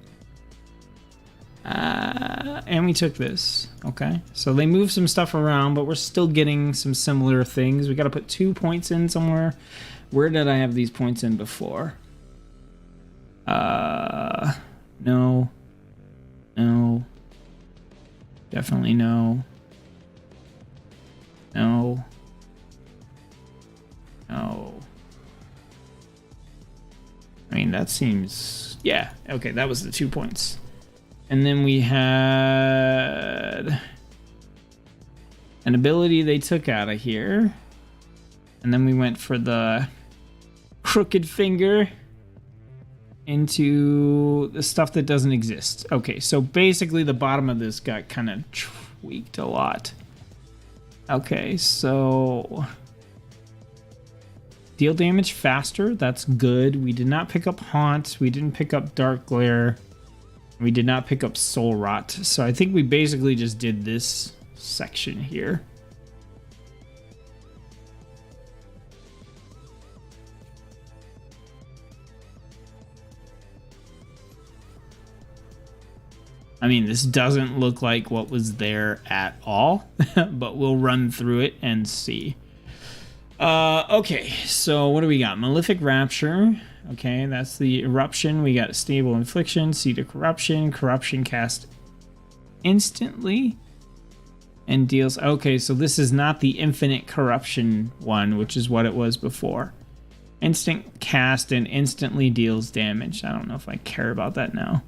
And we took this. Okay, so they moved some stuff around, but we're still getting some similar things. We got to put 2 points in somewhere. Where did I have these points in before? No. Definitely no. No. I mean, that seems, yeah. Okay, that was the 2 points. And then we had an ability they took out of here. And then we went for the crooked finger into the stuff that doesn't exist. Okay, so basically the bottom of this got kind of tweaked a lot. Okay, so deal damage faster. That's good. We did not pick up Haunt. We didn't pick up Dark Glare. We did not pick up Soul Rot. So I think we basically just did this section here. I mean, this doesn't look like what was there at all, but we'll run through it and see. Okay, so what do we got? Malefic Rapture. Okay, that's the Eruption. We got Stable Affliction, Seed of Corruption. Corruption cast instantly and deals... Okay, so this is not the Infinite Corruption one, which is what it was before. Instant cast and instantly deals damage. I don't know if I care about that now.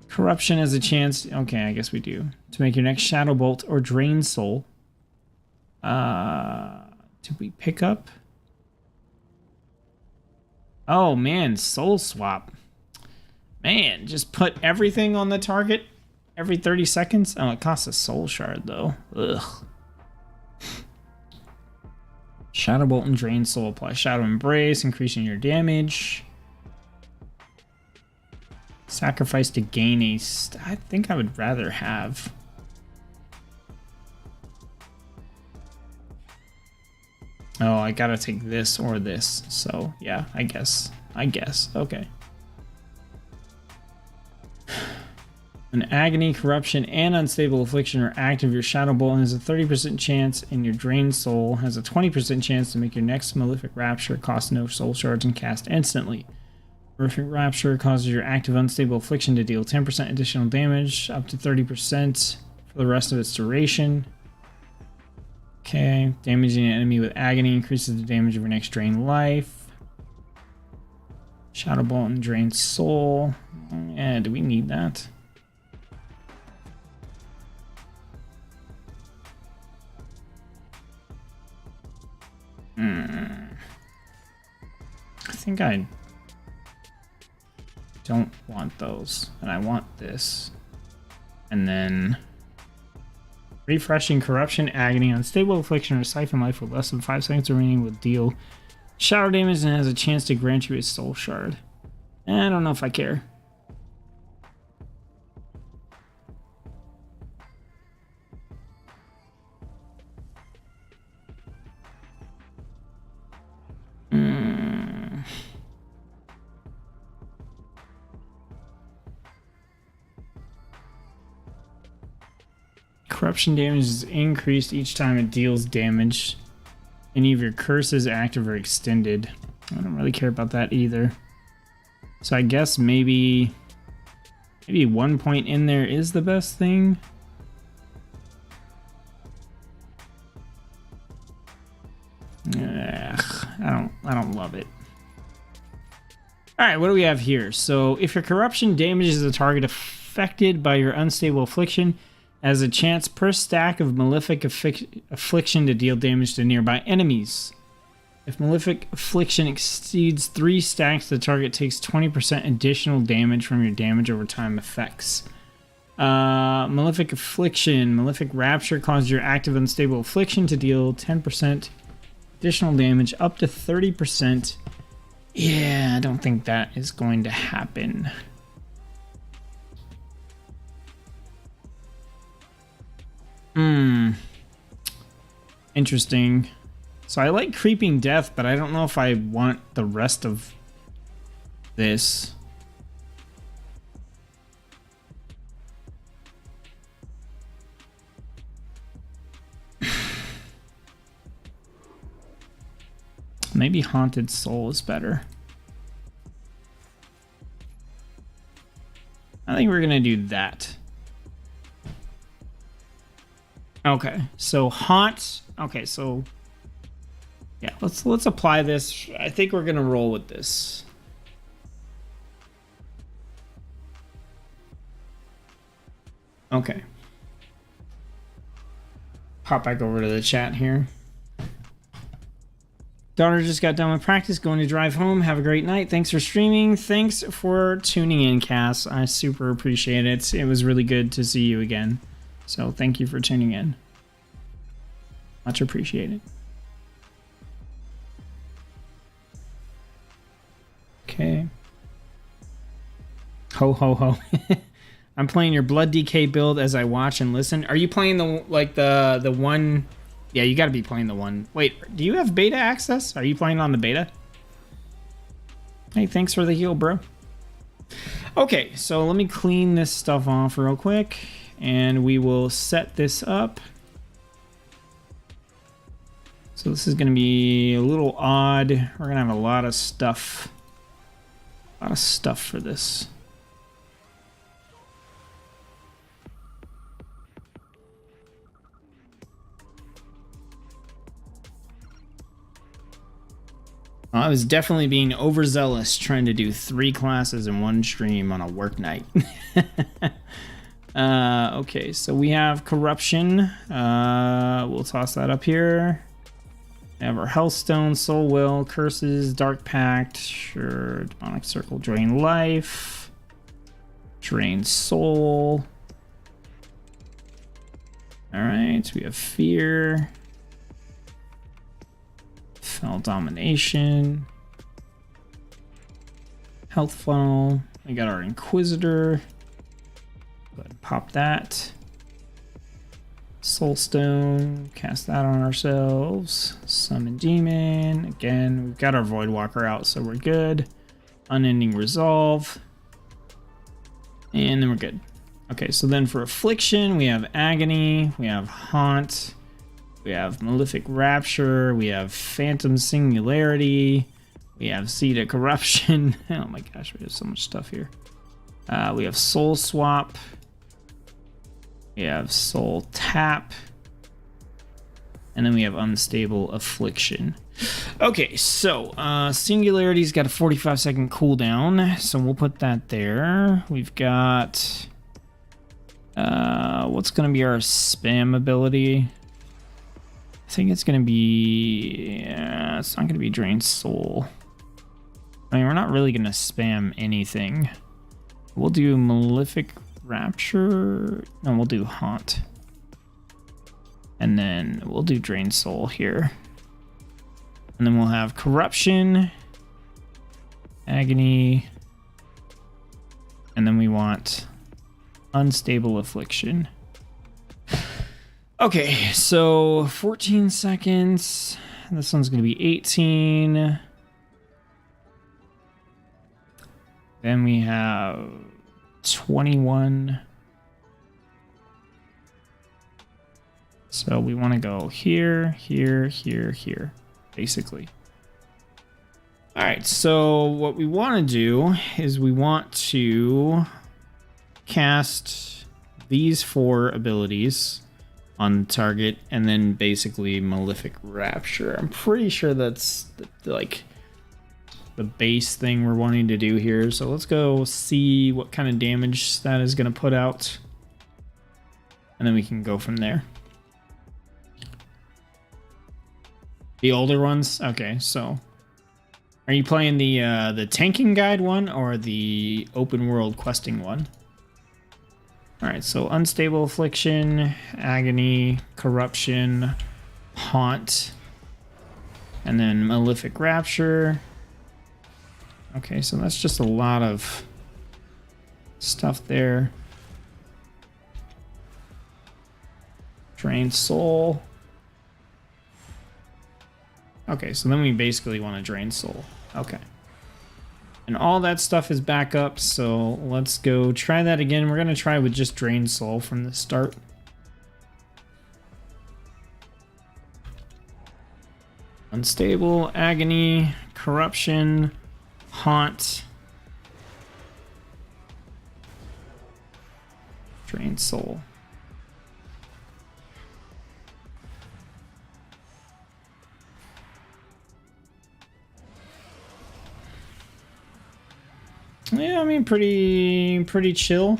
Corruption has a chance... Okay, I guess we do. To make your next Shadow Bolt or Drain Soul. Did we pick up? Oh, man. Soul Swap. Man, just put everything on the target every 30 seconds? Oh, it costs a Soul Shard, though. Ugh. Shadow Bolt and Drain Soul. Apply Shadow Embrace, increasing your damage. Sacrifice to gain a... I think I would rather have... Oh, I gotta take this or this. So, yeah, I guess. Okay. An Agony, Corruption, and Unstable Affliction are active. Your Shadow Bolt has a 30% chance, and your Drained Soul has a 20% chance to make your next Malefic Rapture cost no Soul Shards and cast instantly. Malefic Rapture causes your active Unstable Affliction to deal 10% additional damage, up to 30% for the rest of its duration. Okay, damaging an enemy with Agony increases the damage of your next drained life. Shadow Bolt and Drained Soul. Yeah, do we need that? I think I don't want those, and I want this. And then... Refreshing Corruption, Agony, Unstable Affliction, or Siphon Life with less than 5 seconds remaining will deal shadow damage and has a chance to grant you a Soul Shard. I don't know if I care. Corruption damage is increased each time it deals damage any of your curses active or extended. I don't really care about that either. So I guess maybe 1 point in there is the best thing. Ugh, I don't love it. All right, what do we have here? So if your corruption damages a target affected by your unstable affliction, has a chance per stack of malefic affliction to deal damage to nearby enemies. If malefic affliction exceeds 3 stacks, the target takes 20% additional damage from your damage over time effects. Malefic affliction, malefic rapture causes your active unstable affliction to deal 10% additional damage up to 30%. Yeah, I don't think that is going to happen. Interesting. So I like Creeping Death, but I don't know if I want the rest of this. Maybe Haunted Soul is better. I think we're gonna do that. Okay, so haunt. Okay, so yeah, let's apply this. I think we're gonna roll with this. Okay. Hop back over to the chat here. Daughter just got done with practice, going to drive home. Have a great night. Thanks for streaming. Thanks for tuning in, Cass. I super appreciate it. It was really good to see you again. So thank you for tuning in. Much appreciated. Okay. Ho ho ho. I'm playing your Blood DK build as I watch and listen. Are you playing the one? Yeah, you got to be playing the one. Wait, do you have beta access? Are you playing on the beta? Hey, thanks for the heal, bro. Okay, so let me clean this stuff off real quick, and we will set this up. So this is going to be a little odd. We're going to have a lot of stuff. A lot of stuff for this. I was definitely being overzealous trying to do 3 classes in one stream on a work night. Okay, so we have Corruption. We'll toss that up here. We have our Healthstone, Soul Will, Curses, Dark Pact, sure, Demonic Circle, Drain Life, Drain Soul. Alright, we have Fear. Fell Domination. Health Funnel. We got our Inquisitor. Go ahead and pop that. Soulstone. Cast that on ourselves. Summon Demon. Again, we've got our Voidwalker out, so we're good. Unending Resolve. And then we're good. Okay, so then for Affliction, we have Agony. We have Haunt. We have Malefic Rapture, we have Phantom Singularity, we have Seed of Corruption. Oh my gosh, we have so much stuff here. We have Soul Swap, we have Soul Tap, and then we have Unstable Affliction. Okay, so Singularity's got a 45-second cooldown, so we'll put that there. We've got what's going to be our spam ability? I think it's going to be... it's not going to be Drain Soul. I mean, we're not really going to spam anything. We'll do Malefic Rapture. No, we'll do Haunt. And then we'll do Drain Soul here. And then we'll have Corruption. Agony. And then we want Unstable Affliction. Okay, so 14 seconds. This one's going to be 18. Then we have 21. So we want to go here, here, here, here. basically. All right, so what we want to do is we want to cast these 4 abilities on the target, and then basically Malefic Rapture. I'm pretty sure that's like the base thing we're wanting to do here. So let's go see what kind of damage that is going to put out, and then we can go from there. The older ones? Okay, so are you playing the tanking guide one or the open world questing one? All right, so Unstable Affliction, Agony, Corruption, Haunt, and then Malefic Rapture. Okay, so that's just a lot of stuff there. Drain Soul. Okay, so then we basically want to Drain Soul. Okay. And all that stuff is back up, so let's go try that again. We're going to try with just Drain Soul from the start. Unstable, Agony, Corruption, Haunt, Drain Soul. Yeah, I mean, pretty chill.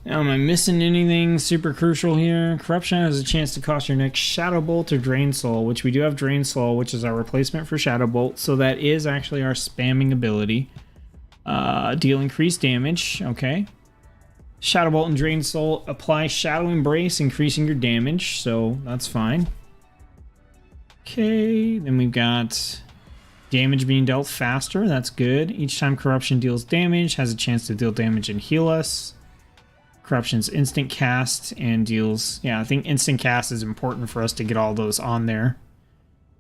Now, am I missing anything super crucial here? Corruption has a chance to cost your next Shadow Bolt or Drain Soul, which we do have Drain Soul, which is our replacement for Shadow Bolt. So that is actually our spamming ability. Deal increased damage. Okay. Shadow Bolt and Drain Soul apply Shadow Embrace, increasing your damage. So that's fine. Okay, then we've got damage being dealt faster. That's good. Each time Corruption deals damage, has a chance to deal damage and heal us. Corruption's instant cast and deals... Yeah, I think instant cast is important for us to get all those on there.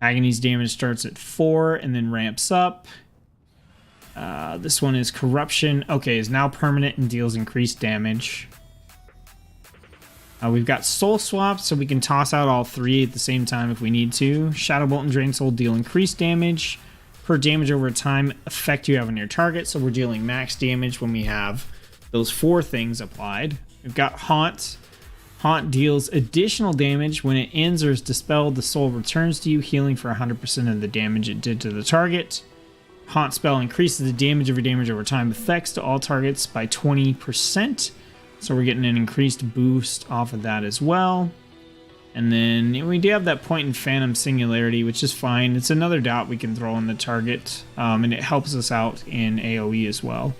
Agony's damage starts at 4 and then ramps up. This one is Corruption. Okay, is now permanent and deals increased damage. We've got Soul Swap, so we can toss out all 3 at the same time if we need to. Shadow Bolt and Drain Soul deal increased damage. Per damage over time effect you have on your target, so we're dealing max damage when we have those 4 things applied. We've got Haunt. Haunt deals additional damage. When it ends or is dispelled, the soul returns to you, healing for 100% of the damage it did to the target. Haunt spell increases the damage of your damage over time effects to all targets by 20%. So we're getting an increased boost off of that as well. And then we do have that point in Phantom Singularity, which is fine. It's another dot we can throw on the target, and it helps us out in AoE as well.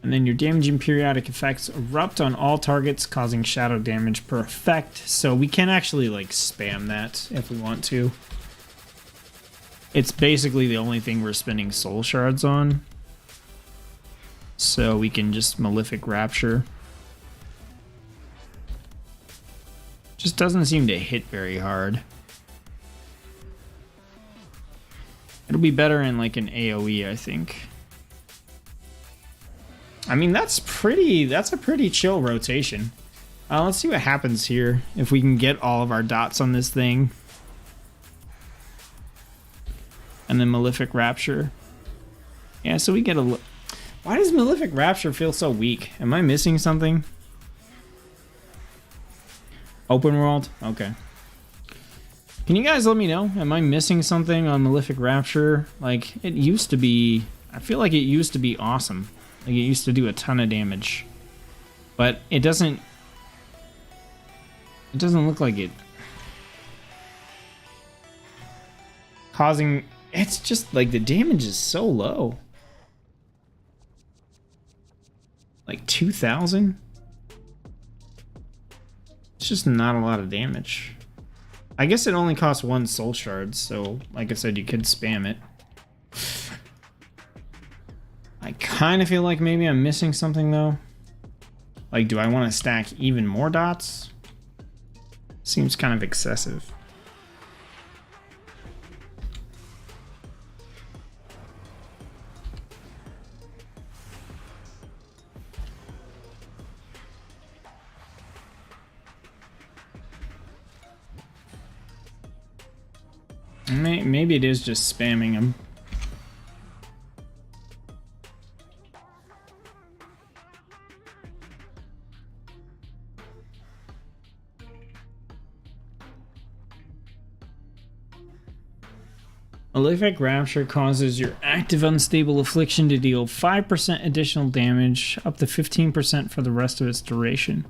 And then your damaging periodic effects erupt on all targets, causing shadow damage per effect. So we can actually like spam that if we want to. It's basically the only thing we're spending soul shards on. So we can just Malefic Rapture. Just doesn't seem to hit very hard. It'll be better in like an AoE, I think. I mean, that's a pretty chill rotation. Let's see what happens here if we can get all of our dots on this thing. And then Malefic Rapture. Yeah, so we get a... Why does Malefic Rapture feel so weak? Am I missing something? Open world? Okay. Can you guys let me know? Am I missing something on Malefic Rapture? Like, it used to be... I feel like it used to be awesome. Like, it used to do a ton of damage. But it doesn't... It doesn't look like it. Causing... It's just, like, the damage is so low. Like, 2,000? It's just not a lot of damage. I guess it only costs 1 soul shard, so like I said, you could spam it. I kind of feel like maybe I'm missing something though. Like, do I want to stack even more dots? Seems kind of excessive. Maybe it is just spamming him. Malefic Rapture causes your active unstable affliction to deal 5% additional damage, up to 15% for the rest of its duration.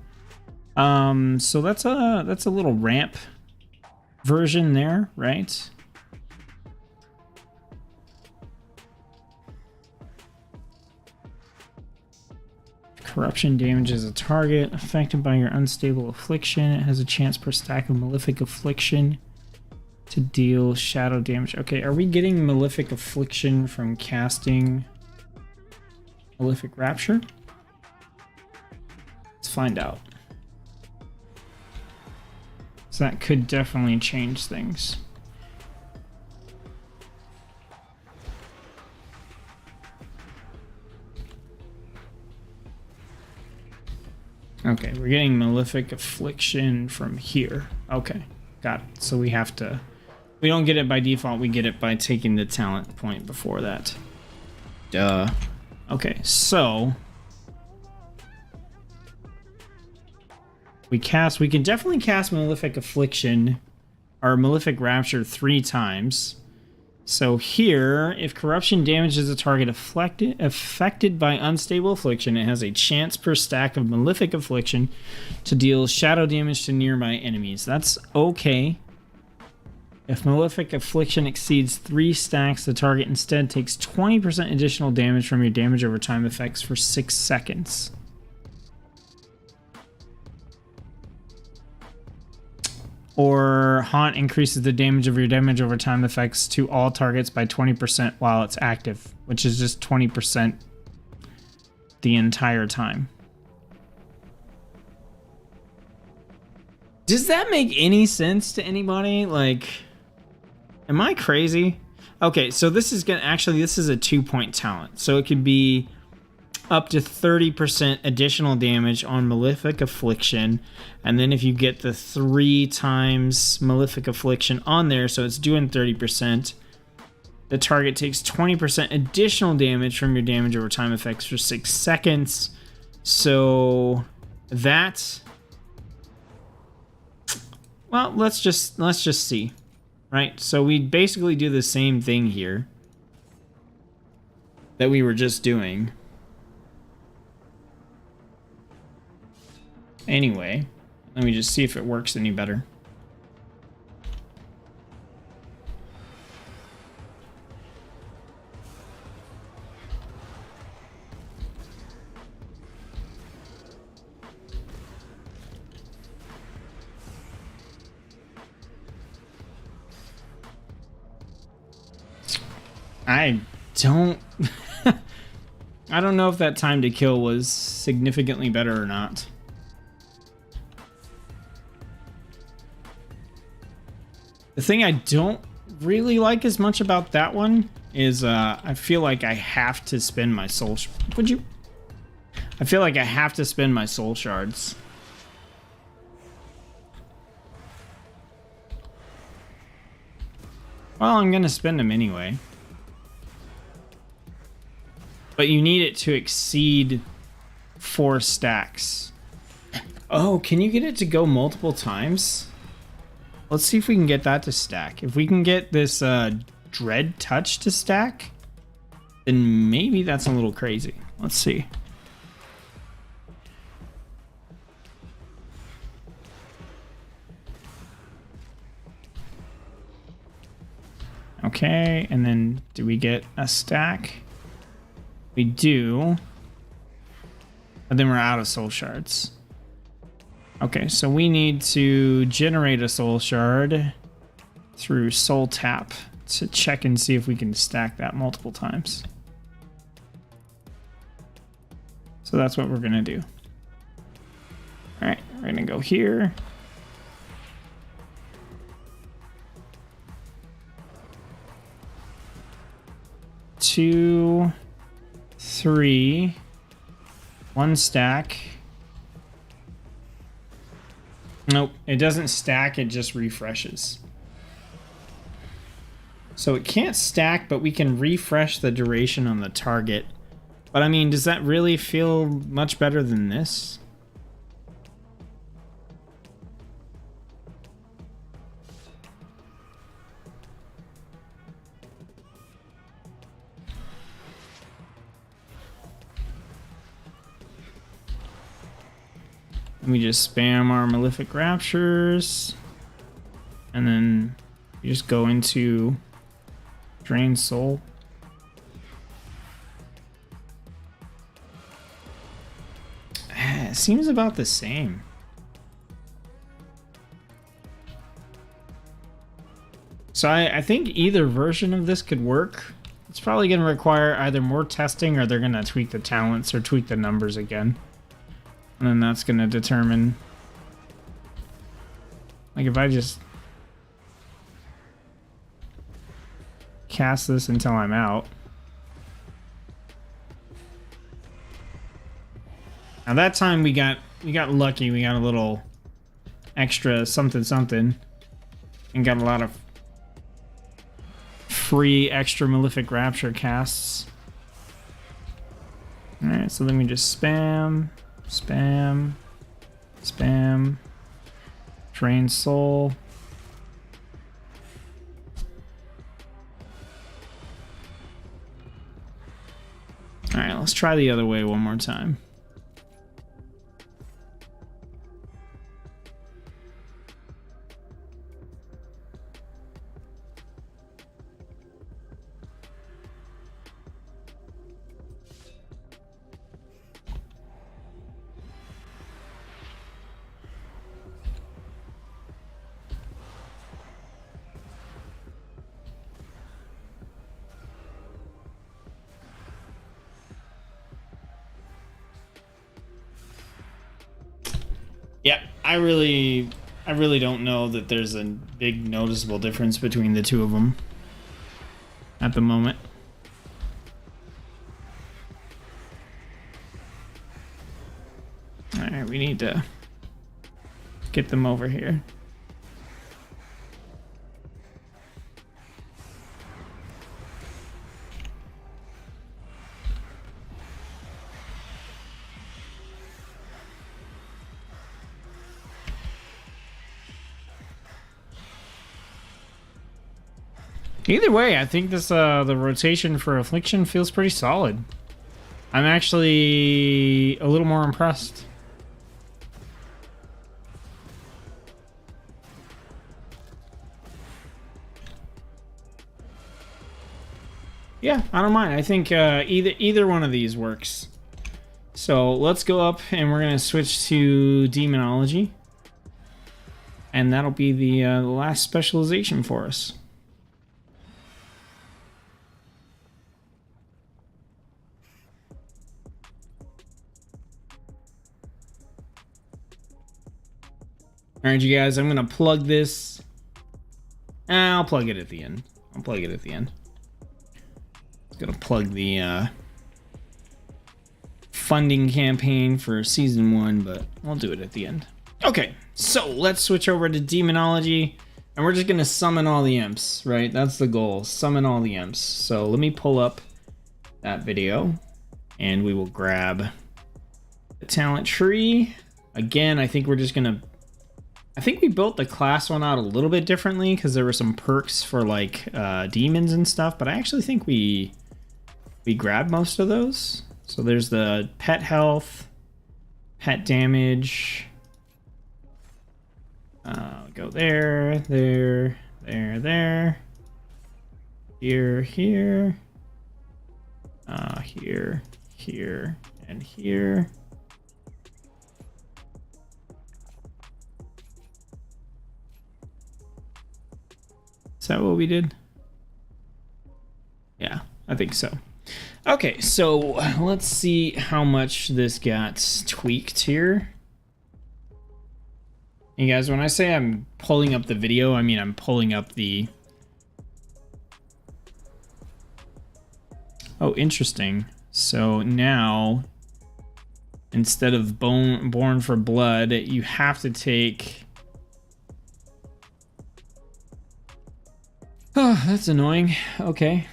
So that's a little ramp version there, right? Corruption damages a target affected by your unstable affliction. It has a chance per stack of Malefic Affliction to deal shadow damage. Okay, are we getting Malefic Affliction from casting Malefic Rapture? Let's find out. So that could definitely change things. Okay, we're getting Malefic Affliction from here. Okay, got it. So we have to... We don't get it by default, we get it by taking the talent point before that. Duh. Okay, so... We can definitely cast Malefic Affliction, or Malefic Rapture 3 times. So here, if corruption damages a target affected by unstable affliction, it has a chance per stack of Malefic Affliction to deal shadow damage to nearby enemies. That's okay. If Malefic Affliction exceeds 3 stacks, the target instead takes 20% additional damage from your damage over time effects for 6 seconds. Or Haunt increases the damage of your damage over time effects to all targets by 20% while it's active, which is just 20% the entire time. Does that make any sense to anybody? Like, am I crazy? Okay, so this is a 2-point talent. So it could be up to 30% additional damage on Malefic Affliction, and then if you get the 3 times Malefic Affliction on there, so it's doing 30%, the target takes 20% additional damage from your damage over time effects for 6 seconds. So that, well, let's just see, right? So we basically do the same thing here that we were just doing. Anyway, let me just see if it works any better. I don't I don't know if that time to kill was significantly better or not. The thing I don't really like as much about that one is I feel like I have to spend my soul... I feel like I have to spend my soul shards. Well, I'm gonna spend them anyway. But you need it to exceed 4 stacks. Oh, can you get it to go multiple times? Let's see if we can get that to stack. If we can get this Dread Touch to stack, then maybe that's a little crazy. Let's see. Okay, and then do we get a stack? We do. But then we're out of soul shards. Okay, so we need to generate a soul shard through soul tap to check and see if we can stack that multiple times. So that's what we're gonna do. All right, we're gonna go here. Two, 3, 1 stack. Nope, it doesn't stack, it just refreshes. So it can't stack, but we can refresh the duration on the target. But I mean, does that really feel much better than this? We just spam our Malefic Raptures, and then we just go into Drain Soul. It seems about the same. So I think either version of this could work. It's probably going to require either more testing, or they're going to tweak the talents or tweak the numbers again. And then that's going to determine, like, if I just cast this until I'm out. Now that time we got lucky. We got a little extra something and got a lot of free extra Malefic Rapture casts. All right, so then we just spam, Drain Soul. All right, let's try the other way one more time. Yeah, I really don't know that there's a big noticeable difference between the two of them at the moment. All right, we need to get them over here. Either way, I think this the rotation for Affliction feels pretty solid. I'm actually a little more impressed. Yeah, I don't mind. I think either one of these works. So let's go up and we're gonna switch to Demonology, and that'll be the last specialization for us. All right, you guys, I'm going to plug this. I'll plug it at the end. I'm going to plug the funding campaign for Season 1, but I'll do it at the end. Okay, so let's switch over to Demonology, and we're just going to summon all the imps, right? That's the goal, summon all the imps. So let me pull up that video, and we will grab the talent tree. Again, I think we're just going to... I think we built the class one out a little bit differently because there were some perks for like demons and stuff, but I actually think we grabbed most of those. So there's the pet health, pet damage. Go there, there, here, here, here, and here. Is that what we did? Yeah, I think so. Okay, so let's see how much this got tweaked here. You guys, when I say I'm pulling up the video, I mean I'm pulling up the... Oh, interesting. So now, instead of Born for Blood, you have to take... That's annoying. Okay.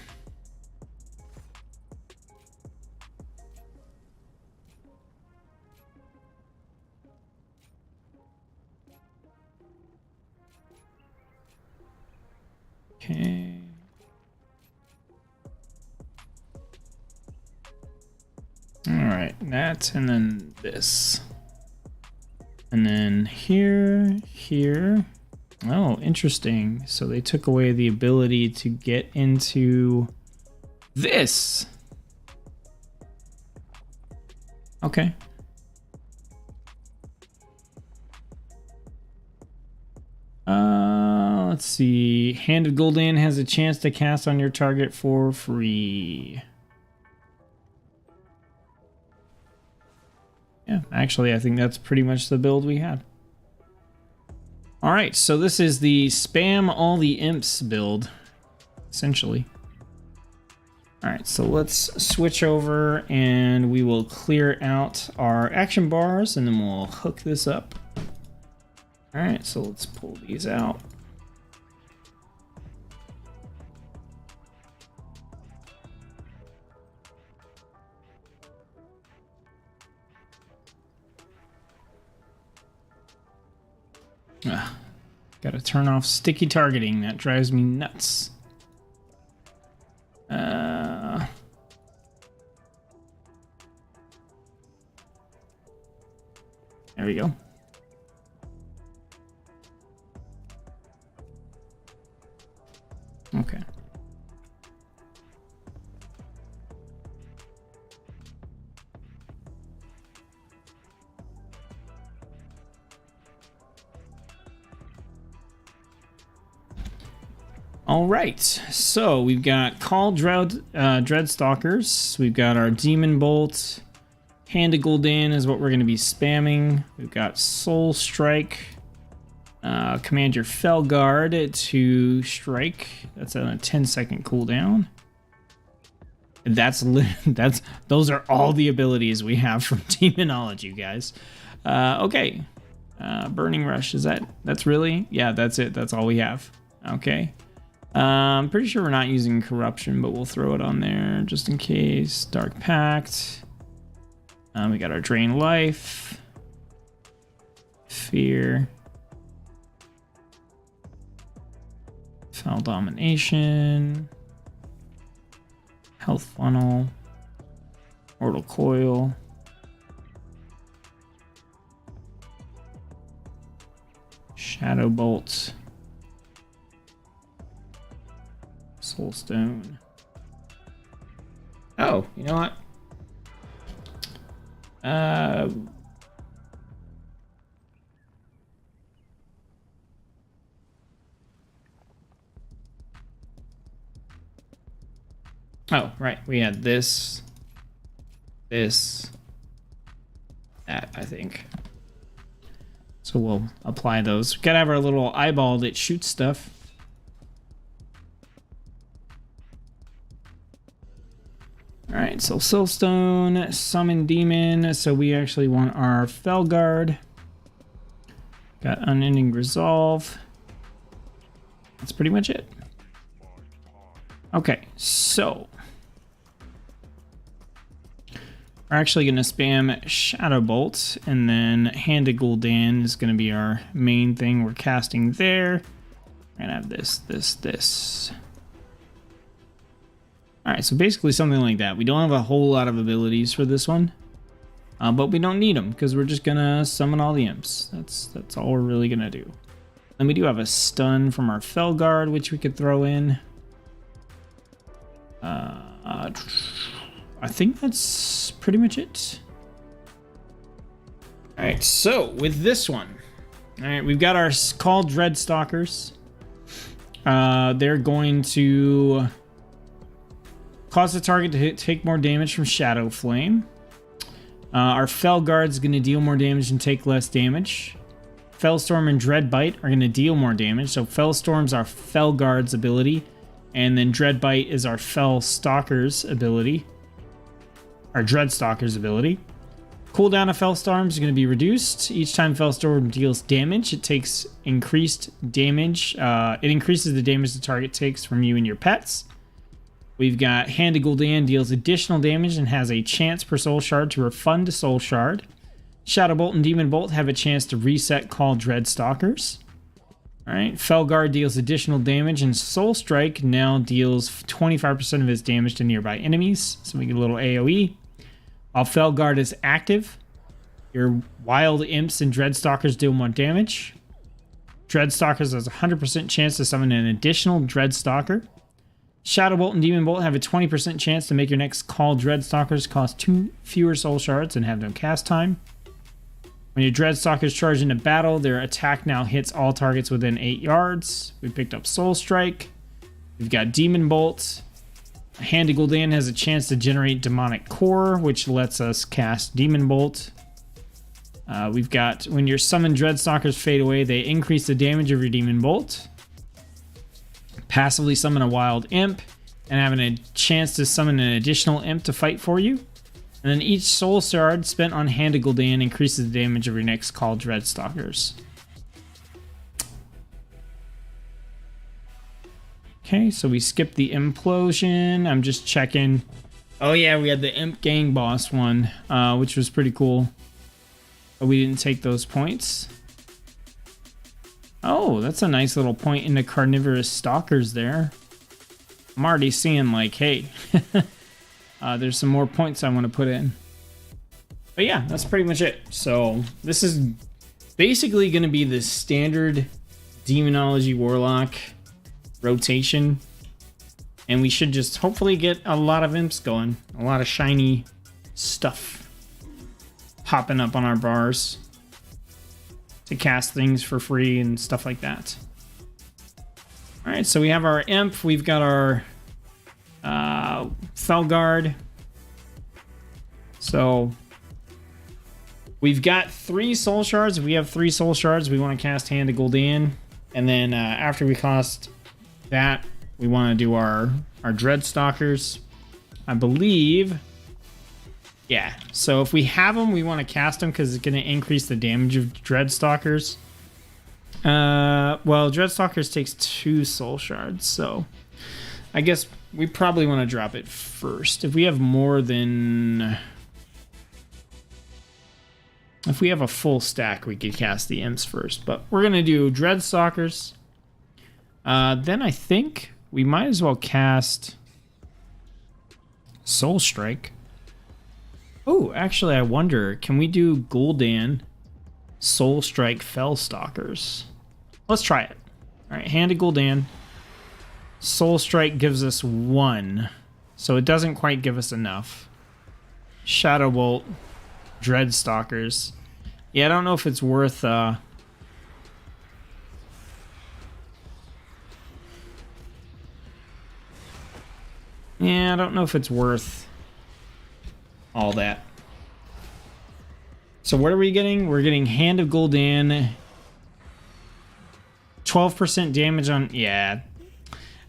Okay. All right, that, and then this. And then here. Oh, interesting. So they took away the ability to get into this. Okay. Let's see. Handed Gul'dan has a chance to cast on your target for free. Yeah, actually, I think that's pretty much the build we had. All right, so this is the spam all the imps build, essentially. All right, so let's switch over and we will clear out our action bars and then we'll hook this up. All right, so let's pull these out. Gotta turn off sticky targeting. That drives me nuts. There we go. Okay. All right, so we've got Call Dreadstalkers. We've got our Demon Bolt. Hand of Gul'dan is what we're going to be spamming. We've got Soul Strike. Command your Felguard to strike. That's on a 10-second cooldown. Those are all the abilities we have from Demonology, guys. Okay. Burning Rush, that's really? Yeah, that's it. That's all we have. Okay. I'm pretty sure we're not using Corruption, but we'll throw it on there just in case. Dark Pact. We got our Drain Life. Fear. Foul Domination. Health Funnel. Mortal Coil. Shadow Bolt. Soulstone. Oh, you know what? Oh, right. We had this, that, I think. So we'll apply those. Gotta have our little eyeball that shoots stuff. Alright, so Soulstone, Summon Demon, so we actually want our Felguard. Got Unending Resolve. That's pretty much it. Okay, so we're actually going to spam Shadow Bolt, and then Hand of Gul'dan is going to be our main thing we're casting there. We're going to have this. Alright, so basically something like that. We don't have a whole lot of abilities for this one, but we don't need them because we're just going to summon all the imps. That's all we're really going to do. Then we do have a stun from our Felguard, which we could throw in. I think that's pretty much it. Alright, so with this one, alright, we've got our Call Dreadstalkers. They're going to cause the target to take more damage from Shadow Flame. Our Felguard's going to deal more damage and take less damage. Fellstorm and Dreadbite are going to deal more damage. So Fellstorm's our Felguard's ability. And then Dreadbite is our Fellstalker's ability. Our Dreadstalker's ability. Cooldown of Fellstorm is going to be reduced. Each time Fellstorm deals damage, it takes increased damage. It increases the damage the target takes from you and your pets. We've got Hand of Gul'dan deals additional damage and has a chance per soul shard to refund a soul shard. Shadow Bolt and Demon Bolt have a chance to reset Call Dreadstalkers. Alright, Felguard deals additional damage, and Soul Strike now deals 25% of its damage to nearby enemies. So we get a little AoE. While Felguard is active, your Wild Imps and Dreadstalkers deal more damage. Dreadstalkers has a 100% chance to summon an additional Dreadstalker. Shadow Bolt and Demon Bolt have a 20% chance to make your next Call Dreadstalkers cost 2 fewer soul shards and have no cast time. When your Dreadstalkers charge into battle, their attack now hits all targets within 8 yards. We picked up Soul Strike. We've got Demon Bolt. Hand of Gul'dan has a chance to generate Demonic Core, which lets us cast Demon Bolt. We've got, when your summoned Dreadstalkers fade away, they increase the damage of your Demon Bolt. Passively summon a Wild Imp, and having a chance to summon an additional Imp to fight for you. And then each soul shard spent on Hand of Gul'dan increases the damage of your next Call Dreadstalkers. Okay, so we skipped the Implosion. I'm just checking. Oh yeah, we had the Imp Gang Boss one, which was pretty cool. But we didn't take those points. Oh, that's a nice little point into Carnivorous Stalkers there. I'm already seeing like, hey... there's some more points I want to put in. But yeah, that's pretty much it. So this is basically going to be the standard Demonology Warlock rotation. And we should just hopefully get a lot of imps going. A lot of shiny stuff popping up on our bars to cast things for free and stuff like that. Alright, so we have our imp. We've got our... Felguard. So we've got 3 soul shards. If we have 3 soul shards, we want to cast Hand of Gul'dan, and then after we cast that, we want to do our Dreadstalkers, I believe. Yeah, so if we have them, we want to cast them because it's going to increase the damage of Dreadstalkers. Well, Dreadstalkers takes 2 soul shards, so I guess we probably want to drop it first. If we have more than... If we have a full stack, we could cast the imps first. But we're going to do Dreadstalkers. Then I think we might as well cast Soul Strike. Oh, actually, I wonder, can we do Gul'dan, Soul Strike, Fellstalkers? Let's try it. All right, Hand of Gul'dan. Soul Strike gives us 1, so it doesn't quite give us enough. Shadow Bolt, Dreadstalkers. Yeah, I don't know if it's worth... Yeah, I don't know if it's worth all that. So what are we getting? We're getting Hand of Gul'dan. 12% damage on... Yeah,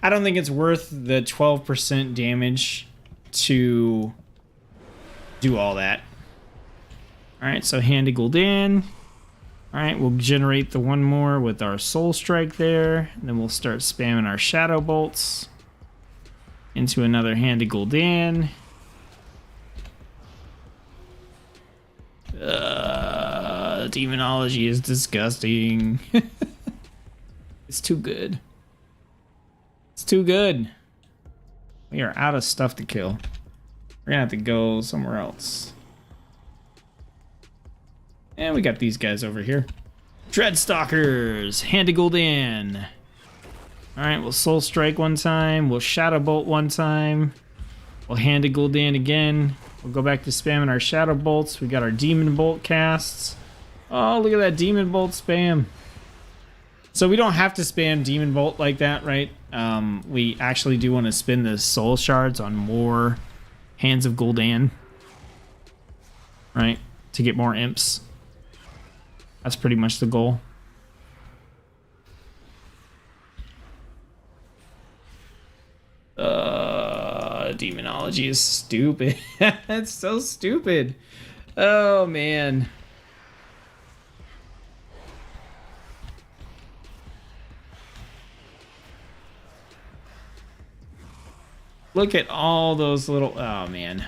I don't think it's worth the 12% damage to do all that. Alright, so Hand of Gul'dan. Alright, we'll generate the 1 more with our Soul Strike there. And then we'll start spamming our Shadow Bolts into another Hand of Gul'dan. Demonology is disgusting. It's too good. It's too good. We are out of stuff to kill. We're gonna have to go somewhere else. And we got these guys over here. Dreadstalkers! Hand of Gul'dan. Alright, we'll Soul Strike 1 time. We'll Shadow Bolt 1 time. We'll Hand of Gul'dan again. We'll go back to spamming our Shadow Bolts. We got our Demon Bolt casts. Oh, look at that Demon Bolt spam. So we don't have to spam Demon Bolt like that, right? We actually do want to spin the Soul Shards on more Hands of Gul'dan, right? To get more imps. That's pretty much the goal. Demonology is stupid. It's so stupid. Oh, man. Look at all those little... Oh, man.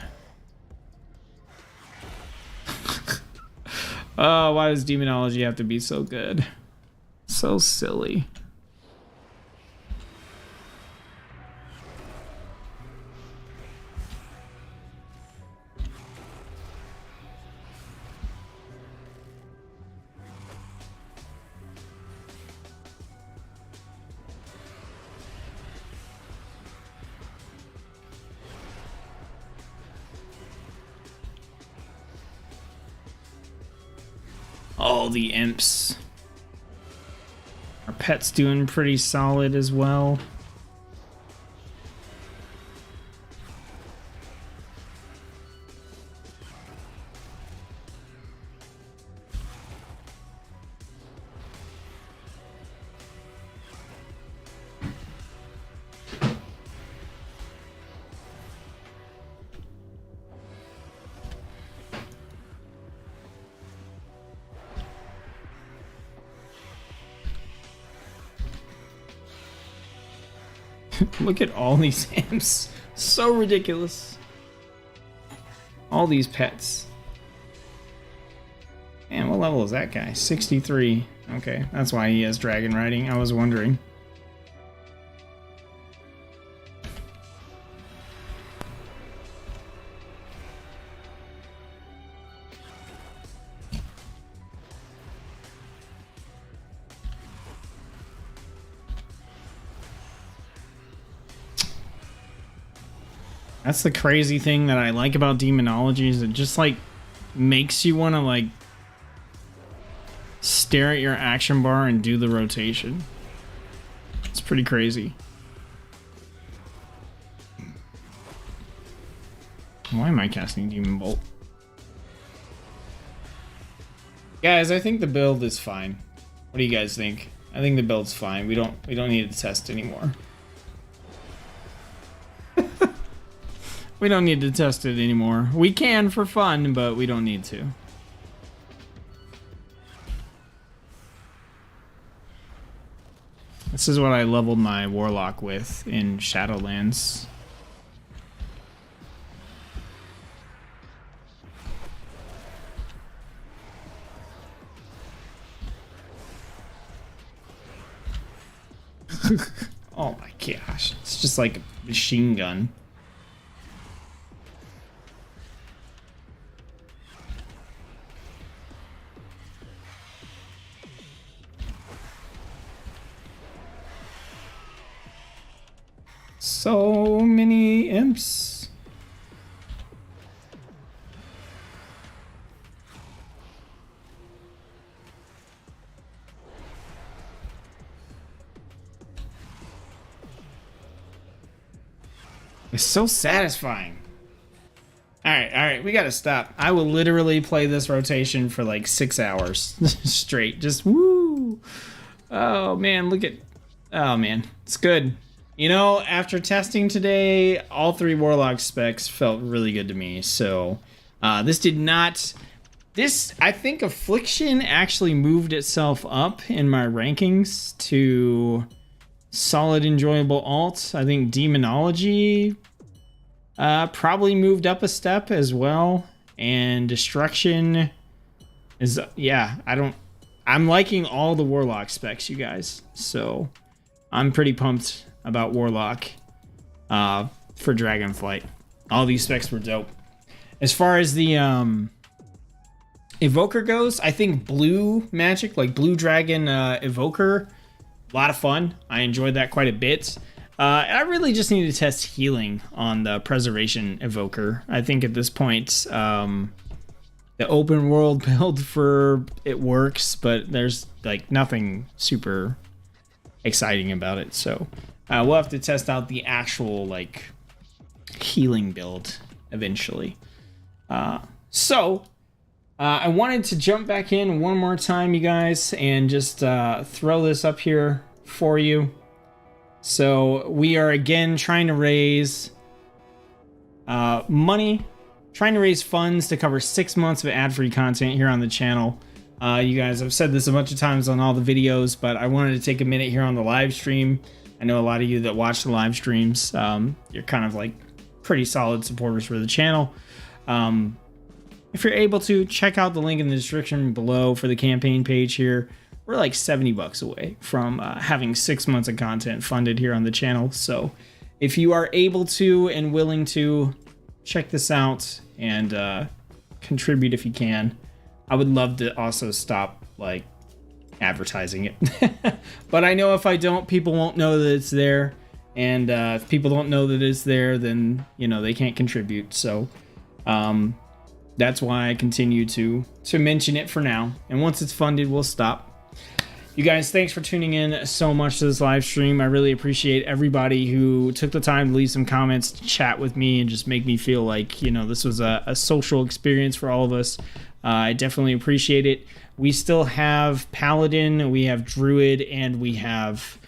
Oh, why does Demonology have to be so good? So silly. All the imps. Our pet's doing pretty solid as well. Look at all these imps. So ridiculous. All these pets. Man, what level is that guy? 63. Okay, that's why he has dragon riding. I was wondering. That's the crazy thing that I like about Demonology is it just like makes you want to like stare at your action bar and do the rotation. It's pretty crazy. Why am I casting Demon Bolt? Guys, I think the build is fine. What do you guys think? I think the build's fine. We don't need to test anymore. We don't need to test it anymore. We can for fun, but we don't need to. This is what I leveled my Warlock with in Shadowlands. Oh my gosh, it's just like a machine gun. So many imps. It's so satisfying. All right, we gotta stop. I will literally play this rotation for like 6 hours straight. Just woo. Oh man, look at. Oh man, it's good. You know, after testing today, all 3 Warlock specs felt really good to me. So this did not... I think Affliction actually moved itself up in my rankings to solid, enjoyable alts. I think Demonology probably moved up a step as well. And Destruction is... Yeah, I'm liking all the Warlock specs, you guys. So I'm pretty pumped about Warlock for Dragonflight. All these specs were dope. As far as the Evoker goes, I think blue magic, like blue dragon Evoker, a lot of fun. I enjoyed that quite a bit. I really just need to test healing on the Preservation Evoker. I think at this point, the open world build for it works, but there's like nothing super exciting about it. So we'll have to test out the actual like healing build eventually. I wanted to jump back in one more time, you guys, and just throw this up here for you. So we are again trying to raise money trying to raise funds to cover 6 months of ad-free content here on the channel. You guys, I've said this a bunch of times on all the videos, but I wanted to take a minute here on the live stream. I know a lot of you that watch the live streams, you're kind of like pretty solid supporters for the channel. If you're able to, check out the link in the description below for the campaign page here. We're like 70 bucks away from having 6 months of content funded here on the channel. So if you are able to and willing to, check this out and contribute if you can. I would love to also stop like advertising it. But I know if I don't, people won't know that it's there. And if people don't know that it's there, then, you know, they can't contribute. So that's why I continue to mention it for now. And once it's funded, we'll stop. You guys, thanks for tuning in so much to this live stream. I really appreciate everybody who took the time to leave some comments, to chat with me, and just make me feel like, you know, this was a social experience for all of us. I definitely appreciate it. We still have Paladin, we have Druid, and we have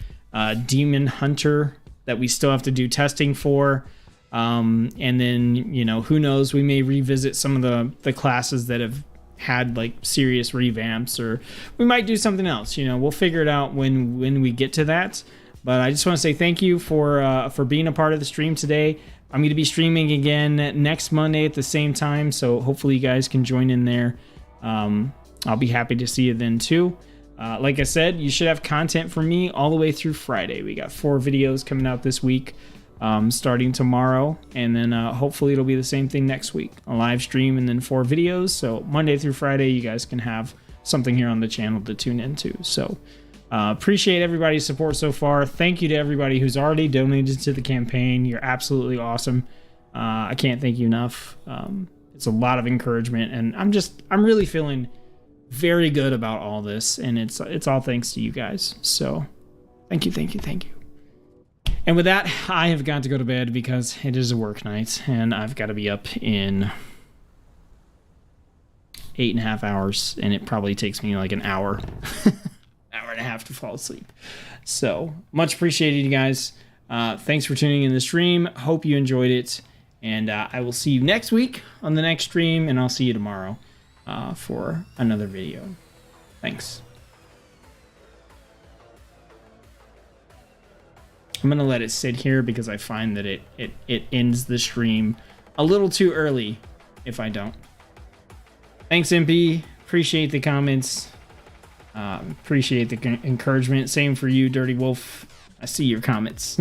Demon Hunter that we still have to do testing for. And then, you know, who knows, we may revisit some of the classes that have had like serious revamps, or we might do something else. You know, we'll figure it out when we get to that. But I just want to say thank you for being a part of the stream today. I'm going to be streaming again next Monday at the same time, so hopefully you guys can join in there. I'll be happy to see you then too. Like I said, you should have content from me all the way through Friday. We got 4 videos coming out this week, starting tomorrow, and then hopefully it'll be the same thing next week. A live stream and then 4 videos. So Monday through Friday, you guys can have something here on the channel to tune into. So appreciate everybody's support so far. Thank you to everybody who's already donated to the campaign. You're absolutely awesome. I can't thank you enough. It's a lot of encouragement, and I'm really feeling very good about all this, and it's all thanks to you guys. So thank you. And with that, I have got to go to bed because it is a work night, and I've got to be up in 8.5 hours, and it probably takes me like an hour, hour and a half to fall asleep. So much appreciated, you guys. Thanks for tuning in the stream. Hope you enjoyed it, and I will see you next week on the next stream, and I'll see you tomorrow for another video. Thanks. I'm going to let it sit here because I find that it ends the stream a little too early if I don't. Thanks, MP. Appreciate the comments. Appreciate the encouragement. Same for you, Dirty Wolf. I see your comments.